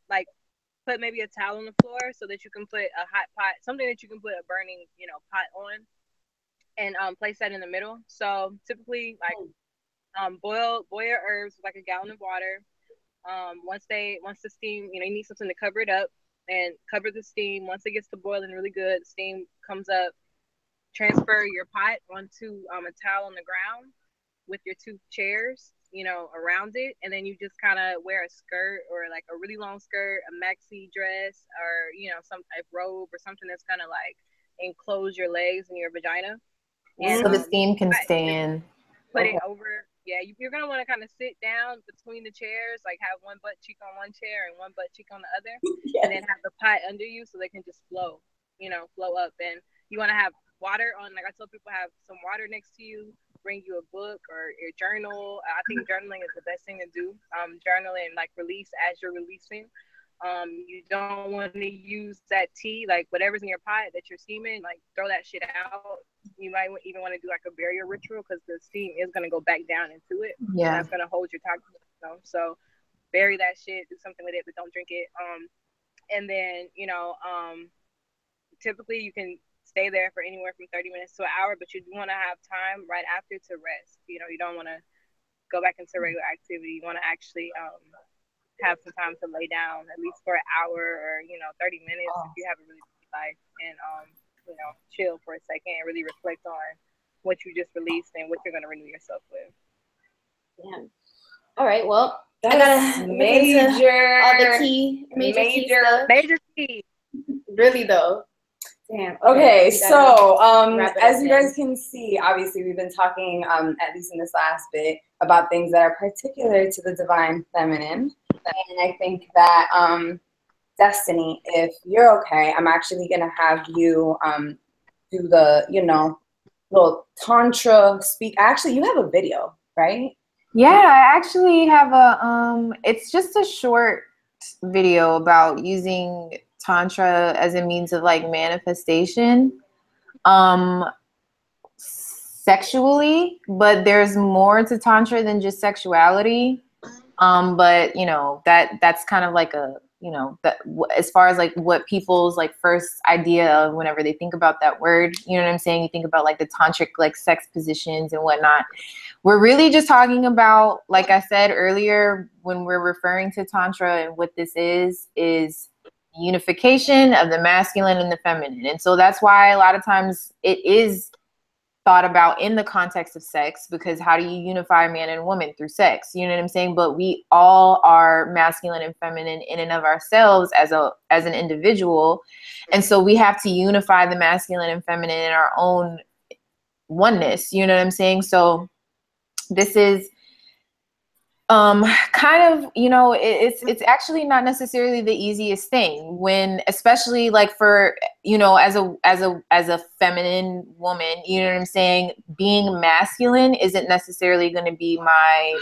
like put maybe a towel on the floor so that you can put a hot pot, something that you can put a burning, you know, pot on, and place that in the middle. So typically, like boil your herbs with like a gallon of water. Once the steam, you know, you need something to cover it up and cover the steam. Once it gets to boiling really good, the steam comes up. Transfer your pot onto a towel on the ground with your 2 chairs, you know, around it, and then you just kind of wear a skirt or like a really long skirt, a maxi dress, or you know, some type robe or something that's gonna like enclose your legs and your vagina. And so the steam can stay in. Put it over. Yeah, you're gonna want to kind of sit down between the chairs, like have one butt cheek on one chair and one butt cheek on the other, and then have the pot under you so they can just flow, you know, flow up. And you want to have water on, like I tell people, have some water next to you. Bring you a book or your journal. I think journaling is the best thing to do. Journal and like release as you're releasing. You don't want to use that tea, like whatever's in your pot that you're steaming, like throw that shit out. You might even want to do like a barrier ritual because the steam is going to go back down into it. Yeah. That's going to hold your toxins, you know? So bury that shit, do something with it, but don't drink it. And then, you know, typically you can stay there for anywhere from 30 minutes to an hour, but you do want to have time right after to rest. You know, you don't want to go back into regular activity. You want to actually have some time to lay down at least for an hour or, you know, 30 minutes if you have a really busy life, and you know, chill for a second and really reflect on what you just released and what you're going to renew yourself with. Yeah. All right. Well, that's I gotta major, all the tea, major tea. Really though. Damn. Okay, so as you guys can see, obviously we've been talking, at least in this last bit, about things that are particular to the divine feminine. And I think that Destiny, if you're okay, I'm actually gonna have you do the, you know, little tantra speak. Actually, you have a video, right? Yeah, I actually have a it's just a short video about using Tantra as a means of like manifestation sexually, but there's more to Tantra than just sexuality. But you know, that's kind of like a, you know, that as far as like what people's like first idea of whenever they think about that word, you know what I'm saying? You think about like the tantric like sex positions and whatnot. We're really just talking about, like I said earlier, when we're referring to Tantra and what this is unification of the masculine and the feminine. And so that's why a lot of times it is thought about in the context of sex, because how do you unify man and woman through sex? You know what I'm saying? But we all are masculine and feminine in and of ourselves as an individual. And so we have to unify the masculine and feminine in our own oneness. You know what I'm saying? So this is kind of, you know, it's actually not necessarily the easiest thing when, especially like for, you know, as a feminine woman, you know what I'm saying? Being masculine isn't necessarily going to be my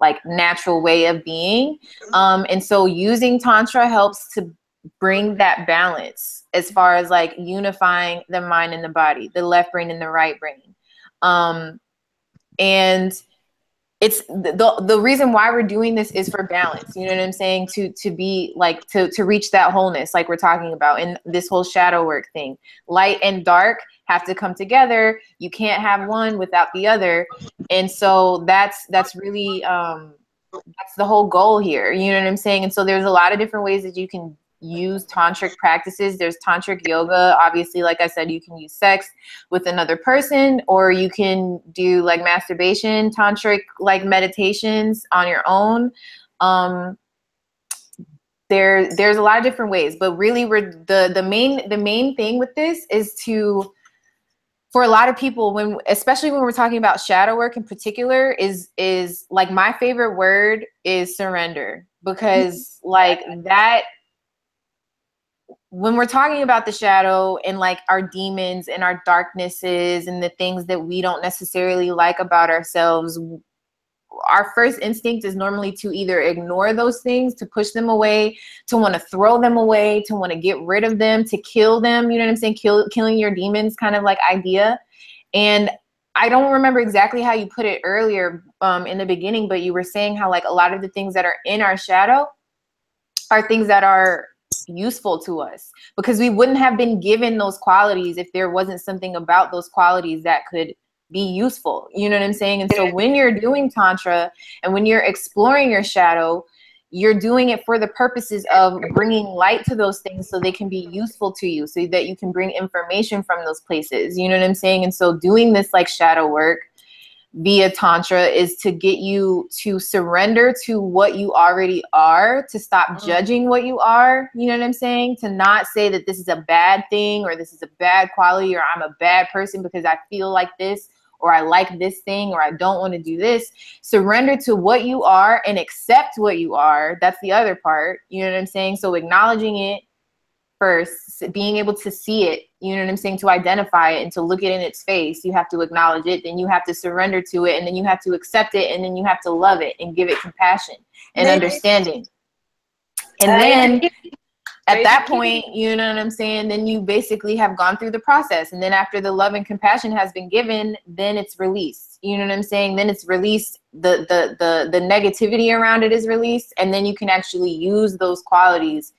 like natural way of being. And so using Tantra helps to bring that balance as far as like unifying the mind and the body, the left brain and the right brain. And it's the reason why we're doing this is for balance. You know what I'm saying? To be like, to reach that wholeness, like we're talking about in this whole shadow work thing. Light and dark have to come together. You can't have one without the other. And so that's really, that's the whole goal here. You know what I'm saying? And so there's a lot of different ways that you can use tantric practices. There's tantric yoga. Obviously, like I said, you can use sex with another person, or you can do like masturbation, tantric like meditations on your own. There's a lot of different ways, but really the main thing with this is to, for a lot of people, especially when we're talking about shadow work in particular, is like my favorite word is surrender, because like that, when we're talking about the shadow and like our demons and our darknesses and the things that we don't necessarily like about ourselves, our first instinct is normally to either ignore those things, to push them away, to want to throw them away, to want to get rid of them, to kill them. You know what I'm saying? Killing your demons kind of like idea. And I don't remember exactly how you put it earlier in the beginning, but you were saying how like a lot of the things that are in our shadow are things that are useful to us, because we wouldn't have been given those qualities if there wasn't something about those qualities that could be useful. You know what I'm saying? And so when you're doing Tantra and when you're exploring your shadow, you're doing it for the purposes of bringing light to those things so they can be useful to you, so that you can bring information from those places. You know what I'm saying? And so doing this like shadow work via Tantra is to get you to surrender to what you already are, to stop judging what you are. You know what I'm saying? To not say that this is a bad thing or this is a bad quality or I'm a bad person because I feel like this, or I like this thing, or I don't want to do this. Surrender to what you are and accept what you are. That's the other part. You know what I'm saying? So acknowledging it first, being able to see it, you know what I'm saying, to identify it and to look it in its face. You have to acknowledge it, then you have to surrender to it, and then you have to accept it, and then you have to love it and give it compassion and understanding. And then at that point, you know what I'm saying, then you basically have gone through the process. And then after the love and compassion has been given, then it's released. You know what I'm saying? Then it's released, the negativity around it is released, and then you can actually use those qualities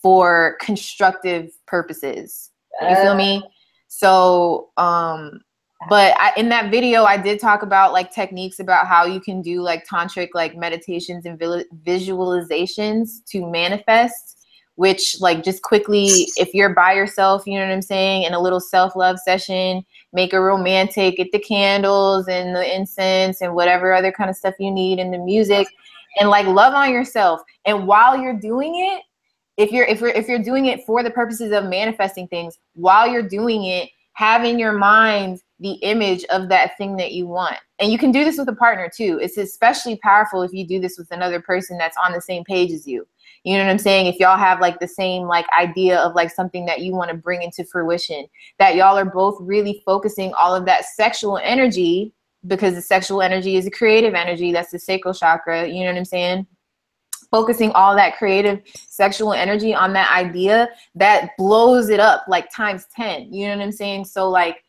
for constructive purposes. You feel me? So, but in that video, I did talk about like techniques about how you can do like tantric like meditations and visualizations to manifest, which like just quickly, if you're by yourself, you know what I'm saying, in a little self-love session, make it romantic, get the candles and the incense and whatever other kind of stuff you need in the music, and like love on yourself. And while you're doing it, if you're doing it for the purposes of manifesting things, while you're doing it, have in your mind the image of that thing that you want. And you can do this with a partner too. It's especially powerful if you do this with another person that's on the same page as you. You know what I'm saying? If y'all have like the same like idea of like something that you want to bring into fruition, that y'all are both really focusing all of that sexual energy, because the sexual energy is a creative energy. That's the sacral chakra. You know what I'm saying? Focusing all that creative sexual energy on that idea, that blows it up like times 10. You know what I'm saying? So like,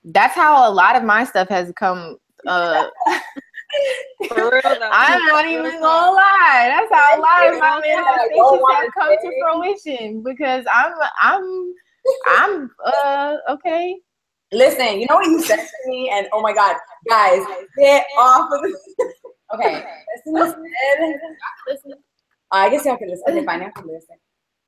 that's how a lot of my stuff has come. For real though. I'm not even gonna lie. That's how a lot of my manifestations have come to fruition, because I'm okay. Listen, you know what you said to me, and oh my God, guys, get off of this. Okay, listen. I guess y'all can listen. Okay, fine, y'all can listen.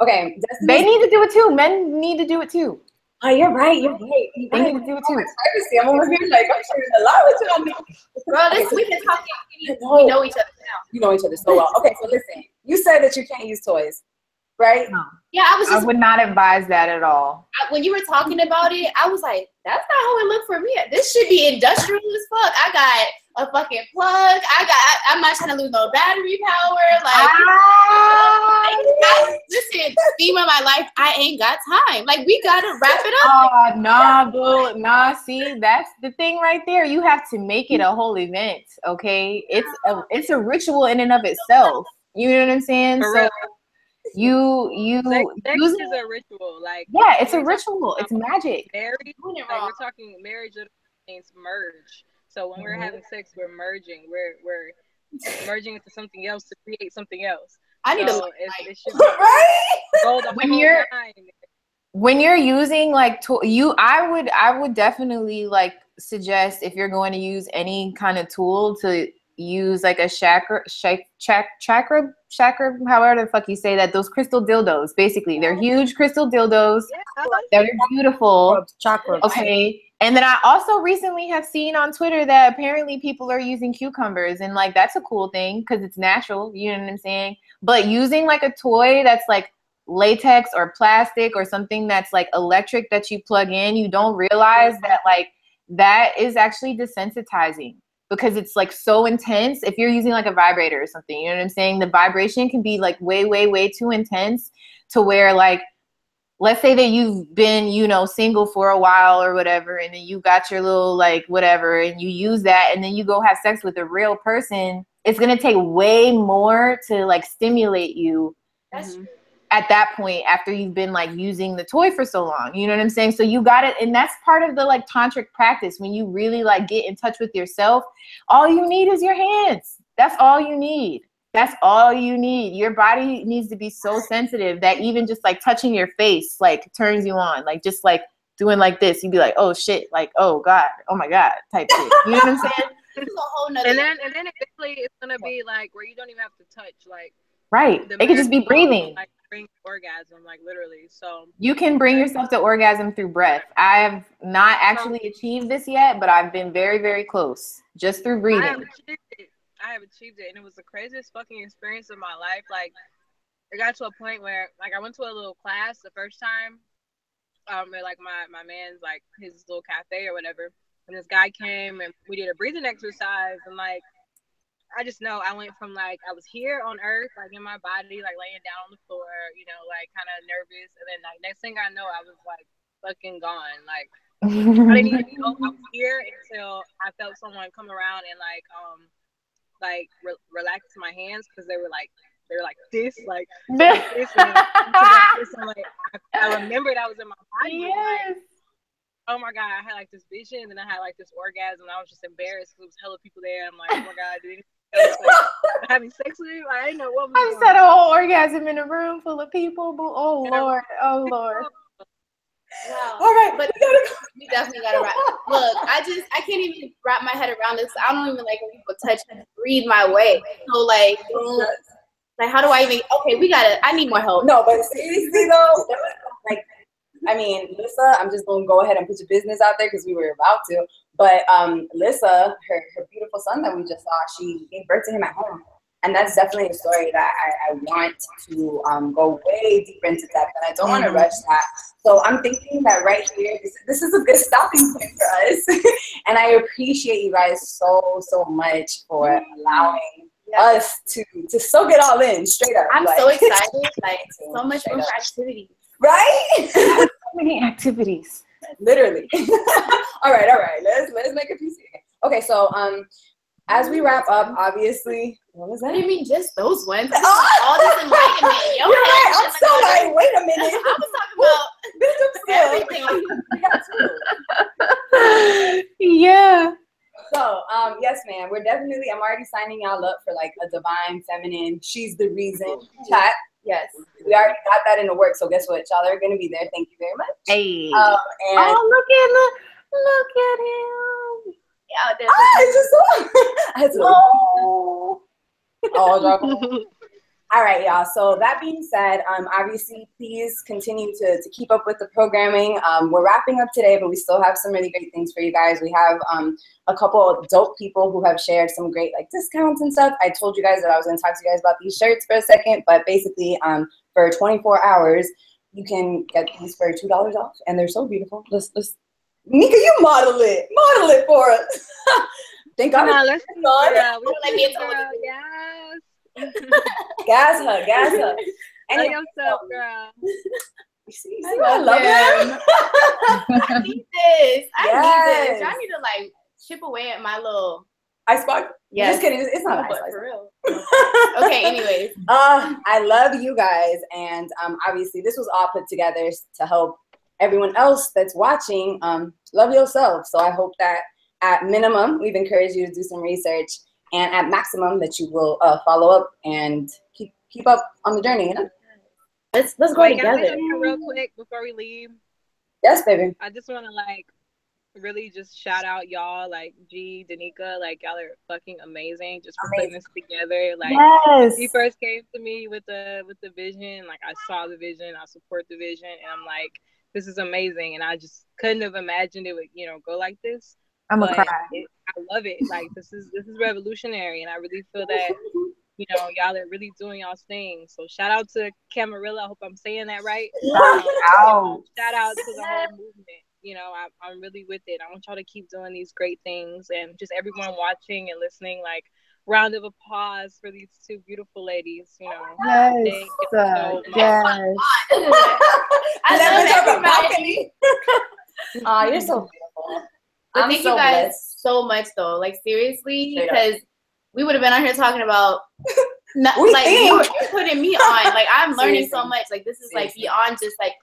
Okay, they need to do it too. Men need to do it too. Oh, you're right. They need to do it too. Privacy. I'm over here like I'm sharing a lot with y'all. Girl, this we can talk. We know each other now. You know each other so well. Okay, so listen. You said that you can't use toys, right? No. Yeah, I would not advise that at all. When you were talking about it, I was like, that's not how it looked for me. This should be industrial as fuck. I got a fucking plug. I'm not trying to lose no battery power. Like, listen, theme of my life, I ain't got time. Like, we gotta wrap it up. Oh, nah, boo. Nah, see, that's the thing right there. You have to make it a whole event, okay? It's a ritual in and of itself. You know what I'm saying? So sex is a ritual, like, yeah, it's a ritual. It's magic. Marriage, like, we're talking marriage means merge. So when we're having sex, we're merging. We're merging into something else to create something else. I need so to it should right. When you're using like I would definitely like suggest, if you're going to use any kind of tool, to use like a chakra, however the fuck you say that, those crystal dildos. Basically, they're huge crystal dildos. Yeah, they're beautiful. Chakra. Okay. And then I also recently have seen on Twitter that apparently people are using cucumbers, and like that's a cool thing because it's natural. You know what I'm saying? But using like a toy that's like latex or plastic or something that's like electric that you plug in, you don't realize that like that is actually desensitizing, because it's like so intense. If you're using like a vibrator or something, you know what I'm saying? The vibration can be like way, way, way too intense to where like, let's say that you've been, you know, single for a while or whatever, and then you got your little like whatever, and you use that, and then you go have sex with a real person. It's going to take way more to like stimulate you. That's true. At that point, after you've been like using the toy for so long, you know what I'm saying? So you got it. And that's part of the like tantric practice. When you really like get in touch with yourself, all you need is your hands. That's all you need. That's all you need. Your body needs to be so sensitive that even just like touching your face like turns you on. Like just like doing like this, you'd be like, oh shit, like oh god, oh my god, type shit. You know what I'm saying? This is a whole nother. And then eventually it's gonna be like where you don't even have to touch, like right. It could just be breathing. Like bring orgasm, like literally. So you can bring yourself to orgasm through breath. I have not actually achieved this yet, but I've been very, very close just through breathing. I have achieved it, and it was the craziest fucking experience of my life. Like, it got to a point where, like, I went to a little class the first time, at, like, my man's, like, his little cafe or whatever, and this guy came, and we did a breathing exercise, and, like, I just know I went from, like, I was here on earth, like, in my body, like, laying down on the floor, you know, like, kind of nervous, and then, like, next thing I know, I was, like, fucking gone. Like, I didn't even know I was here until I felt someone come around and, like relax my hands, because they were like this, like this, and like, I remembered I was in my body. Yes. Like, oh my god, I had like this vision, and then I had like this orgasm, and I was just embarrassed because there was hella people there. I'm like, oh my god, did like, having sex with you? Like, I didn't know what was I've had a whole orgasm in a room full of people. Oh Lord, oh Lord. Wow. All right, but we definitely gotta wrap. Look, I can't even wrap my head around this. I don't even like when people touch and breathe my way. So like how do I even? Okay, I need more help. No, but seriously though, like, I mean, Lissa, I'm just gonna go ahead and put your business out there because we were about to. But Lissa, her beautiful son that we just saw, she gave birth to him at home. And that's definitely a story that I want to go way deeper into depth, and I don't want to rush that. So I'm thinking that right here, this is a good stopping point for us. And I appreciate you guys so much for allowing us to soak it all in straight up. I'm so excited, like so much more activity. Right? So many activities. Literally. All right. Let's make a piece here. Okay, so as we wrap up, obviously, what was that? What do you mean, just those ones? All this enlightenment. You're right. I'm still like, wait a minute. I was talking about everything. Yeah. So, yes, man, I'm already signing y'all up for like a divine feminine, she's the reason chat. Yes, we already got that in the works. So guess what? Y'all are going to be there. Thank you very much. Hey. And look at him. Yeah, I just saw. All right, y'all. So that being said, obviously, please continue to keep up with the programming. We're wrapping up today, but we still have some really great things for you guys. We have a couple of dope people who have shared some great like discounts and stuff. I told you guys that I was going to talk to you guys about these shirts for a second, but basically, for 24 hours, you can get these for $2 off, and they're so beautiful. Let's Nika, you model it for us. Thank God. Let's Gas her. Anyway, yourself, girl. You see, I love him. I need this. Y'all need to like chip away at my little ice box. Yes. Just kidding. It's not ice for real. Okay. Anyways, I love you guys, and obviously this was all put together to help everyone else that's watching love yourself. So I hope that at minimum we've encouraged you to do some research, and at maximum that you will follow up and keep up on the journey. You know. Let's go together. Real quick before we leave. Yes, baby. I just want to like really just shout out y'all, like G, Danica, like y'all are fucking amazing just for putting this together. Like he first came to me with the vision, like I saw the vision, I support the vision, and I'm like, this is amazing, and I just couldn't have imagined it would, go like this. I'm gonna cry. I love it. Like this is revolutionary, and I really feel that y'all are really doing y'all's thing. So shout out to Camarilla. I hope I'm saying that right. Shout out to the whole movement. I'm really with it. I want y'all to keep doing these great things, and just everyone watching and listening. Like, round of applause for these two beautiful ladies. Yes. I love it. Balcony. You're so beautiful. But thank you guys so much, though. Like, seriously, because we would have been out here talking about, you're putting me on. Like, I'm learning so much. Like, this is like beyond just like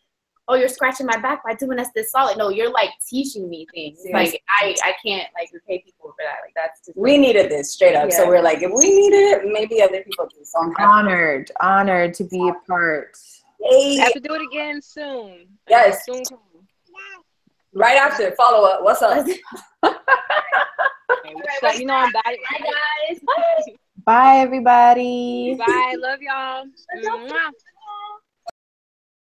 oh, you're scratching my back by doing us this solid. No, you're like teaching me things. Yes. Like I can't like repay people for that. Like that's just we needed this straight up. Yeah. So we're like, if we needed it, maybe other people do. So I'm honored to be a part. We have to do it again soon. Yes. Soon. Right after follow up. What's up? So, you know I'm about it. Bye guys. Bye everybody. Bye. Love y'all.